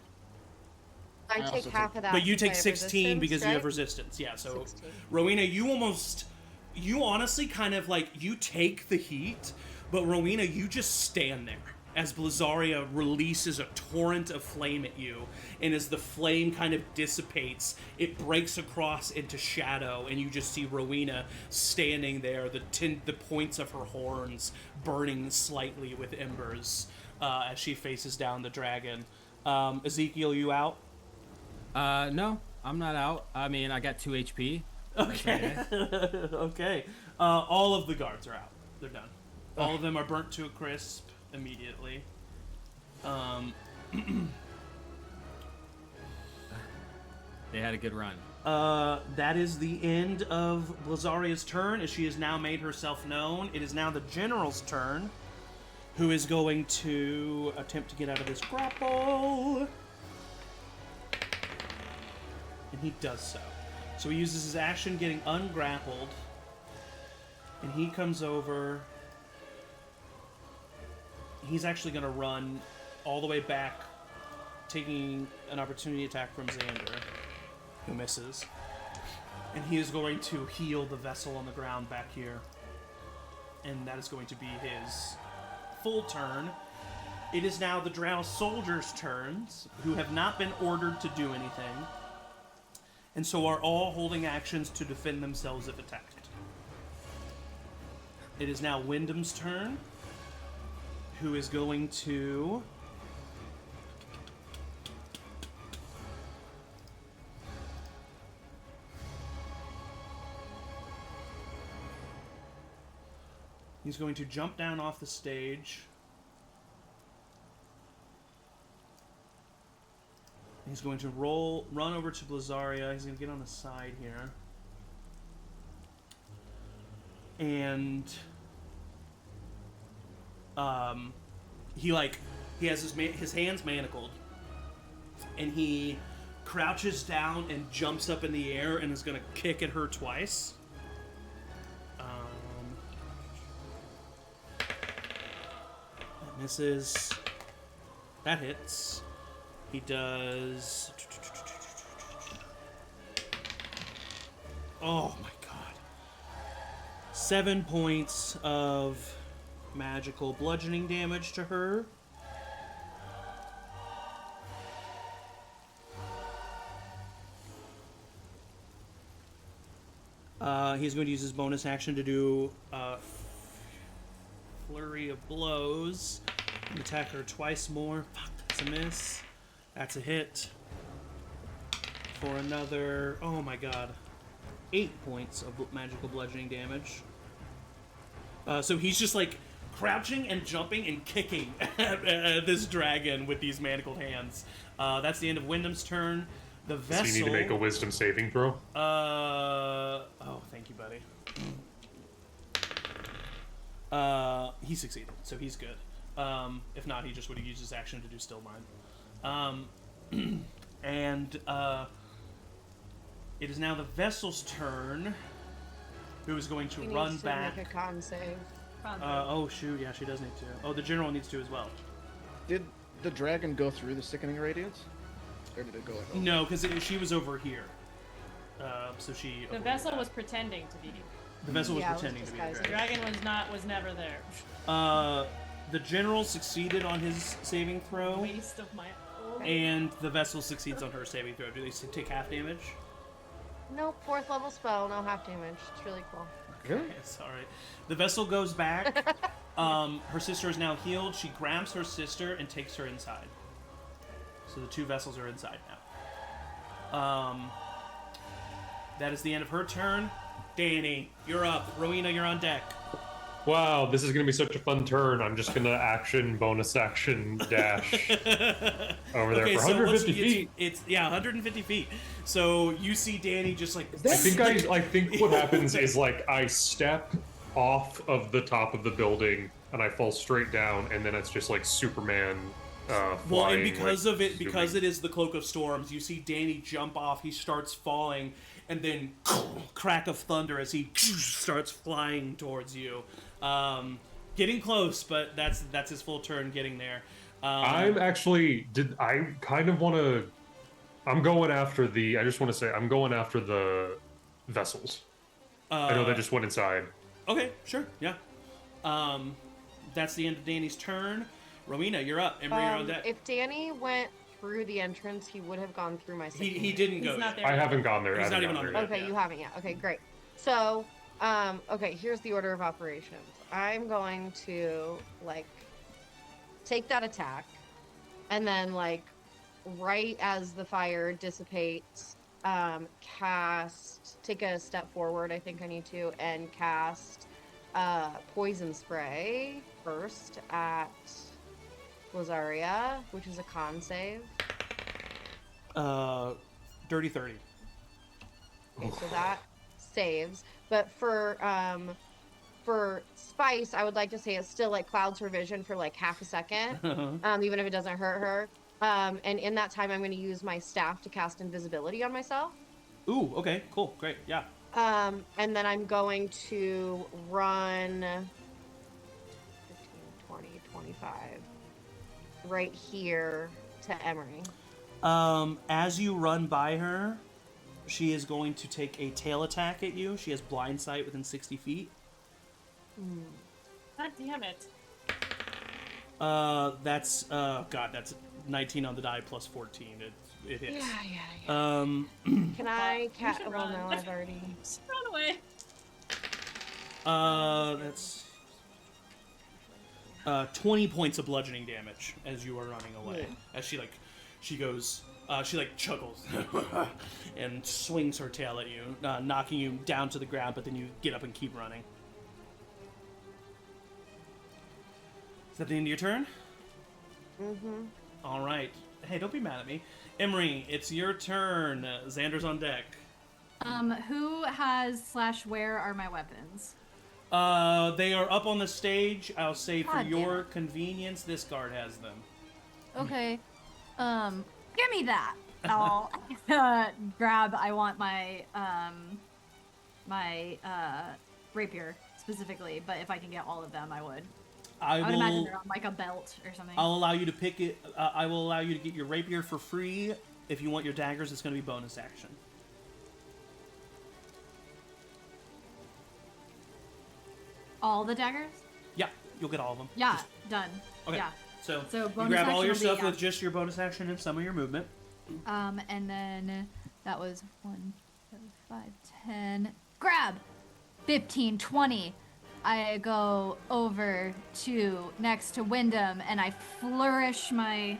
I also take take- half of that. But you since I take have 16 because you have resistance, resistance. Yeah, so 16. Rowina, you honestly kind of like, you take the heat, but Rowina, you just stand there as Blazaria releases a torrent of flame at you, and as the flame kind of dissipates, it breaks across into shadow, and you just see Rowina standing there, the points of her horns burning slightly with embers Uh, as she faces down the dragon. Ezekiel, you out? No. I'm not out. I mean, I got 2 HP. Okay. Okay. All of the guards are out. They're done. All of them are burnt to a crisp immediately. They had a good run. That is the end of Blazaria's turn, as she has now made herself known. It is now the general's turn, who is going to attempt to get out of this grapple. And he does so. So he uses his action getting ungrappled. And he comes over. He's actually going to run all the way back, taking an opportunity attack from Xander, who misses. And he is going to heal the vessel on the ground back here. And that is going to be his full turn. It is now the Drow soldiers' turns, who have not been ordered to do anything, and so are all holding actions to defend themselves if attacked. It is now Wyndham's turn, who is going to... He's going to jump down off the stage. He's going to run over to Blazaria. He's going to get on the side here. And he has his hands manacled, and he crouches down and jumps up in the air and is going to kick at her twice. That misses. That hits. He does... Oh my god. 7 points of magical bludgeoning damage to her. He's going to use his bonus action to do a flurry of blows. And attack her twice more. Fuck, that's a miss. That's a hit. For another, oh my god, 8 points of magical bludgeoning damage. So he's just like crouching and jumping and kicking at this dragon with these manacled hands. That's the end of Wyndham's turn. The vessel... Does he need to make a wisdom saving throw? Oh, thank you, buddy. He succeeded, so he's good. If not, he just would have used his action to do still mine. And it is now the vessel's turn, who is going to run back. Make a con save. Oh shoot, yeah, she does need to. Oh, the general needs to as well. Did the dragon go through the sickening radiance? Or did it go over? No, because she was over here. So she. The vessel was pretending to be. The vessel was pretending to be the The dragon was never there. The general succeeded on his saving throw. Waste of my own. And the vessel succeeds on her saving throw. Do they take half damage? Nope, 4th level spell, no half damage. It's really cool. Okay, it's alright. The vessel goes back. Her sister is now healed. She grabs her sister and takes her inside. So the two vessels are inside now. That is the end of her turn. Danny, you're up. Rowina, you're on deck. Wow, this is going to be such a fun turn. I'm just going to bonus action, dash over there for 150 feet. It's 150 feet. So you see Danny just like... I think what happens is like I step off of the top of the building and I fall straight down, and then it's just like Superman flying. Well, and because it is the Cloak of Storms, you see Danny jump off, he starts falling, and then crack of thunder as he starts flying towards you. Getting close, but that's his full turn getting there. I'm going after the vessels. I know they just went inside. Okay, sure, yeah. That's the end of Danny's turn. Rowina, you're up. Emory, you're on deck. If Danny went through the entrance, he would have gone through my safety. He didn't go yet. I haven't gone there. He's not even on there yet. Okay, you haven't yet. Okay, great. So, okay, here's the order of operations. I'm going to, take that attack, and then, right as the fire dissipates, take a step forward, I think I need to, and cast poison spray first at Lazaria, which is a con save. Dirty 30. Okay, so that saves. But for Spice, I would like to say it's still like clouds her vision for like half a second, even if it doesn't hurt her. And in that time, I'm going to use my staff to cast invisibility on myself. Ooh, okay, cool, great, yeah. And then I'm going to run 15, 20, 25 right here to Emory. As you run by her, she is going to take a tail attack at you. She has blind sight within 60 feet. God damn it. That's 19 on the die plus 14. It hits. Yeah. Can I You should well, run. no, I've already... Just run away. That's 20 points of bludgeoning damage as you are running away. Yeah. As she goes, she chuckles and swings her tail at you, knocking you down to the ground, but then you get up and keep running. Is that the end of your turn? Mm-hmm. All right. Hey, don't be mad at me. Emory, it's your turn. Xander's on deck. Who has / where are my weapons? They are up on the stage. I'll say for God damn your it. convenience, this guard has them. Okay. Give me that. I'll grab. I want my rapier specifically, but if I can get all of them, I would. I would imagine they're on like a belt or something. I'll allow you to pick it. I will allow you to get your rapier for free. If you want your daggers, it's going to be bonus action. All the daggers? Yeah, you'll get all of them. Yeah, done. Okay. Yeah. So So you bonus grab all action your will be, stuff yeah. with just your bonus action and some of your movement. And then that was 1, 5, 10. Grab! 15, 20. I go over to next to Wyndham and I flourish my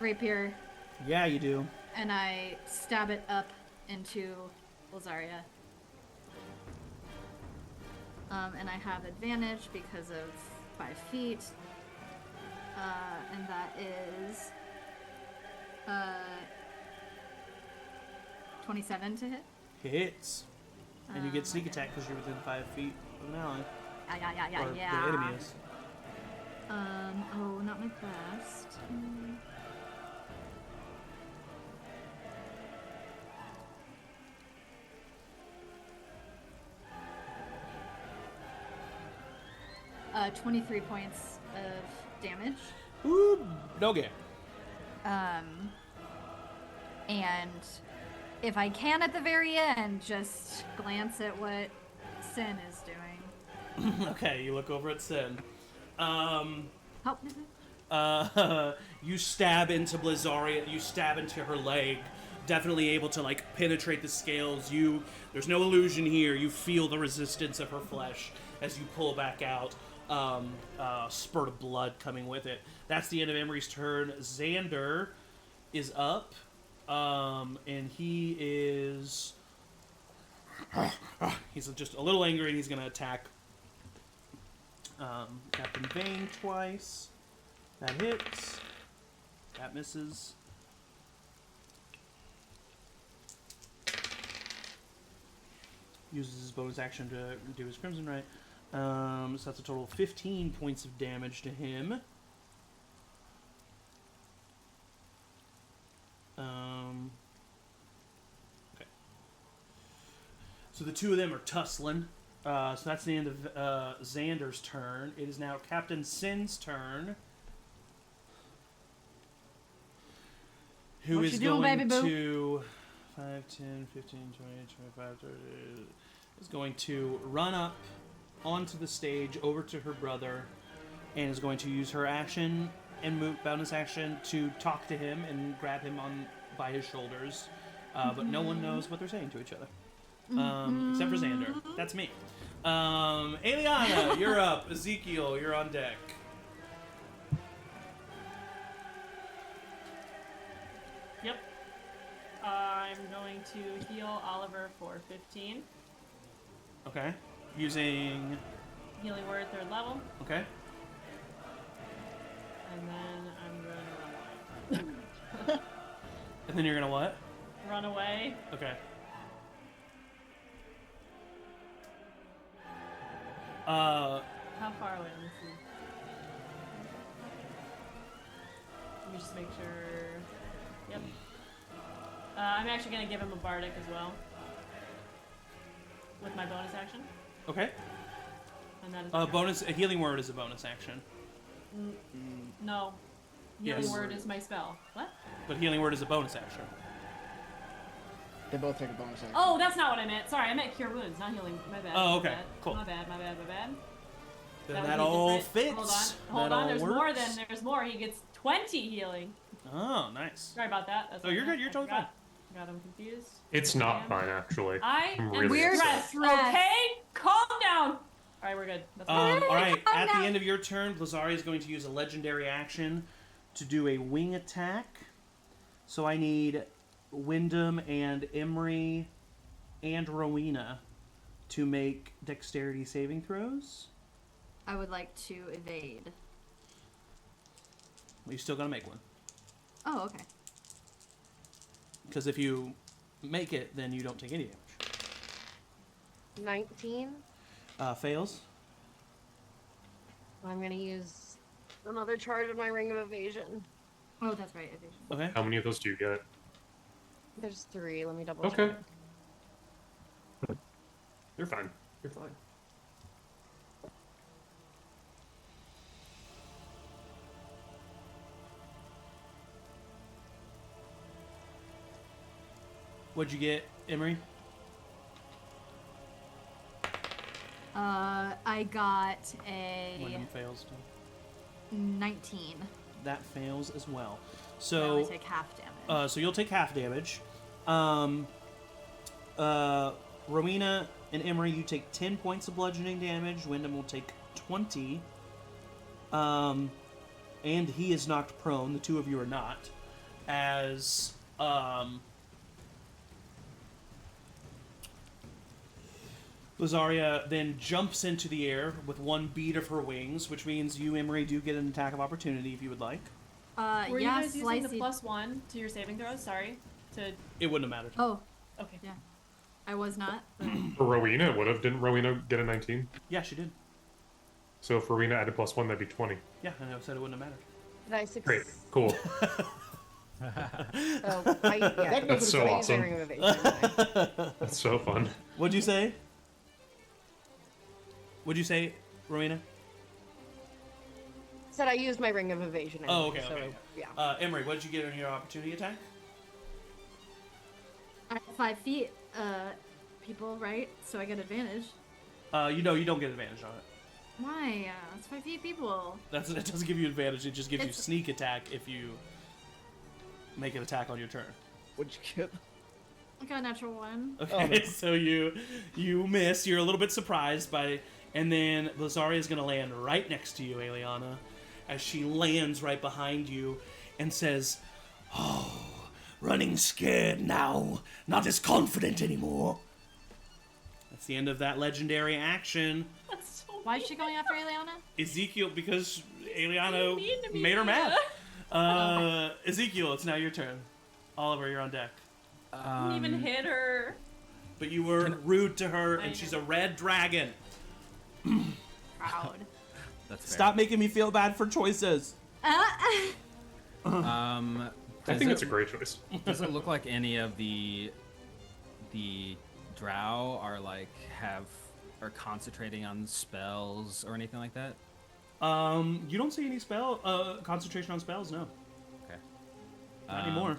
rapier Yeah, you do. and I stab it up into Lazaria. And I have advantage because of 5 feet. And that is 27 to hit. Hits. And you get sneak attack because you're within 5 feet of an ally. Yeah. Or the enemy is. Oh, not my best. 23 points of damage. Ooh, no game. And if I can at the very end, just glance at what Sin is doing. Okay, you look over at Sin. Help me. You stab into Blizzaria, you stab into her leg, definitely able to penetrate the scales. There's no illusion here. You feel the resistance of her flesh as you pull back out. Spurt of blood coming with it. That's the end of Emory's turn. Xander is up, and he is he's just a little angry, and he's gonna attack Captain Vane twice. That hits. That misses. Uses his bonus action to do his Crimson Right. So that's a total of 15 points of damage to him. Okay. So the two of them are tussling. So that's the end of Xander's turn. It is now Captain Sin's turn. Who What is you doing, going baby boo? to 5, 10, 15, 20, 25, 30, is going to run up onto the stage over to her brother and is going to use her action and bonus action to talk to him and grab him by his shoulders. But no one knows what they're saying to each other. Except for Xander. That's me. Aeliana, you're up. Ezekiel, you're on deck. Yep. I'm I'm going to heal Oliver for 15. Okay. Using. Healing word, 3rd level. Okay. And then I'm going to run away. And then you're gonna what? Run away. Okay. Uh. How far away? Let me see. Let me just make sure. Yep. I'm actually going to give him a bardic as well. With my bonus action. Okay. And that is Bonus. A healing word is a bonus action. No. Healing Yes. word is my spell. What? But healing word is a bonus action. They both take a bonus action. Oh, that's not what I meant. Sorry, I meant cure wounds, not healing. My bad. Oh, my okay. bad. Cool. My bad. Then would that be all different. fits. Hold That on. all There's more works. than there's more. He gets 20 healing. Oh, nice. Sorry about that. That's Oh, what I you're meant. good. You're I totally forgot. Got him confused. It's not fine, actually. I I'm am really We're upset. stressed. Okay, calm down. All right, we're good. That's fine. All right. Oh, At the no. end of your turn, Blazari is going to use a legendary action to do a wing attack. So I need Wyndham and Emory and Rowina to make dexterity saving throws. I would like to evade. Well, you still gotta make one. Oh, okay. Because if you make it, then you don't take any damage. 19. Fails. I'm gonna use another charge of my ring of evasion. Oh, that's right. Evasion. Okay. How many of those do you get? There's 3. Let me double Okay. check. You're fine. You're fine. What'd you get, Emory? I got a Wyndham fails. Too. 19. That fails as well. I only So, take half damage. so you'll take half damage. Rowina and Emory, you take 10 points of bludgeoning damage. Wyndham will take 20. And he is knocked prone. The two of you are not. As Lazaria then jumps into the air with one beat of her wings, which means you, Emory, do get an attack of opportunity if you would like. Were you yeah, guys using the slicey. +1 to your saving throws? Sorry. To It wouldn't have mattered. Oh, okay. yeah. I was not. For Rowena, it would have. Didn't Rowena get a 19? Yeah, she did. So if Rowena added +1, that'd be 20. Yeah, I know. Said it wouldn't have mattered. Did I succeed? Great. Cool. Oh, yeah. That's so I used my awesome. ring of evasion. That's so fun. What'd you say? What'd you say, Rowena? Said I used my ring of evasion. Oh, anyway, okay, so, okay. Yeah. Emory, what did you get on your opportunity attack? I'm 5 feet, people, right? So I get advantage. You know, you don't get advantage on it. Why? It's 5 feet people. It doesn't give you advantage. It just gives you It's- sneak attack if you make an attack on your turn. What'd you get? I got a natural 1. Okay, so you miss. You're a little bit surprised by, and then Lazaria is going to land right next to you, Aeliana, as she lands right behind you and says, Oh, running scared now, not as confident anymore. that's the end of that legendary action. That's so Why is she going after Aeliana? Ezekiel, because mean to Aeliana me. made her mad. Ezekiel, it's now your turn. Oliver, you're on deck. I didn't even hit her. But you were rude to her, I and know. she's a red dragon. Proud. That's fair. Stop making me feel bad for choices. I think it's a great choice. Does it look like any of the drow are are concentrating on spells or anything like that? You don't see any concentration on spells, no. Okay. Not anymore.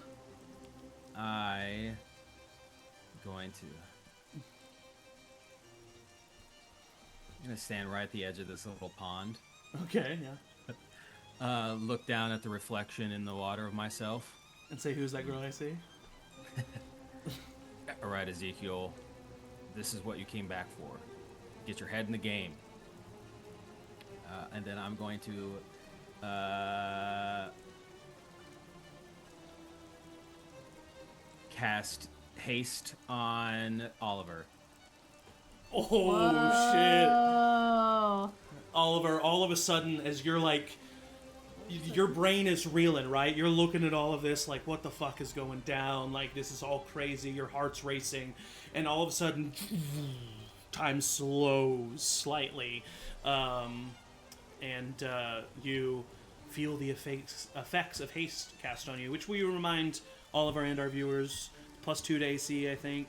I'm gonna stand right at the edge of this little pond. Okay, yeah. Look down at the reflection in the water of myself. And say, who's that girl I see? All right, Ezekiel, this is what you came back for. Get your head in the game. And then I'm going to cast haste on Oliver. Oh shit! Oh. Oliver, all of a sudden, as you're like, your brain is reeling, right? You're looking at all of this, like, what the fuck is going down? Like, this is all crazy. Your heart's racing, and all of a sudden, time slows slightly, and you feel the effects of haste cast on you, which we remind Oliver and our viewers, +2 to AC, I think.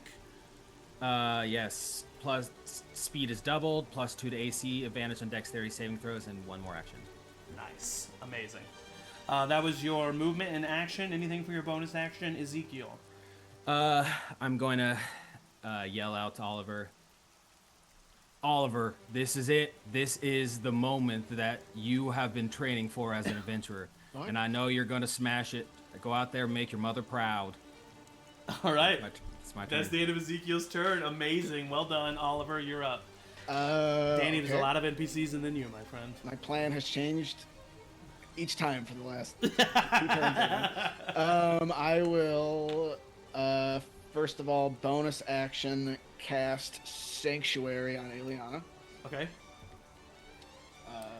Yes. Plus speed is doubled, +2 to AC, advantage on dexterity saving throws, and 1 more action. Nice. Amazing. That was your movement and action. Anything for your bonus action, Ezekiel? I'm going to yell out to Oliver. Oliver, this is it. This is the moment that you have been training for as an adventurer. And I know you're going to smash it. Go out there and make your mother proud. All right. It's my turn. That's the end of Ezekiel's turn. Amazing. Well done, Oliver. You're up. Danny, there's a Okay. lot of NPCs in you, my friend. My plan has changed each time for the last 2 turns. I will, first of all, bonus action cast Sanctuary on Aeliana. Okay.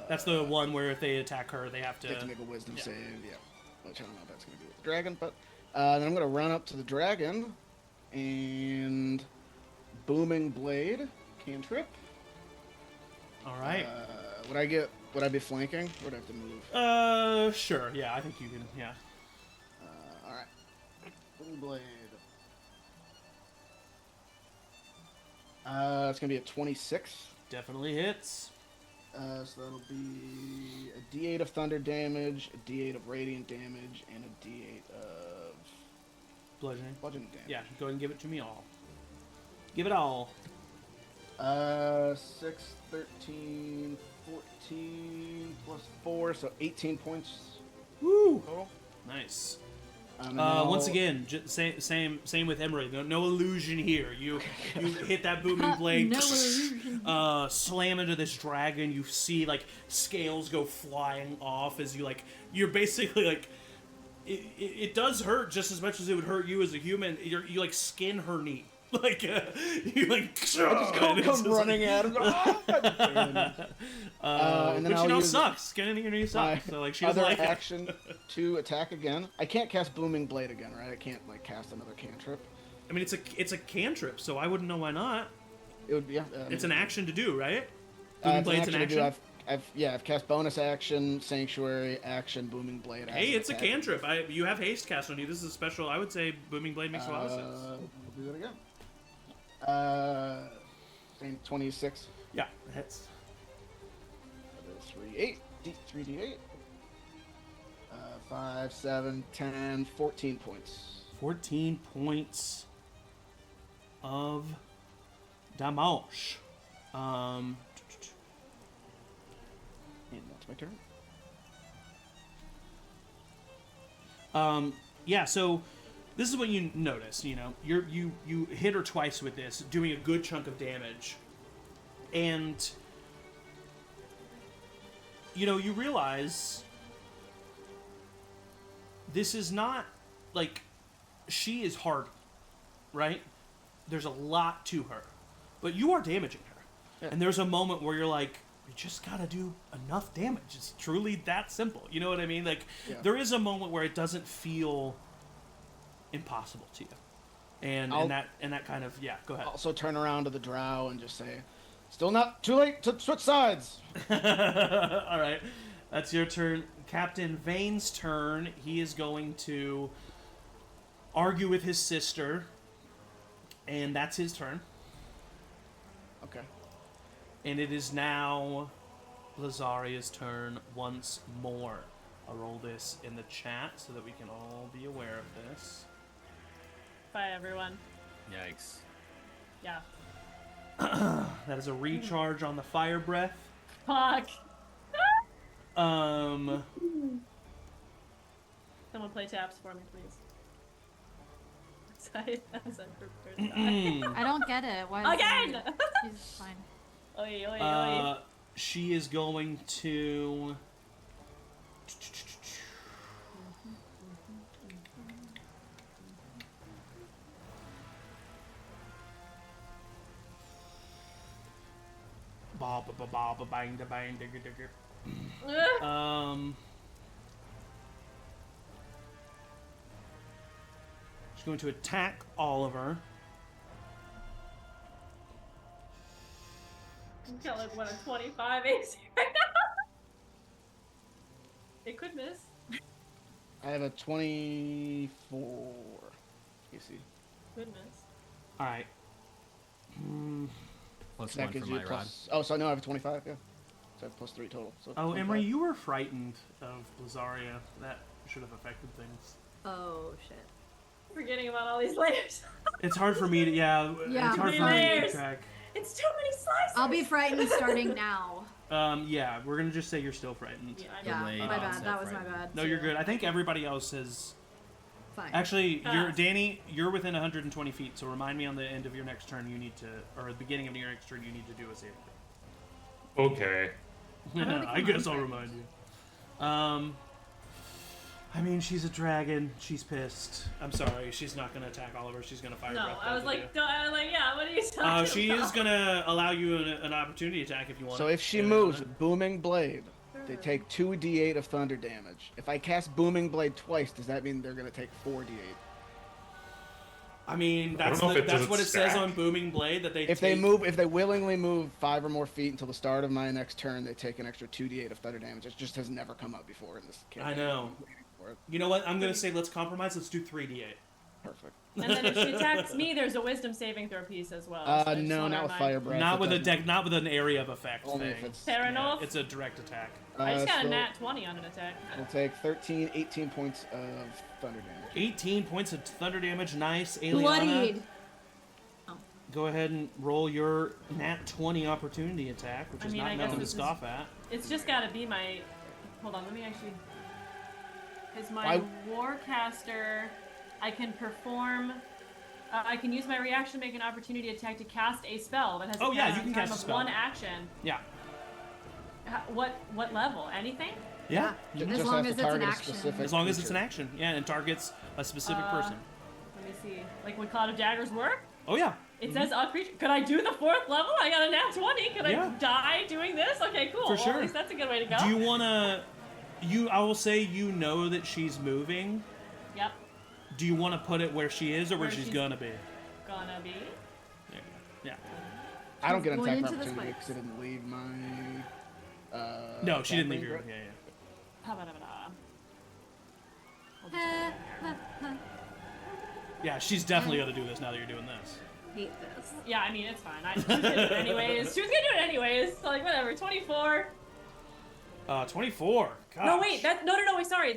That's the one where if they attack her, they have They have to to... make a wisdom save, yeah. Which I don't know if that's going to be with the dragon, but then I'm going to run up to the dragon and Booming Blade, cantrip. All right. Would I be flanking? Or would I have to move? Sure. Yeah, I think you can. Yeah. Alright. Booming Blade. It's going to be a 26. Definitely hits. So that'll be a D8 of thunder damage, a D8 of radiant damage, and a D8 of Bludgeoning. bludgeoning damage. Yeah, go ahead and give it to me all. Give it all. 6, 13, 14, plus 4, so 18 points Woo! total. Nice. And then I'll- Once again, same with Emory. No illusion here. You hit that booming blade, No illusion. slam into this dragon. You see like scales go flying off as you're basically like it does hurt just as much as it would hurt you as a human. You like skin her knee. Like you like come running at him. And then which I'll use sucks. Skinning your knee my sucks. So like she doesn't other like it. action to attack again. I can't cast Booming Blade again, right? I can't like cast another cantrip. I mean, it's a cantrip, so I wouldn't know why not. It would be. It's an action to do, right? It's Booming an Blade's an action to do. action. I've cast bonus action, Sanctuary, action, Booming Blade. Hey, it's a cantrip. You have haste cast on you. This is a special. I would say Booming Blade makes a lot of sense. We'll do that again. Same 26. Yeah, it hits. 3d8. 5, 7, 10, 14 points. 14 points of damage. And that's my turn. Yeah. So this is what you notice. You hit her twice with this, doing a good chunk of damage, and you realize this is not like she is hard, right? There's a lot to her, but you are damaging her, and there's a moment where you're like, you just gotta do enough damage. It's truly that simple. You know what I mean? Like, there is a moment where it doesn't feel impossible to you, and that kind of go ahead. Also turn around to the drow and just say, still not too late to switch sides. All right, that's your turn. Captain Vane's turn. He is going to argue with his sister, and that's his turn. Okay. And it is now Lazaria's turn once more. I'll roll this in the chat so that we can all be aware of this. Bye, everyone. Yikes. Yeah. That is a recharge on the fire breath. Fuck. Um, Someone play taps for me, please. As I prepare to die. I don't get it. Why? Again! She's fine. Oi, oi, oi. she is going to. Ba ba ba ba ba bang da bang digger digger. She's going to attack Oliver. I'm got like what, a 25 AC right now? It could miss. I have a 24 AC. Could miss. All right. Plus That one for gives you my a rod. plus. Oh, so no, I have a 25. Yeah. So I have plus 3 total. So Oh, 25. Emory, you were frightened of Lazaria. That should have affected things. Oh shit. Forgetting about all these layers. It's hard for me to, yeah. Yeah, It's hard for me to layers. keep track. It's too many slices. I'll be frightened starting now. Yeah, we're gonna just say you're still frightened. Yeah, I Yeah, Delayed my bad. onset That was my frightened. bad. No, you're good. I think everybody else is. Fine. Actually, you're Fast. Danny. You're within 120 feet. So remind me on the end of your next turn. You need to, or at the beginning of your next turn, you need to do a saving throw. Okay. I guess I'll remind you. I mean, she's a dragon. She's pissed. I'm sorry. She's not gonna attack Oliver. She's gonna fire No, breath. I was both of like, yeah, what are you talking you. about? She is gonna allow you an opportunity attack if you want. So if she moves with Booming Blade, they take 2d8 of thunder damage. If I cast Booming Blade twice, does that mean they're going to take 4d8? I mean, I that's don't know if it that's does what it says stack. on Booming Blade that they. If they willingly move 5 or more feet until the start of my next turn, they take an extra 2d8 of thunder damage. It just has never come up before in this campaign. I know. I'm waiting for it. You know what? I'm gonna say let's compromise. Let's do 3d8. Perfect. And then if she attacks me, there's a wisdom saving throw piece as well. so I just No, wanna not with remind- Fire Breath. Not It with a doesn't- deck. Not with an area of effect Only thing. if it's... Fair Yeah, enough. it's a direct attack. I just got so a nat 20 on an attack. We'll take 18 points of thunder damage. 18 points of thunder damage. Nice, Aeliana. Bloodied. Go ahead and roll your nat 20 opportunity attack, which I is mean, not I guess nothing to this is- scoff at. It's just gotta be my... Hold on, let me actually... Is my Why- Warcaster... I can perform... I can use my reaction to make an opportunity attack to cast a spell that has Oh, a yeah, counter you can time cast a of spell. 1 action. Yeah. What level? Anything? Yeah. Ju- As just long has as to it's an target a action. specific As long as it's an creature. action. Yeah, and targets a specific person. Let me see. Like, would Cloud of Daggers work? Oh, yeah. It says a creature. Could I do the 4th level? I got a nat 20. Could Yeah. I die doing this? Okay, cool. For Well, sure. at least that's a good way to go. Do you want to... I will say you know that she's moving. Yep. Do you want to put it where she is or where Where she's she's- gonna be? Gonna be. There you go. Yeah. I don't get an Going attack into the opportunity spikes. because I didn't leave my... No, she didn't leave back your... range, Yeah, right? yeah. Yeah, she's definitely gonna do this now that you're doing this. Hate this. Yeah, I mean it's fine. She was gonna do it anyways. She was gonna do it anyways. So like whatever. 24. 24. Gosh. No wait. No. Wait. Sorry.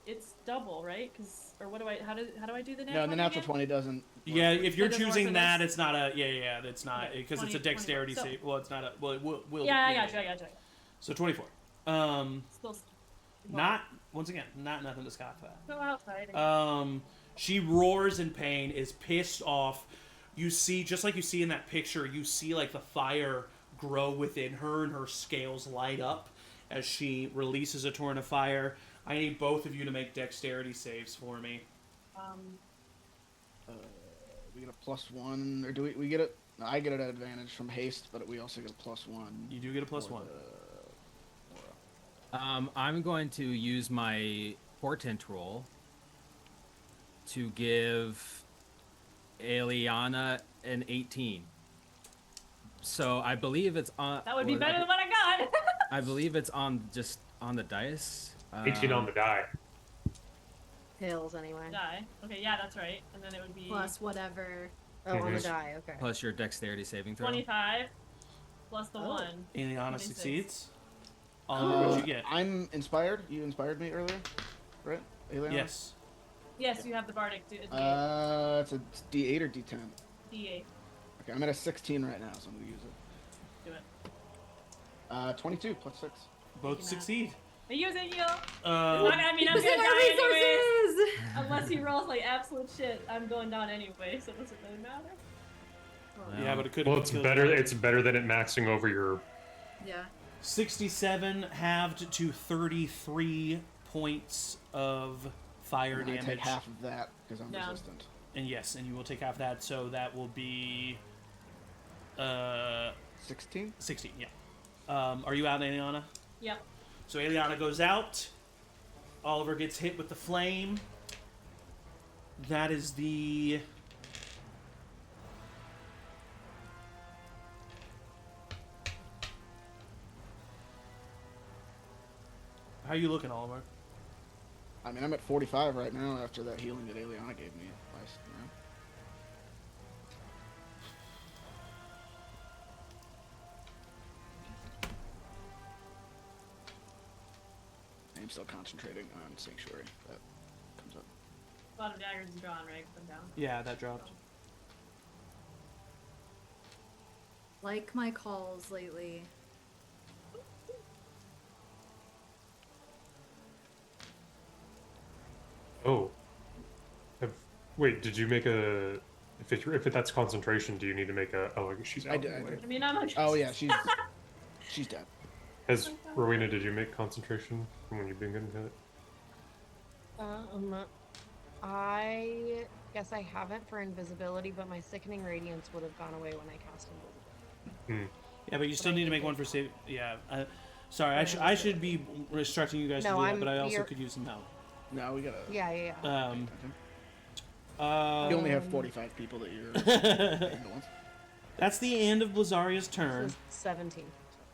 It's double, right? Because or what do I? How do I do the nat? No, the 20 natural again? 20 doesn't... Yeah, if you're That doesn't work choosing for that, this? it's not a... Yeah, it's not... Okay, Because it's a 20, dexterity 24. save. Well, it's not a... Well, it will... Yeah, I got you. So 24. Still. Not... Once again, not nothing to scoff at. Go outside. She roars in pain, is pissed off. You see, just like you see in that picture, you see like the fire grow within her and her scales light up as she releases a torrent of fire. I need both of you to make dexterity saves for me. We get a +1, or do we get it? No, I get it at advantage from haste, but we also get a +1. You do get a +1. I'm going to use my portent roll to give Aeliana an 18. So I believe it's on. That would be better than what I got. I believe it's on the dice. 18 on the die. Tails anyway. Die. Okay, yeah, that's right. And then it would be Plus whatever. Oh, on the Mhm. die. Okay. plus your dexterity saving throw. 25 plus the 1. Aeliana 26. succeeds. Oliver, what'd you get? I'm inspired. You inspired me earlier, right? Aeliana? Yes. Yes, you have the bardic. It's a D8 or D10? D8. Okay, I'm at a 16 right now, so I'm gonna use it. Do it. 22 plus 6. Both Math. succeed. I use it, yo. Uh, I mean, I'm Using gonna our die anyways. resources. Unless he rolls like absolute shit, I'm going down anyway, so it doesn't really matter. yeah, but it could. Well, it's better. It's better than it maxing over your. Yeah. 67 halved to 33 points of fire And I damage. take half of that because I'm Yeah. resistant. And yes, and you will take half that, so that will be 16? 16, yeah. Are you out, Aeliana? Yep. So Aeliana goes out. Oliver gets hit with the flame. That is the... How are you looking, Oliver? I mean, I'm at 45 right now after that healing that Aeliana gave me last round. I'm still concentrating on Sanctuary. That comes up. A lot of daggers is drawn, right? Put them down. Yeah, that dropped. Like my calls lately. Oh. Wait, did you make a... If that's concentration, do you need to make a... Oh, she's out. I did. I mean, I'm not. Oh, yeah, she's dead. Rowina, did you make concentration from when you've been getting hit? I guess I haven't for invisibility, but my sickening radiance would have gone away when I cast invisibility. Yeah, but you still need to make one for save. Yeah. Sorry, I should be instructing you guys to do that, but I also could use some help. No, we gotta... Yeah. You only have 45 people that you're... That's the end of Blizzaria's turn. So 17.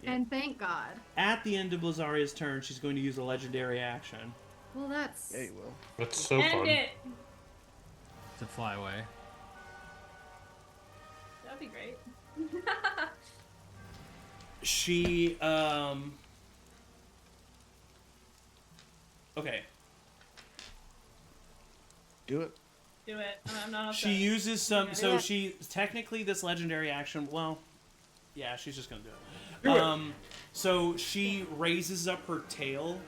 Yeah. And thank God. At the end of Blizzaria's turn, she's going to use a legendary action. Well, that's... Yeah, you will. That's so End fun. it. To fly away. That'd be great. She, Okay. Do it. Do it. I'm not upset. She uses some... Yeah. So Yeah. she... Technically, this legendary action... Well... Yeah, she's just going to do it. Do it. So she raises up her tail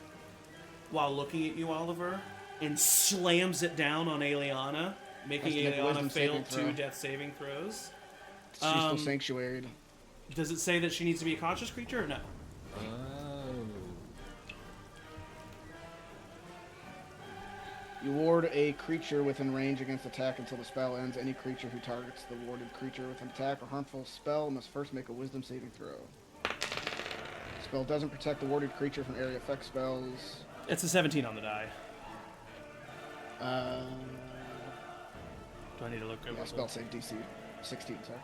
while looking at you, Oliver, and slams it down on Aeliana, making Has to make a Aeliana wisdom fail saving throw. 2 death saving throws. She's still sanctuaried. Does it say that she needs to be a conscious creature or no? Oh. You ward a creature within range against attack until the spell ends. Any creature who targets the warded creature with an attack or harmful spell must first make a wisdom saving throw. Spell doesn't protect the warded creature from area effect spells. It's a 17 on the die. Do I need to look at Yeah, what spell save DC 16, sorry.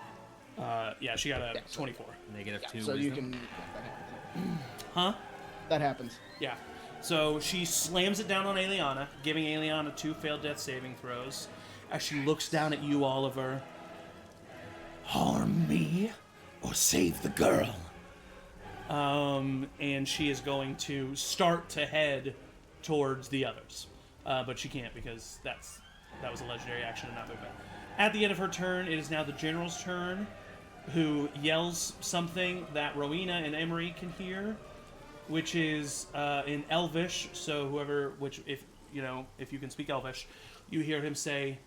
Yeah, she got a Yeah, so- 24. -2 So wisdom. you can... that happens. Huh? That happens. Yeah. So she slams it down on Aeliana, giving Aeliana 2 failed death saving throws. As she looks down at you, Oliver. Harm me or save the girl. And she is going to start to head towards the others. But she can't because that was a legendary action and not movement. At the end of her turn, it is now the general's turn, who yells something that Rowina and Emory can hear, which is in Elvish. So if you can speak Elvish, you hear him say,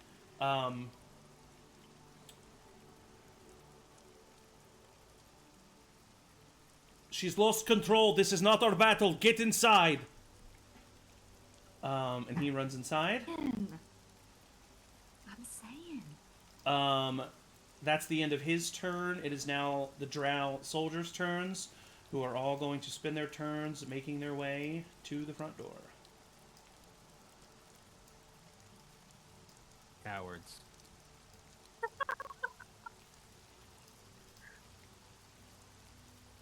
"She's lost control. This is not our battle. Get inside." And he runs inside. I'm saying. That's the end of his turn. It is now the Drow soldiers' turns, who are all going to spend their turns making their way to the front door. Cowards.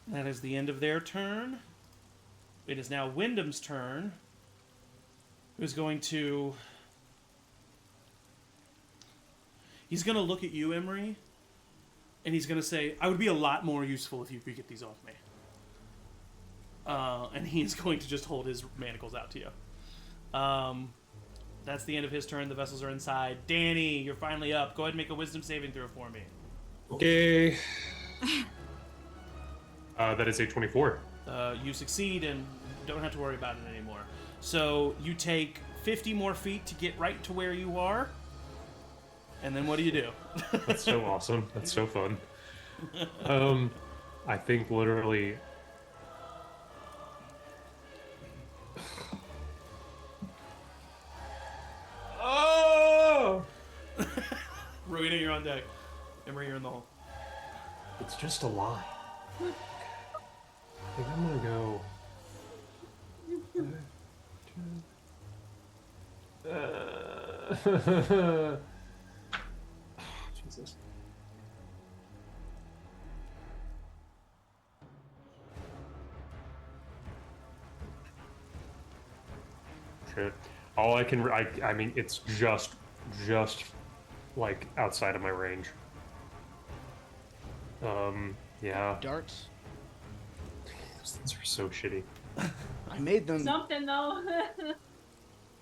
That is the end of their turn. It is now Wyndham's turn, who's going to... He's going to look at you, Emory, and he's going to say, "I would be a lot more useful if you could get these off me." And he's going to just hold his manacles out to you. That's the end of his turn. The vessels are inside. Danny, you're finally up. Go ahead and make a wisdom saving throw for me. Okay. That is a 24. You succeed and don't have to worry about it anymore. So you take 50 more feet to get right to where you are. And then what do you do? That's so awesome. That's so fun. I think literally... Oh! Rowina, you're on deck. Emory, you're in the hole. It's just a lie. I think I'm gonna go. Jesus. Shit. All I can, I mean, it's just like outside of my range. Yeah. Darts. Those things are so shitty. I made them. Something though.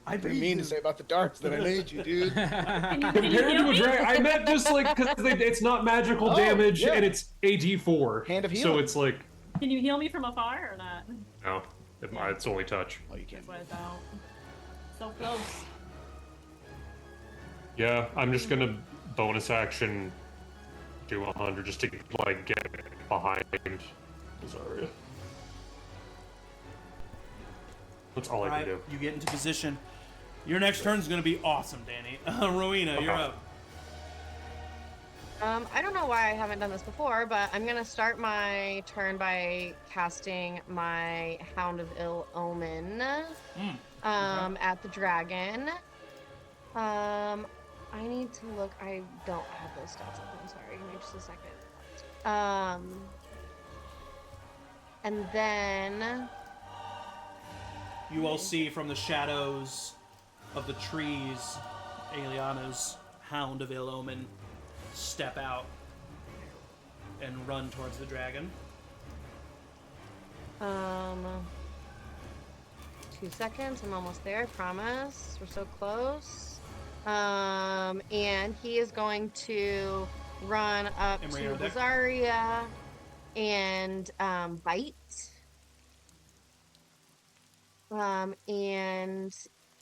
I didn't mean to say about the darts that I made you, dude. Can you Compared heal to a me? dragon, I meant just like because it's not magical Oh, damage yeah. and it's AD4. Hand of So healing. it's like Can you heal me from afar or not? no, it's only touch. Oh, you can't. That's what I thought. So close. Yeah, I'm just gonna bonus action do 100 just to like get behind Zaria. That's all I Alright, can do. you get into position. Your next turn is going to be awesome, Danny. Rowina, you're up. I don't know why I haven't done this before, but I'm gonna start my turn by casting my Hound of Ill Omen at the dragon. I need to look. I don't have those stats up. I'm sorry. Give me just a second. And then You all see from the shadows of the trees, Aeliana's Hound of Ill Omen step out and run towards the dragon. 2 seconds. I'm almost there. I promise. We're so close. And he is going to run up Emory to on deck. Zaria and bite. And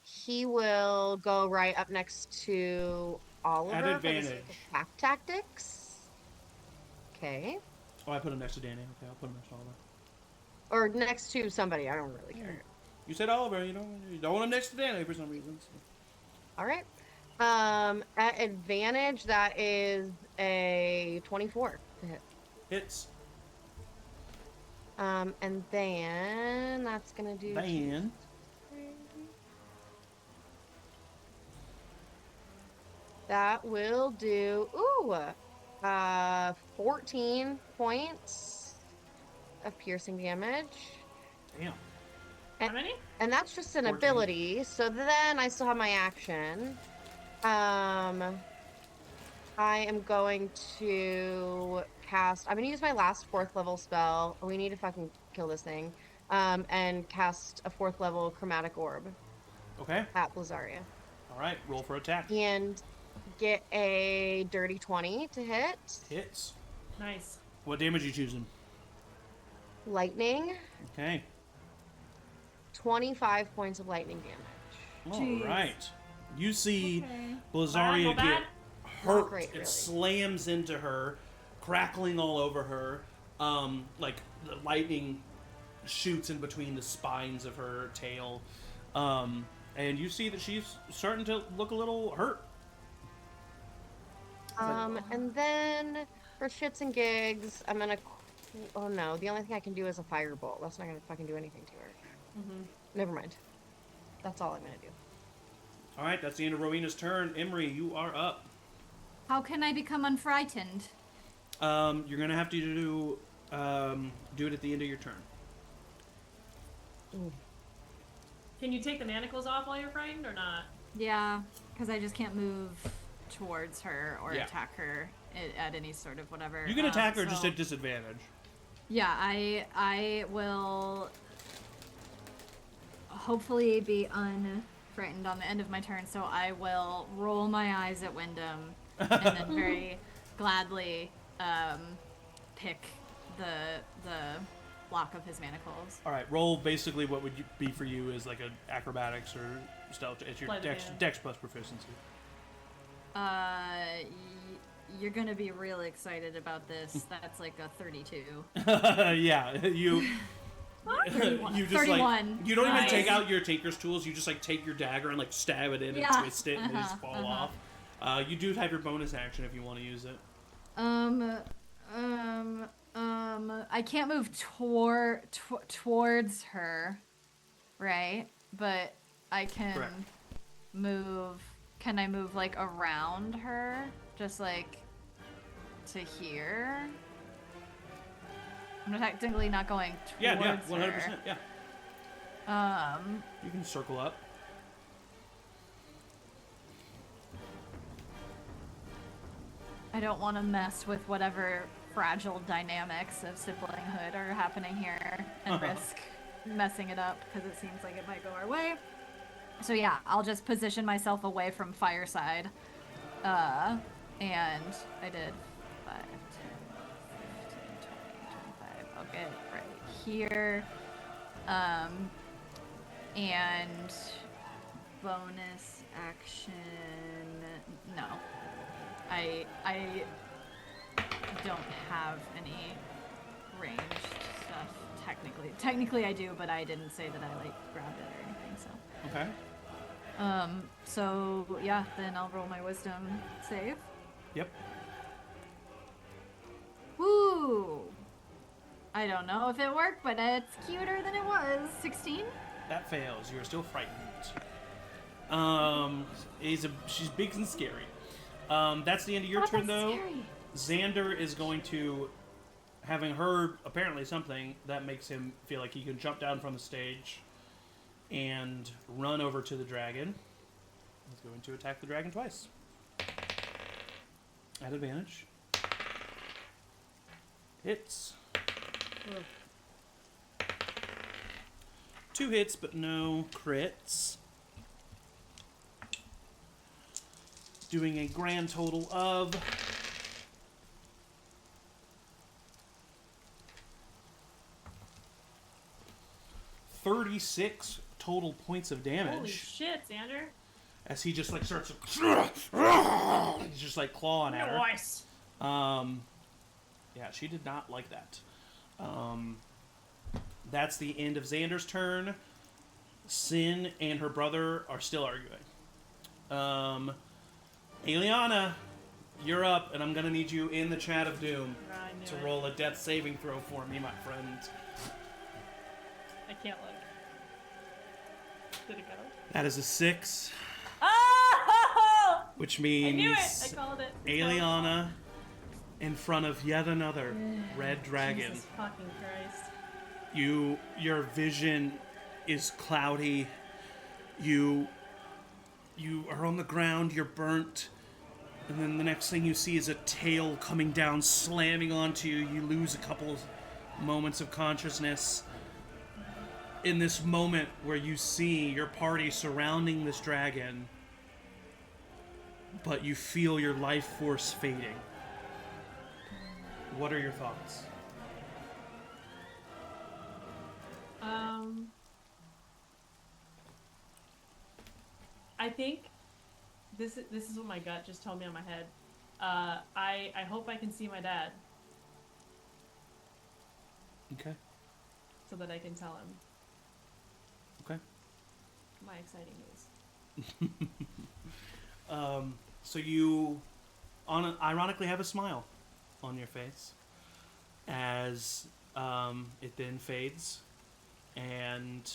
he will go right up next to Oliver At for advantage. this attack tactics. Okay. Oh, I put him next to Danny. Okay, I'll put him next to Oliver. Or next to somebody. I don't really care. You said Oliver, you don't want him next to Danny for some reason. So. All right. At advantage, that is a 24 to hit. Hits. And then that's gonna do. Then That will do. 14 points of piercing damage. damn. How many? And that's just an 14. ability. So then I still have my action. I am going to cast. I'm gonna use my last 4th level spell. We need to fucking kill this thing. And cast a 4th level chromatic orb Okay. at Blazaria. All right. Roll for attack. And get a dirty 20 to hit. Hits. Nice. What damage are you choosing? Lightning. Okay. 25 points of lightning damage. All right. You see Okay. Blazaria Bad, not get bad? hurt. Not great, It really. slams into her, crackling all over her. Like the lightning shoots in between the spines of her tail. And you see that she's starting to look a little hurt. And then for shits and gigs, I'm gonna. Oh no, the only thing I can do is a firebolt. That's not gonna fucking do anything to her. Never mind. That's all I'm gonna do. All right, that's the end of Rowina's turn. Emory, you are up. How can I become unfrightened? You're gonna have to do it at the end of your turn. Can you take the manacles off while you're frightened or not? Yeah, because I just can't move towards her or Yeah. attack her at any sort of whatever. You can attack her just so- at disadvantage. Yeah, I will hopefully be unfrightened on the end of my turn, so I will roll my eyes at Wyndham and then very gladly pick the block of his manacles. All right, roll basically what would be for you is like an acrobatics or stealth. It's your Sleight of dex, hand. dex plus proficiency. You're gonna be really excited about this. That's like a 32. Yeah, you. 31. You just like 31. you don't even Nice. take out your taker's tools. You just like take your dagger and like stab it in Yeah. and twist it, and they just fall off. You do have your bonus action if you want to use it. I can't move towards her, right? But I can Correct. move. Can I move like around her, just like to here? I'm technically not going towards Yeah, her. 100%. Yeah. You can circle up. I don't want to mess with whatever fragile dynamics of siblinghood are happening here and risk messing it up because it seems like it might go our way. So yeah, I'll just position myself away from Fireside. And I did 5, 10, 15, 20, 25. I'll get right here. And bonus action. No. I don't have any ranged stuff technically. Technically I do, but I didn't say that I like grabbed it or anything, so. Okay. So yeah, then I'll roll my wisdom save. Yep. Woo! I don't know if it worked, but it's cuter than it was. 16? That fails. You're still frightened. She's big and scary. That's the end of your turn, though. Scary. Xander is going to, having heard apparently something that makes him feel like he can jump down from the stage and run over to the dragon. He's going to attack the dragon twice. At advantage. Hits. 2 hits, but no crits. Doing a grand total of 36 total points of damage. Holy shit, Xander. As he just like starts he's just like clawing at her. Nice. Yeah, she did not like that. That's the end of Xander's turn. Sin and her brother are still arguing. Aeliana, you're up, and I'm gonna need you in the chat of doom I knew to it. roll a death saving throw for me, my friend. I can't look. Did it go? That is a 6, Oh! which I knew it! I means called it. Aeliana in front of yet another red dragon. Jesus fucking Christ. Your vision is cloudy. You are on the ground, you're burnt, and then the next thing you see is a tail coming down, slamming onto you. You lose a couple of moments of consciousness. In this moment where you see your party surrounding this dragon, but you feel your life force fading. What are your thoughts? I think this is what my gut just told me on my head. I hope I can see my dad Okay. so that I can tell him Okay. my exciting news. So you, ironically, have a smile on your face as it then fades, and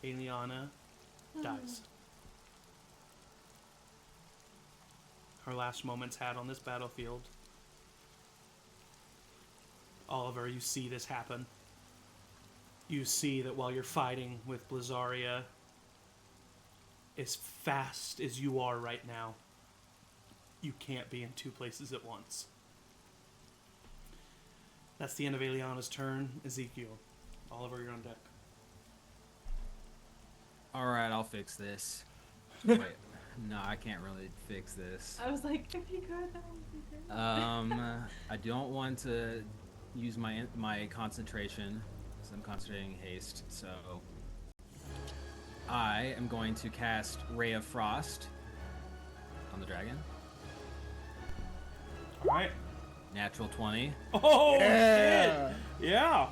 Aeliana dies. Her last moments had on this battlefield. Oliver, you see this happen. You see that while you're fighting with Blizzaria, as fast as you are right now, you can't be in 2 places at once. That's the end of Aeliana's turn. Ezekiel, Oliver, you're on deck. All right, I'll fix this. Wait, no, I can't really fix this. I was like, if you could, that would be great. I don't want to use my concentration, because I'm concentrating haste. So I am going to cast Ray of Frost on the dragon. All right. Natural 20. Oh, Yeah. shit! Yeah.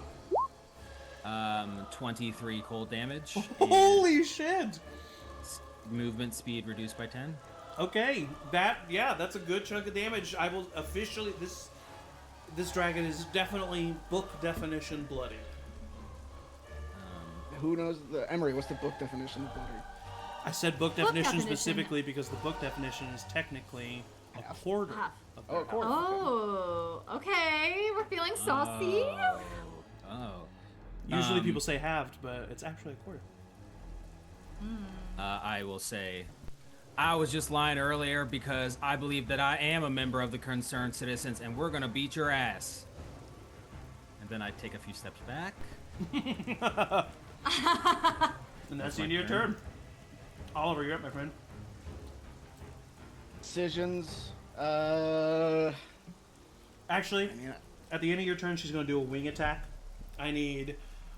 23 cold damage. Holy shit! Movement speed reduced by 10. Okay, that's a good chunk of damage. I will officially This dragon is definitely book definition bloody. Who knows the Emory? What's the book definition of bloody? I said book Book definition definition. specifically because the book definition is technically a quarter Half. of Oh, of course. Oh, okay. We're feeling saucy. Oh. Usually people say halved, but it's actually a quarter. I will say, I was just lying earlier because I believe that I am a member of the Concerned Citizens, and we're gonna beat your ass. And then I take a few steps back. And that's the end of your turn. Oliver, you're up, my friend. Decisions. Actually, I mean, at the end of your turn, she's going to do a wing attack. I need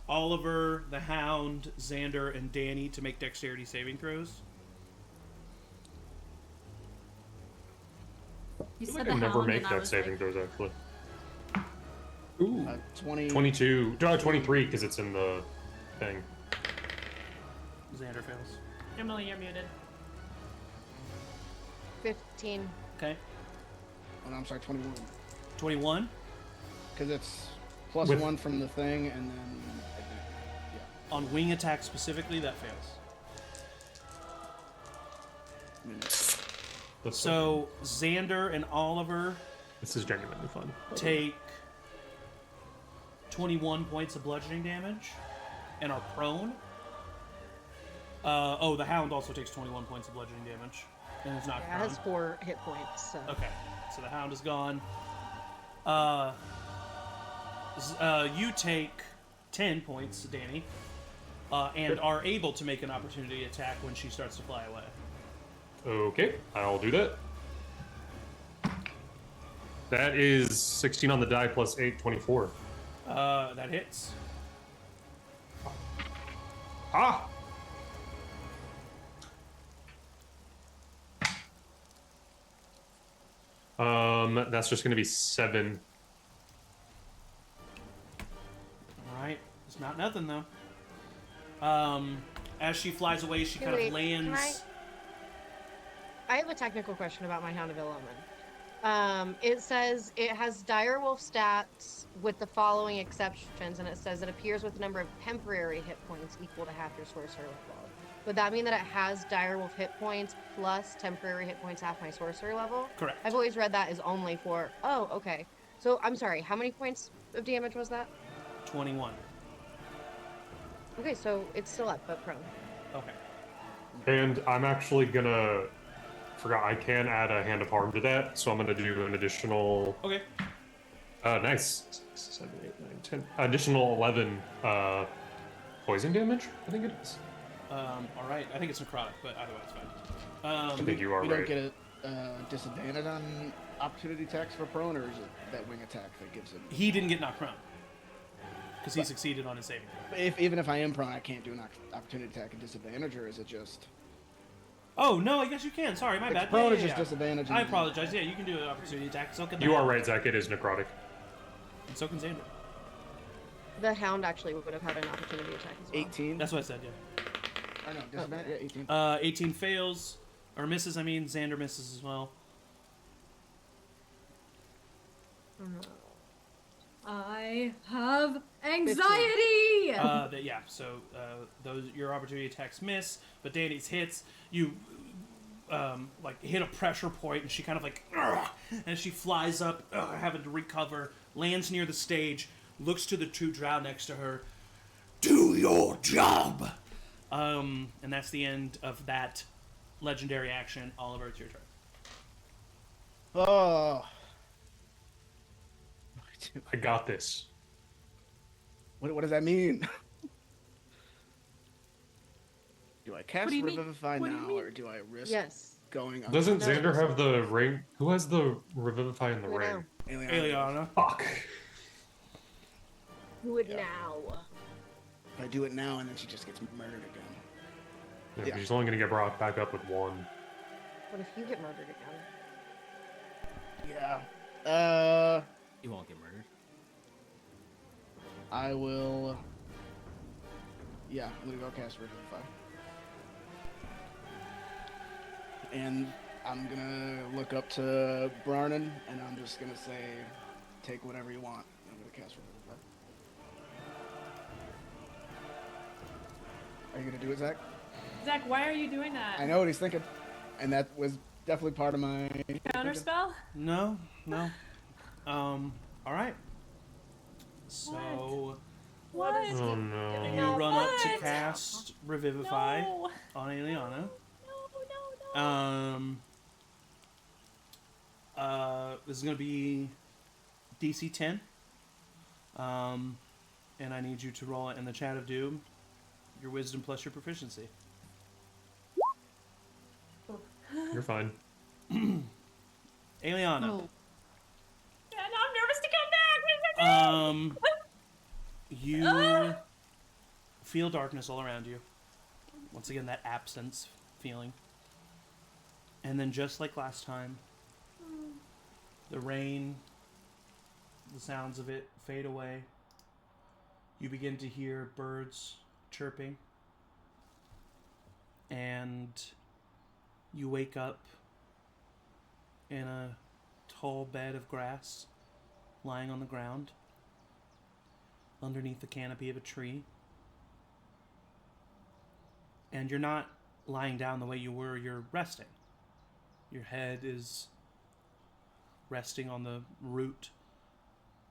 Oliver, the Hound, Xander, and Danny to make dexterity saving throws. You I said can the never hound, make and I that was saving like, throws, actually. Ooh. 20. 22. No, 23, because it's in the thing. Xander fails. Emily, you're muted. 15. Okay. Oh, no, I'm sorry, 21. 21. Because it's plus With- 1 from the thing, and then On wing attack specifically, that fails. I mean, That's So Xander and Oliver this is genuinely fun. take 21 points of bludgeoning damage and are prone. The Hound also takes 21 points of bludgeoning damage and is not Yeah, it prone. has 4 hit points. So. Okay, so the Hound is gone. You take 10 points, Danny, and are able to make an opportunity attack when she starts to fly away. Okay, I'll do that. That is 16 on the die plus 8, 24. That hits. Ah! That's just gonna be 7. All right, it's not nothing though. As she flies away, she kind of Wait, lands. I have a technical question about my Hound of Ill-Omen. It says it has direwolf stats with the following exceptions, and it says it appears with a number of temporary hit points equal to half your sorcerer level. Would that mean that it has direwolf hit points plus temporary hit points half my sorcerer level? Correct. I've always read that as only for. Oh, okay. So I'm sorry. How many points of damage was that? 21. Okay, so it's still up, but prone. Okay. And I'm actually gonna... Forgot, I can add a Hand of Harm to that, so I'm gonna do an additional... Okay. Nice. 6, 7, 8, 9, 10. Additional 11 poison damage, I think it is. All right. I think it's necrotic, but either way, it's fine. I think you are we right. don't get a disadvantage on opportunity attacks for prone, or is it that wing attack that gives him? He didn't get knocked prone because he succeeded on his saving throw. Even if I am prone, I can't do an opportunity attack and disadvantage, or is it just? Oh no, I guess you can. Sorry, my It's bad. prone Yeah, is yeah, just yeah. disadvantage. I apologize. Yeah, you can do an opportunity attack. So can You the are Hound. right, Zach, it is necrotic. And so can Xander. The Hound actually would have had an opportunity attack as well. 18. That's what I said. Yeah. Or no, disadvantage. Yeah, 18. 18 fails or misses. I mean, Xander misses as well. I have anxiety. Those your opportunity attacks miss, but Danny's hits. You hit a pressure point, and she kind of and she flies up, having to recover, lands near the stage, looks to the two drow next to her. Do your job! And that's the end of that legendary action. Oliver, it's your turn. Oh. I got this. What does that mean? Do I cast do you mean? Revivify What do you now, mean? or do I risk Yes. going on? Doesn't No, Xander it's have the ring? Who has the Revivify in the Who ring? now? Aeliana. Fuck. Do it now. If I do it now, and then she just gets murdered again. Yeah, Yeah. She's only gonna get brought back up with 1. What if you get murdered again? Yeah. You won't get murdered. I will. Yeah, I'm gonna go cast Revivify. And I'm gonna look up to Brarnan, and I'm just gonna say, take whatever you want. I'm gonna cast Revivify. Are you gonna do it, Zach? Zach, why are you doing that? I know what he's thinking, and that was definitely part of my Counterspell? No. All right. So What? Oh no. you run up to What? cast Revivify No. on Aeliana. No. This is gonna be DC 10. And I need you to roll it in the chat of doom. Your wisdom plus your proficiency. You're fine. Aeliana. Oh. Yeah, now I'm nervous to come back. You feel darkness all around you. Once again, that absence feeling. And then just like last time, the rain, the sounds of it fade away. You begin to hear birds chirping. And you wake up in a tall bed of grass lying on the ground underneath the canopy of a tree. And you're not lying down the way you were, you're resting. Your head is resting on the root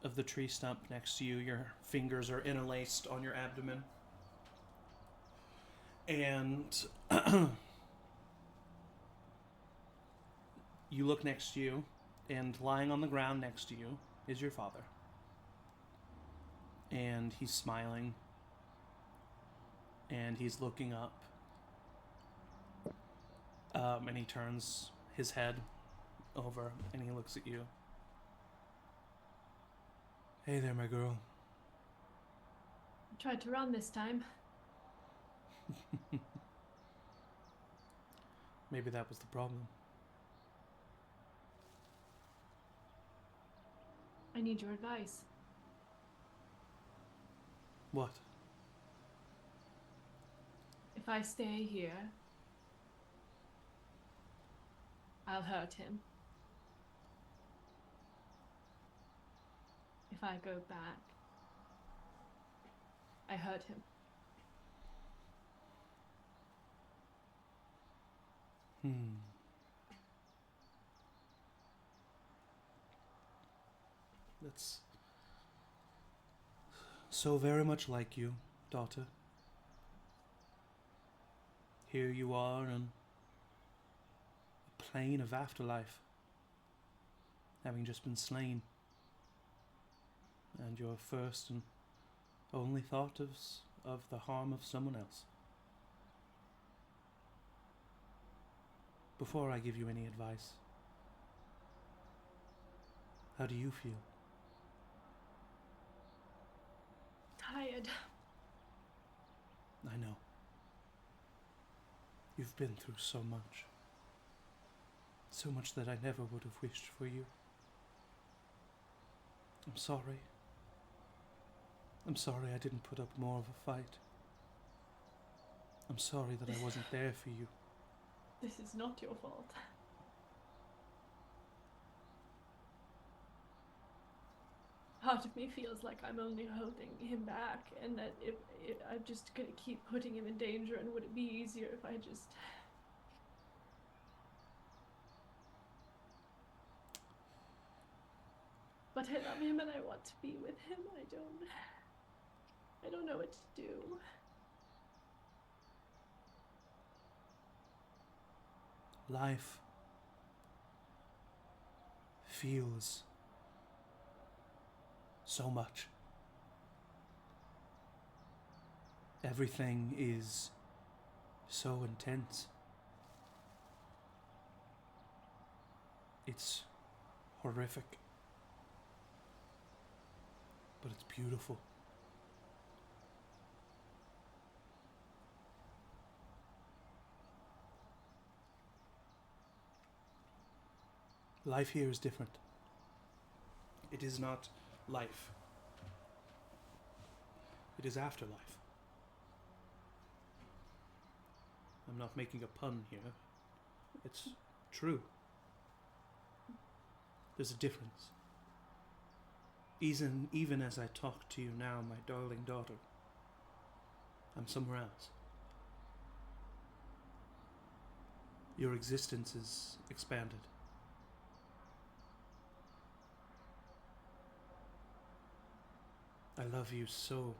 of the tree stump next to you. Your fingers are interlaced on your abdomen. And you look next to you, and lying on the ground next to you is your father. And he's smiling. And he's looking up. And he turns his head over and he looks at you. Hey there, my girl. I tried to run this time. Maybe that was the problem. I need your advice. What? If I stay here, I'll hurt him. If I go back, I hurt him. That's so very much like you, daughter. Here you are on a plane of afterlife, having just been slain. And your first and only thought of the harm of someone else. Before I give you any advice, how do you feel? Tired. I know. You've been through so much. So much that I never would have wished for you. I'm sorry. I'm sorry I didn't put up more of a fight. I'm sorry that I wasn't there for you. This is not your fault. Part of me feels like I'm only holding him back, and that if I'm just gonna keep putting him in danger, and would it be easier if I just... But I love him and I want to be with him. I don't know what to do. Life feels so much. Everything is so intense. It's horrific. But it's beautiful. Life here is different. It is not life. It is afterlife. I'm not making a pun here. It's true. There's a difference. Even as I talk to you now, my darling daughter, I'm somewhere else. Your existence is expanded. I love you so,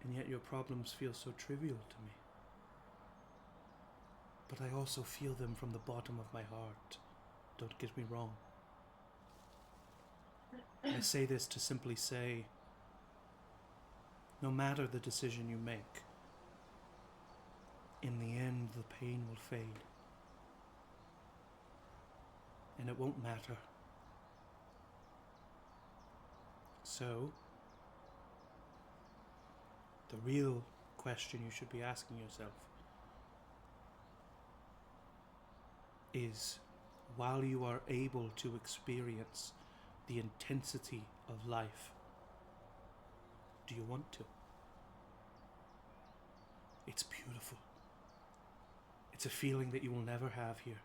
and yet your problems feel so trivial to me. But I also feel them from the bottom of my heart. Don't get me wrong. I say this to simply say, no matter the decision you make, in the end the pain will fade. And it won't matter. So, the real question you should be asking yourself is, while you are able to experience the intensity of life, do you want to? It's beautiful. It's a feeling that you will never have here.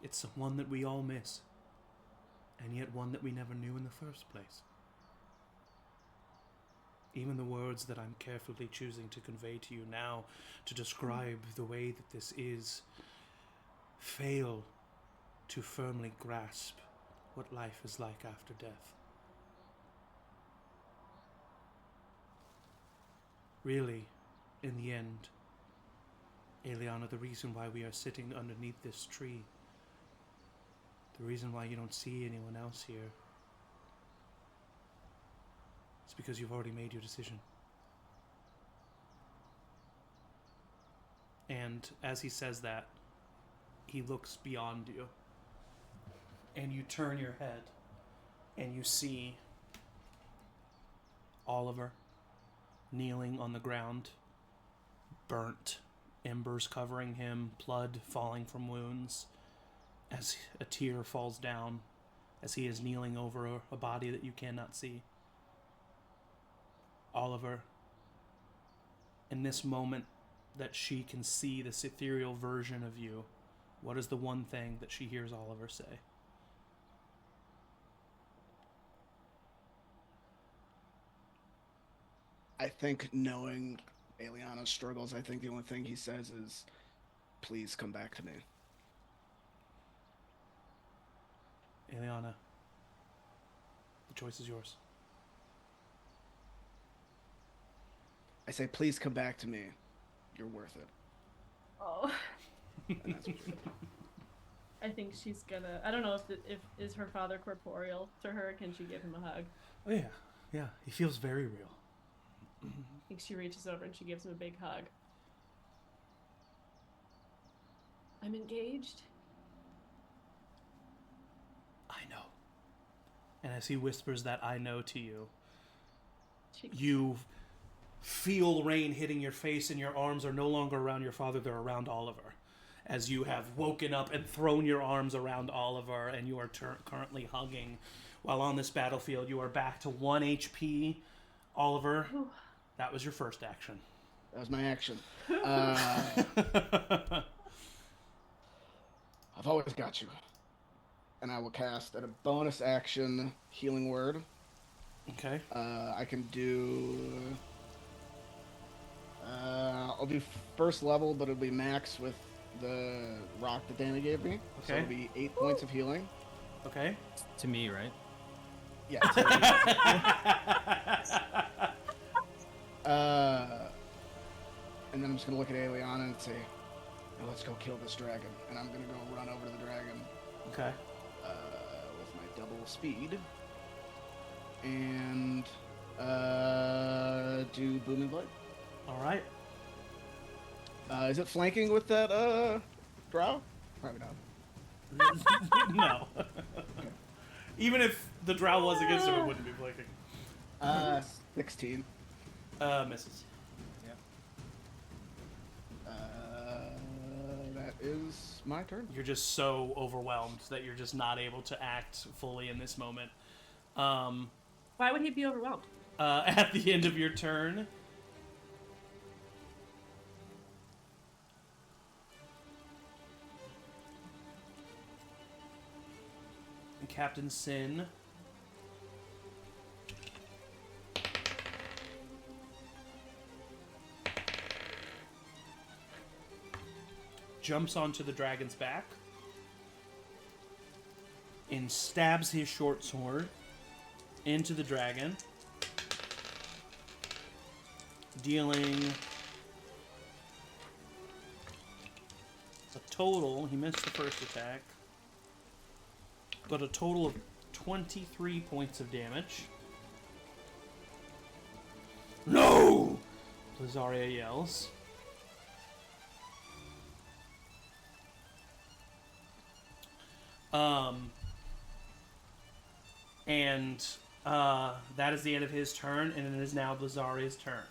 It's one that we all miss, and yet one that we never knew in the first place. Even the words that I'm carefully choosing to convey to you now to describe the way that this is fail to firmly grasp what life is like after death. Really, in the end, Aeliana, the reason why we are sitting underneath this tree, the reason why you don't see anyone else here, is because you've already made your decision. And as he says that, he looks beyond you. And you turn your head, and you see Oliver kneeling on the ground, burnt, embers covering him, blood falling from wounds, as a tear falls down, as he is kneeling over a body that you cannot see. Oliver, in this moment that she can see this ethereal version of you, what is the one thing that she hears Oliver say? I think, knowing Aeliana's struggles, I think the only thing he says is, please come back to me. Aeliana, the choice is yours. I say, please come back to me. You're worth it. Oh. And that's what we do. I think she's gonna. I don't know if is her father corporeal to her. Can she give him a hug? Oh yeah. He feels very real. I think she reaches over and she gives him a big hug. I'm engaged. I know. And as he whispers that I know to you, She... you feel rain hitting your face, and your arms are no longer around your father, they're around Oliver. As you have woken up and thrown your arms around Oliver, and you are currently hugging. While on this battlefield, you are back to 1 HP. Oliver, that was your first action. That was my action. I've always got you. And I will cast at a bonus action healing word. Okay. I can do... I'll do first level, but it'll be max with the rock that Danny gave me. Okay. So it'll be 8 points of healing. Okay. To me, right? Yeah. And then I'm just going to look at Aeliana and say, now let's go kill this dragon. And I'm going to go run over to the dragon. Okay. With my double speed. And do Booming Blade. All right. Is it flanking with that drow? Probably not. No. Even if the drow was against him, it wouldn't be flanking. 16. Misses. That is my turn. You're just so overwhelmed that you're just not able to act fully in this moment. Why would he be overwhelmed? At the end of your turn, Captain Sin. Jumps onto the dragon's back and stabs his short sword into the dragon, dealing a total, he missed the first attack, but a total of 23 points of damage. No! Blizaria yells. That is the end of his turn, and it is now Blizaria's turn.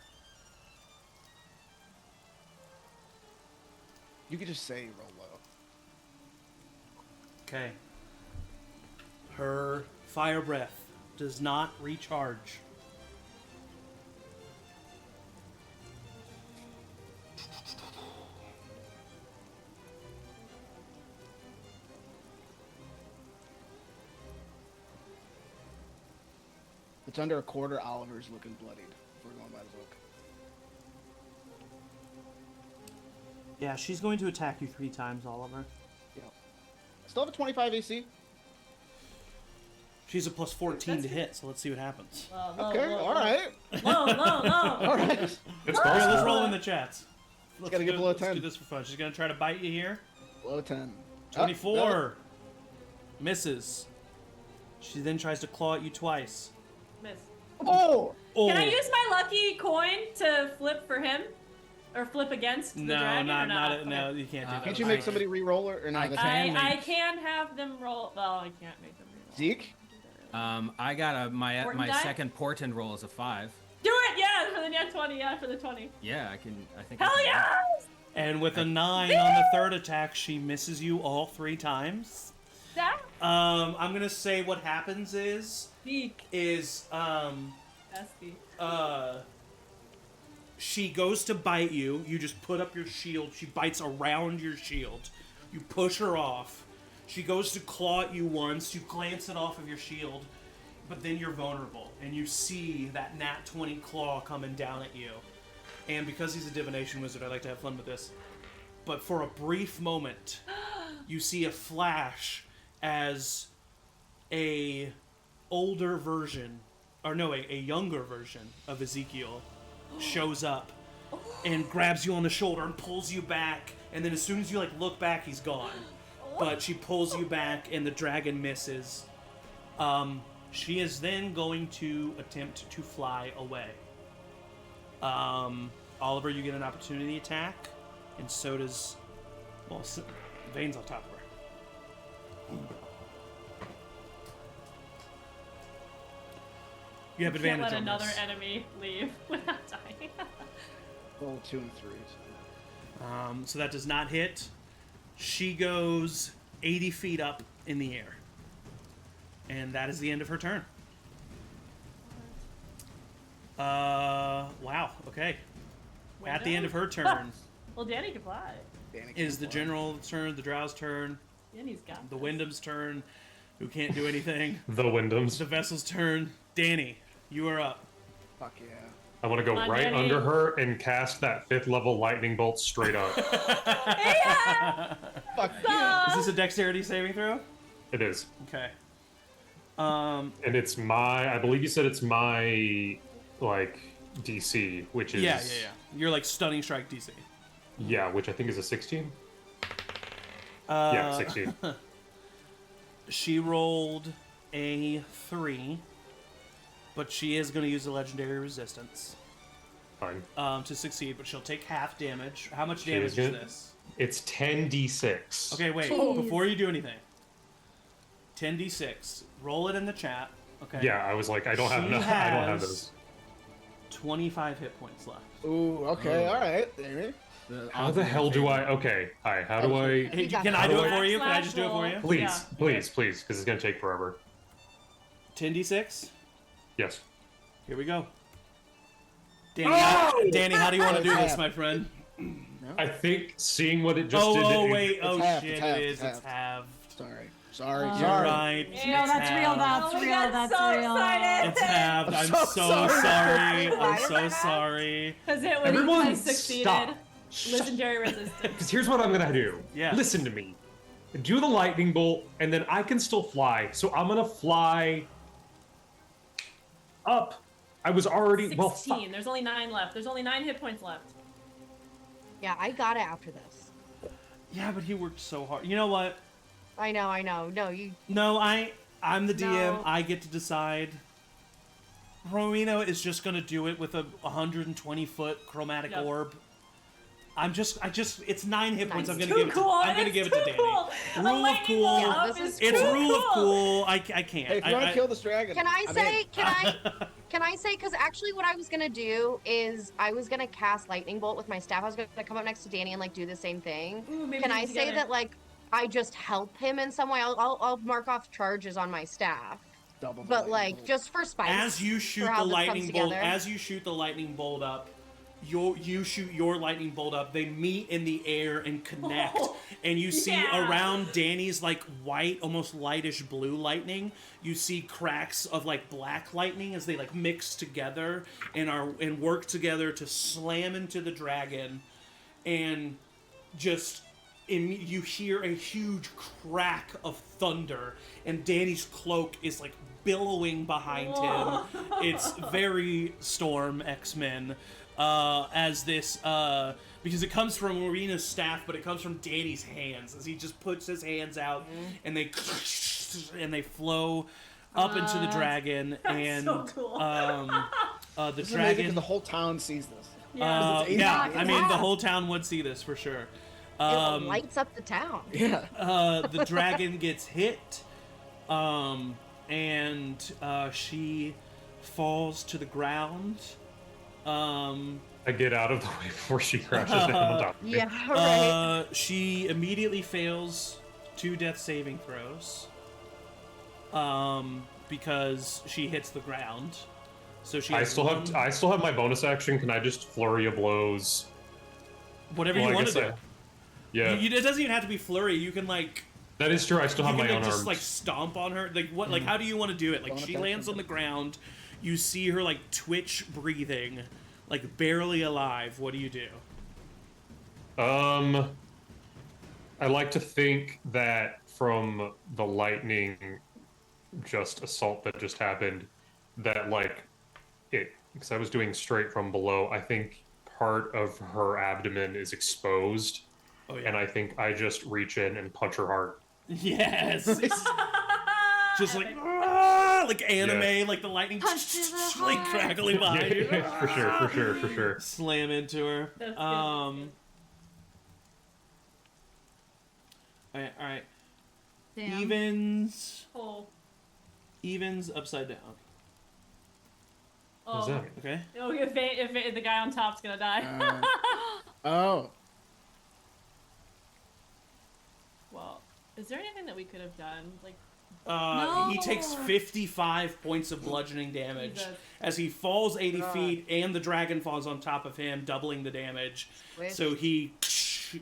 You could just say roll low. Okay. Her fire breath does not recharge. It's under a quarter. Oliver's looking bloodied. If we're going by the book. Yeah, she's going to attack you 3 times, Oliver. Yep. Still have a 25 AC. She's a plus 14 to hit, so let's see what happens. Okay, all right. Low. All right. It's Alright, let's possible. roll in the chats. Gotta get below Let's 10. do this for fun. She's going to try to bite you here. Below 10. 24. Misses. She then tries to claw at you twice. Miss. Oh! Oh. Can I use my lucky coin to flip for him? Or flip against the No, dragon? not, or not, Okay. no, you can't do that. Can't you make somebody re-roll or not? I can have them roll. Well, I can't make them re-roll. Zeke? I got my Portent die? second portent roll is a 5. Do it, yeah, for the net 20, yeah, for the 20. Yeah, I think. Hell I can do it. yes! And with a 9 on the third attack, she misses you all 3 times. That I'm gonna say what happens is speak. Bestie. She goes to bite you. You just put up your shield. She bites around your shield. You push her off. She goes to claw at you once. You glance it off of your shield, but then you're vulnerable, and you see that nat 20 claw coming down at you. And because he's a divination wizard, I like to have fun with this. But for a brief moment, you see a flash as a older version, or no, a younger version of Ezekiel shows up and grabs you on the shoulder and pulls you back, and then as soon as you look back, he's gone. But she pulls you back and the dragon misses. She is then going to attempt to fly away. Oliver, you get an opportunity attack, and so does, well, Vane's on top of her. You have advantage Can't let on another this. enemy leave without dying. Roll 2 and 3. So that does not hit. She goes 80 feet up in the air. And that is the end of her turn. Wow, okay. At the end of her turn Well, Danny can fly. is the general's turn, the drow's turn, Danny's got the this. Wyndham's turn, who can't do anything, The Wyndhams. the vessel's turn. Danny, you are up. Fuck yeah. I want to go Come on, right Danny. under her and cast that 5th level lightning bolt straight up. Fuck yeah. Is this a dexterity saving throw? It is. Okay. And it's I believe you said it's my, DC, which is... Yeah. You're stunning strike DC. Yeah, which I think is a 16? Yeah, 16. She rolled a 3, but she is going to use a legendary resistance Fine. to succeed, but she'll take half damage. How much She damage is is good. this? It's 10d6. Okay, wait. Jeez. Before you do anything, 10d6. Roll it in the chat. Okay. Yeah, I was like, I don't have She enough. I don't have has those. 25 hit points left. Ooh, okay, alright, Danny. How the hell do I... Okay, hi, how do I... Hey, You got can I that. do it for you? Can I just do it for Backslash you? roll. Please, Yeah. please, because it's going to take forever. 10d6. Yes. Here we go. Danny, how do you want to do this, my friend? I think seeing what it just did... Oh, wait. Oh, halved, shit, it's it halved, is. it's It's halved. Sorry. You're right. No, that's real. That's Oh, we real. got That's so real. excited. It's halved. I'm so so sorry. sorry. I'm Why so am I sorry. Because it was Everyone, I succeeded. stop. Legendary resistance. Because here's what I'm gonna do. Yeah. Listen to me. Do the lightning bolt, and then I can still fly. So I'm gonna fly up. I was already 16. There's only 9 left. There's only 9 hit points left. Yeah, I got it after this. Yeah, but he worked so hard. You know what? I know. No, you. No, I'm the DM. No. I get to decide. Rowina is just gonna do it with a 120-foot chromatic Yep. orb. It's 9 hit points. I'm gonna Too give it. cool. I'm gonna It's give it to too Danny. cool. A Rule of lightning cool. bolt Yeah, up this is is It's too rule of cool. cool. I can't. Hey, if you want to kill this dragon, Can I I'm say? in. Can I say? Because actually, what I was gonna do is I was gonna cast lightning bolt with my staff. I was gonna come up next to Danny and like do the same thing. Ooh, maybe Can do I it say together. that like I just help him in some way? I'll mark off charges on my staff, Double the but lightning like bolt. just for spice. As you shoot for how the this comes lightning bolt, together. as you shoot the lightning bolt up, you shoot your lightning bolt up. They meet in the air and connect, Oh, and you see yeah. around Danny's like white, almost lightish blue lightning. You see cracks of like black lightning as they like mix together and work together to slam into the dragon, and just. You hear a huge crack of thunder, and Danny's cloak is like billowing behind Whoa. him. It's very Storm X-Men, as this because it comes from Marina's staff, but it comes from Danny's hands as he just puts his hands out and they flow up into the dragon, and so cool. the This is amazing dragon. because the whole town sees this. Yeah. It's Yeah, easy. I mean the Yeah. whole town would see this for sure. It lights up the town. Yeah. The dragon gets hit, and she falls to the ground. I get out of the way before she crashes down on top of me. Yeah, right. She immediately fails 2 death saving throws, because she hits the ground. So she. I has still have my bonus action. Can I just flurry of blows? whatever Well, you I want to guess do. Yeah, It doesn't even have to be flurry. You can like. that is true. I still have You my can own like, just arms. like stomp on her. Like what? Like how do you want to do it? Like Bonus she action. lands on the ground. You see her like twitch, breathing, like barely alive. What do you do? I like to think that from the lightning just assault that just happened, that like it, because I was doing straight from below, I think part of her abdomen is exposed, Oh yeah. and I think I just reach in and punch her heart. Yes. Just like like anime, Yeah. like the lightning Punch to the like heart. crackling behind you. Yeah, for sure. Slam into her. That's good. All right. Damn. Oh. Evens upside down. What does Oh. that mean? Okay. Oh, if the guy on top's gonna die. Oh. Well, is there anything that we could have done? Like, He takes No. 55 points of bludgeoning damage Jesus. as he falls 80 God. feet, and the dragon falls on top of him, doubling the damage. Squish. So he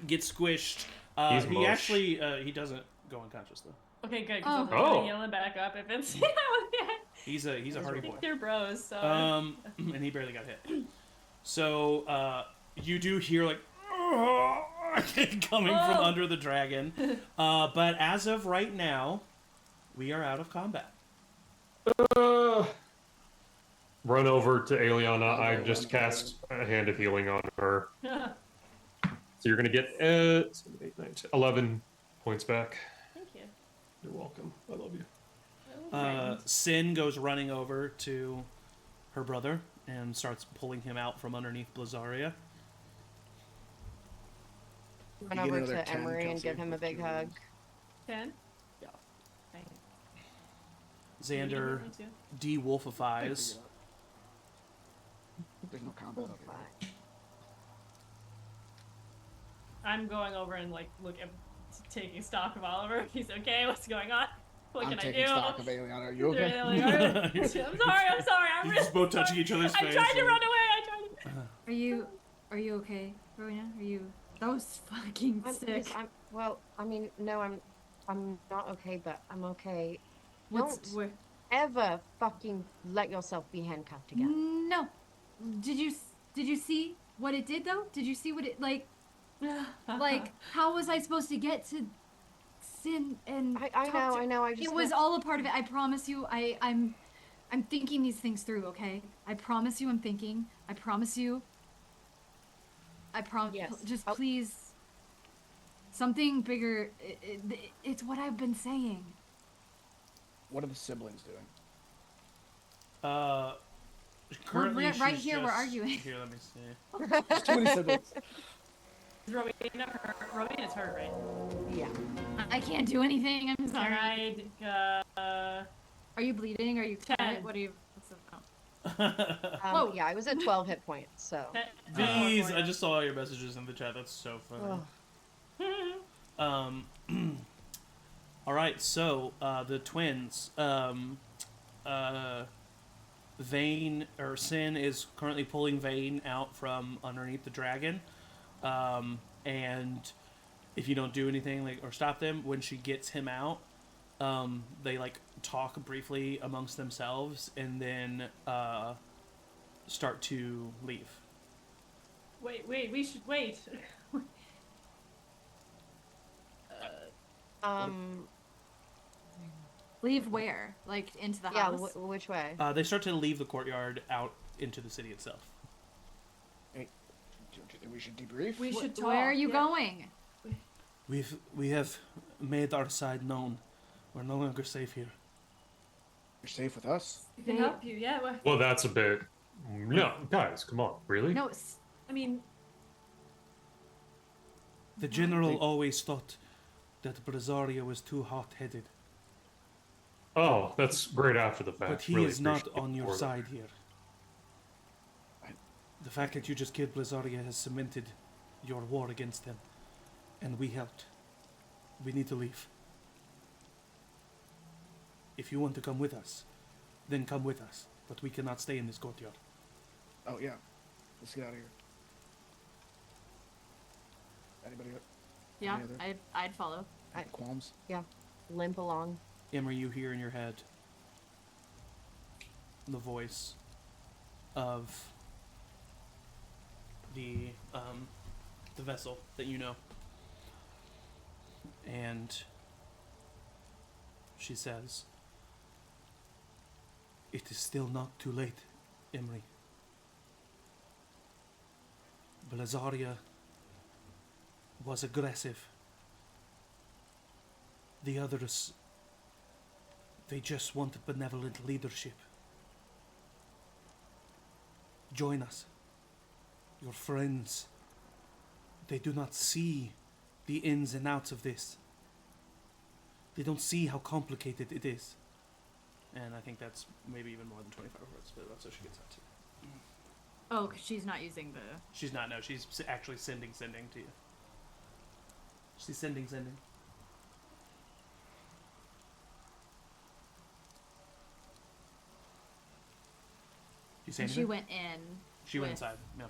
gets squished. He's He mush. actually he doesn't go unconscious though. okay, good. Oh. Because I'm Oh. gonna heal him back up if it's. He's a hardy boy. They're bros, so. And he barely got hit. So you do hear like coming from Oh. under the dragon, but as of right now, we are out of combat. Run over to Aeliana. I Okay, just run over. cast a hand of healing on her. So you're gonna get 8, 9, 10, 11 points back. Thank you. You're welcome. I love you. Sin goes running over to her brother and starts pulling him out from underneath Blazaria. Run You get over another to 10, Emory and Kelsey, give him a with big your hug. 10? Yeah. Thank you. Xander Me too. de-wolfifies. There's no combat over here. I'm going over and like taking stock of Oliver. He's okay. What's going on? What I'm can I taking do? stock of Aeliana. Are you Is there okay? anything- I'm sorry. I'm You really just both touching sorry. each other's I'm face trying to and- run away. Are you okay, Rowina? Are you? That was fucking I'm, sick. I'm, well, I mean, no, I'm I'm not okay, but I'm okay. What's Don't where? ever fucking let yourself be handcuffed again. No. Did you see what it did though? Did you see what it like how was I supposed to get to Sin and I know. I just it was all a part of it. I promise you. I'm thinking these things through. Okay. I promise you. I'm thinking. I promise you. I promise. Yes. Just please. Something bigger. It's what I've been saying. What are the siblings doing? Currently, right she's here, we're just- arguing. Here, let me see. There's too many siblings. Rowina's hurt, right? Yeah. I can't do anything. I'm sorry. Alright, Are you bleeding? Are you 10. What are you? What's the count? Whoa. Yeah, I was at 12 hit points, so. Bees, I just saw your messages in the chat. That's so funny. Ugh. All right, so the twins, Vane or Sin is currently pulling Vane out from underneath the dragon, and if you don't do anything or stop them when she gets him out, they talk briefly amongst themselves and then start to leave. Wait, we should wait. Leave where? Like into the Yeah, house? which way? They start to leave the courtyard out into the city itself. Hey, don't you think we should debrief? We should talk. Where are you yeah. going? We have made our side known. We're no longer safe here. You're safe with us. We can help you, yeah. Well, that's a bit. No, guys, come on, really? No, I mean, The general always thought that Brazaria was too hot-headed, Oh, that's great after the fact. but he Really is not appreciate on the your support. side here. The fact that you just killed Brazaria has cemented your war against them, and we helped. We need to leave. If you want to come with us, then come with us, but we cannot stay in this courtyard. Oh yeah, let's get out of here. Anybody got yeah, any other I'd follow. qualms? Yeah, limp along. Emory, you hear in your head the voice of the vessel that you know, and she says, "It is still not too late, Emory. Blazaria was aggressive. The others, they just want benevolent leadership. Join us. Your friends, they do not see the ins and outs of this. They don't see how complicated it is." And I think that's maybe even more than 25 words, but that's what she gets out to. Oh, 'cause she's not using the. She's not, no, she's actually sending to you. She's sending. You say And anything? she went in. She went with, inside, no.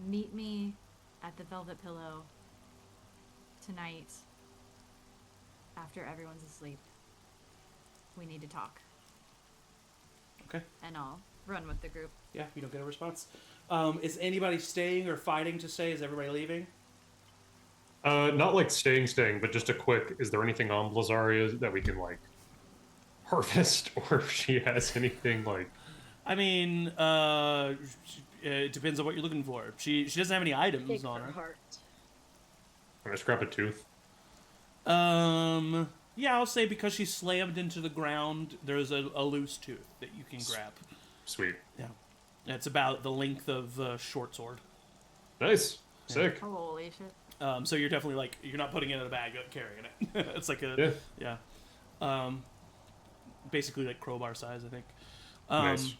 Meet me at the Velvet Pillow tonight after everyone's asleep. We need to talk. Okay. And I'll run with the group. Yeah, you don't get a response. Is anybody staying or fighting to stay? Is everybody leaving? Not like staying, but just a quick. Is there anything on Blazaria that we can harvest, or if she has anything like? I mean, it depends on what you're looking for. She doesn't have any items Take on her her. heart. Can I scrap a tooth? Yeah, I'll say because she's slammed into the ground, there's a loose tooth that you can grab. Sweet. Yeah. It's about the length of a short sword. Nice. Sick. Holy shit. So you're definitely you're not putting it in a bag, carrying it. It's like a, yeah. Basically like crowbar size, I think. Nice.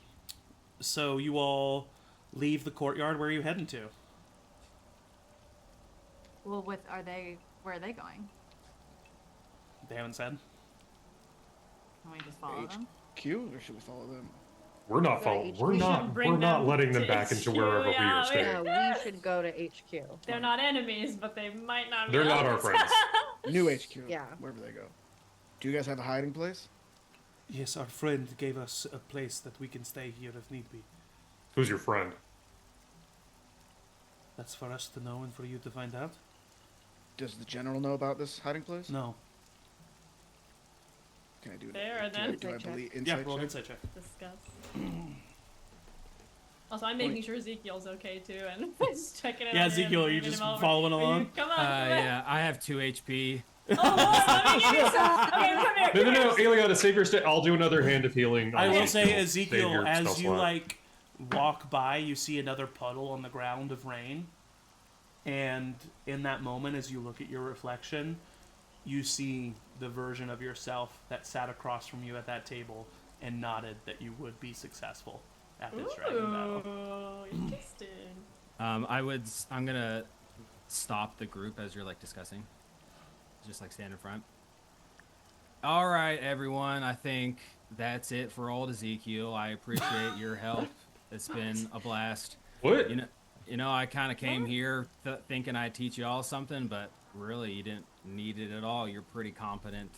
So you all leave the courtyard. Where are you heading to? Well, where are they going? They haven't said. Can we just follow them? Q, or should we follow them? We're not Go to following. HQ. We're not. Bring We're not them letting them to back into HQ, wherever we yeah, are staying. No, we should go to HQ. They're not enemies, but they might not be They're not our lovers. friends. New HQ. Yeah. Wherever they go. Do you guys have a hiding place? Yes, our friend gave us a place that we can stay here if need be. Who's your friend? That's for us to know and for you to find out. Does the general know about this hiding place? No. Can I do There, it? then. Do I Insight believe Yeah, insight roll an check? insight check. Discuss. Also, I'm making sure Ezekiel's okay too, and just checking it Yeah, out. Ezekiel, are you just following along? Come on, come on. Yeah, I have 2 HP. Oh, let me give you some. Okay, come here. No, Aeliana, save your I'll do another hand of healing. I on will say, Save Ezekiel, your spell as you slot. like walk by, you see another puddle on the ground of rain, and in that moment, as you look at your reflection, you see the version of yourself that sat across from you at that table and nodded that you would be successful at this dragon battle. Ooh, interesting. I'm gonna stop the group as you're like discussing. Just like stand in front. All right, everyone. I think that's it for old Ezekiel. I appreciate your help. It's been a blast. What? You know, I kind of came here thinking I'd teach you all something, but really, you didn't need it at all. You're pretty competent.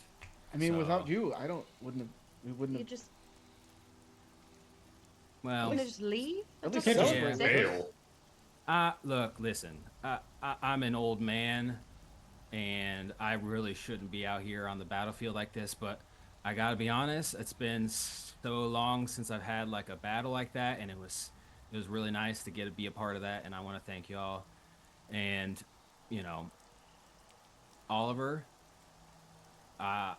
I mean, So- without you, we wouldn't You have. just Well, want to just leave? At That's least what celebrate I'm with saying. us. Bail. look, listen. I'm an old man, and I really shouldn't be out here on the battlefield like this, but I gotta be honest, it's been so long since I've had like a battle like that, and it was really nice to get to be a part of that, and I want to thank y'all. And you know, Oliver, I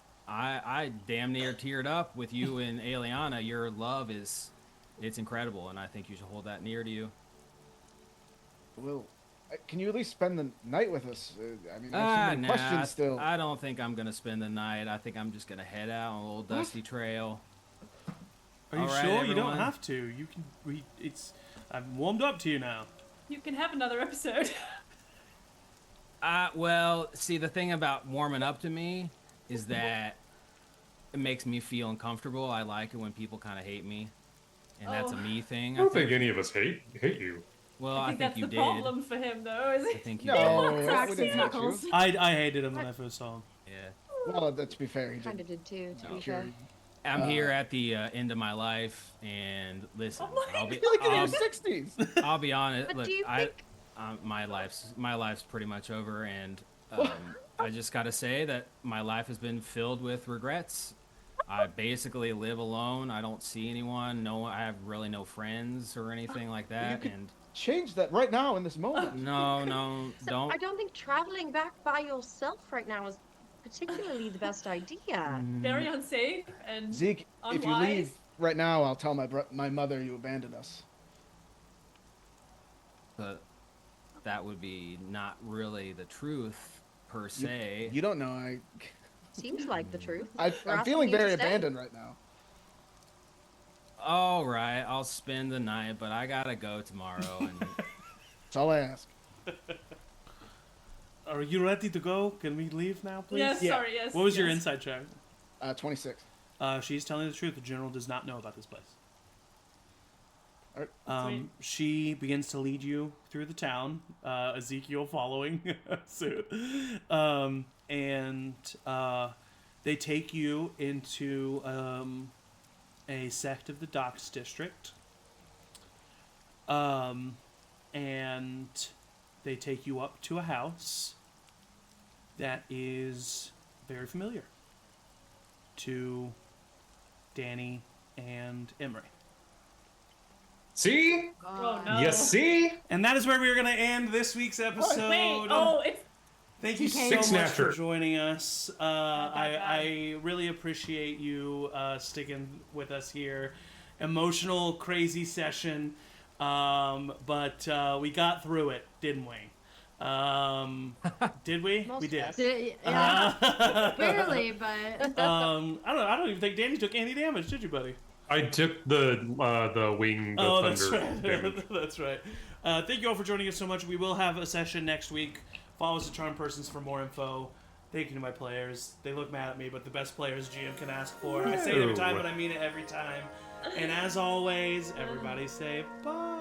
damn near teared up with you and Aeliana. Your love it's incredible, and I think you should hold that near to you. Well, can you at least spend the night with us? I mean, I have so many questions still. I don't think I'm gonna spend the night. I think I'm just gonna head out on a little dusty trail. Are you All right, sure? You don't everyone. have to. You can. I've warmed up to you now. You can have another episode. Well, see, the thing about warming up to me is that it makes me feel uncomfortable. I like it when people kind of hate me, and that's a Oh. me thing. I don't think any of us hate you. Well, I think that's you the did. problem for him, though, is I he? think you No, did. we Proxy didn't hate you. knuckles. I hated him when I first saw him. Yeah. Well, to be fair, he Kind did. of did too, to No. be fair. I'm here at the end of my life, and listen, Oh my I'll be, You're like in your I'll, 60s. I'll be honest. But Look, do you I, think- my life's pretty much over, and I just gotta say that my life has been filled with regrets. I basically live alone. I don't see anyone. I have really no friends or anything like that. could- And Change that right now in this moment. no, So don't. I don't think traveling back by yourself right now is particularly the best idea. Very unsafe and Zeke, if you unwise. leave right now, I'll tell my mother you abandoned us. But that would be not really the truth per se. You don't know. Seems like the truth. I'm asking feeling you to very stay. abandoned right now. All right, I'll spend the night, but I gotta go tomorrow. And That's all I ask. Are you ready to go? Can we leave now, please? Yes, Yeah. sorry, yes. What was your yes. inside check? 26. She's telling the truth. The general does not know about this place. Sweet. She begins to lead you through the town, Ezekiel following suit. And they take you into a sect of the docks district. And they take you up to a house that is very familiar to Danny and Emory. See? Oh, no. You see? And that is where we are going to end this week's episode. Wait, oh, it's... Thank you so TK. much for Snatcher. joining us. bye. I really appreciate you sticking with us here. Emotional, crazy session, but we got through it, didn't we? Did we? Most We did. of us. Yeah, barely, but I don't even think Danny took any damage, did you, buddy? I took the wing, the Oh, thunder that's right. damage. That's right. Thank you all for joining us so much. We will have a session next week. Follow us at CharmedPersons for more info. Thank you to my players. They look mad at me, but the best players GM can ask for. I say it every time, but I mean it every time. And as always, everybody say bye.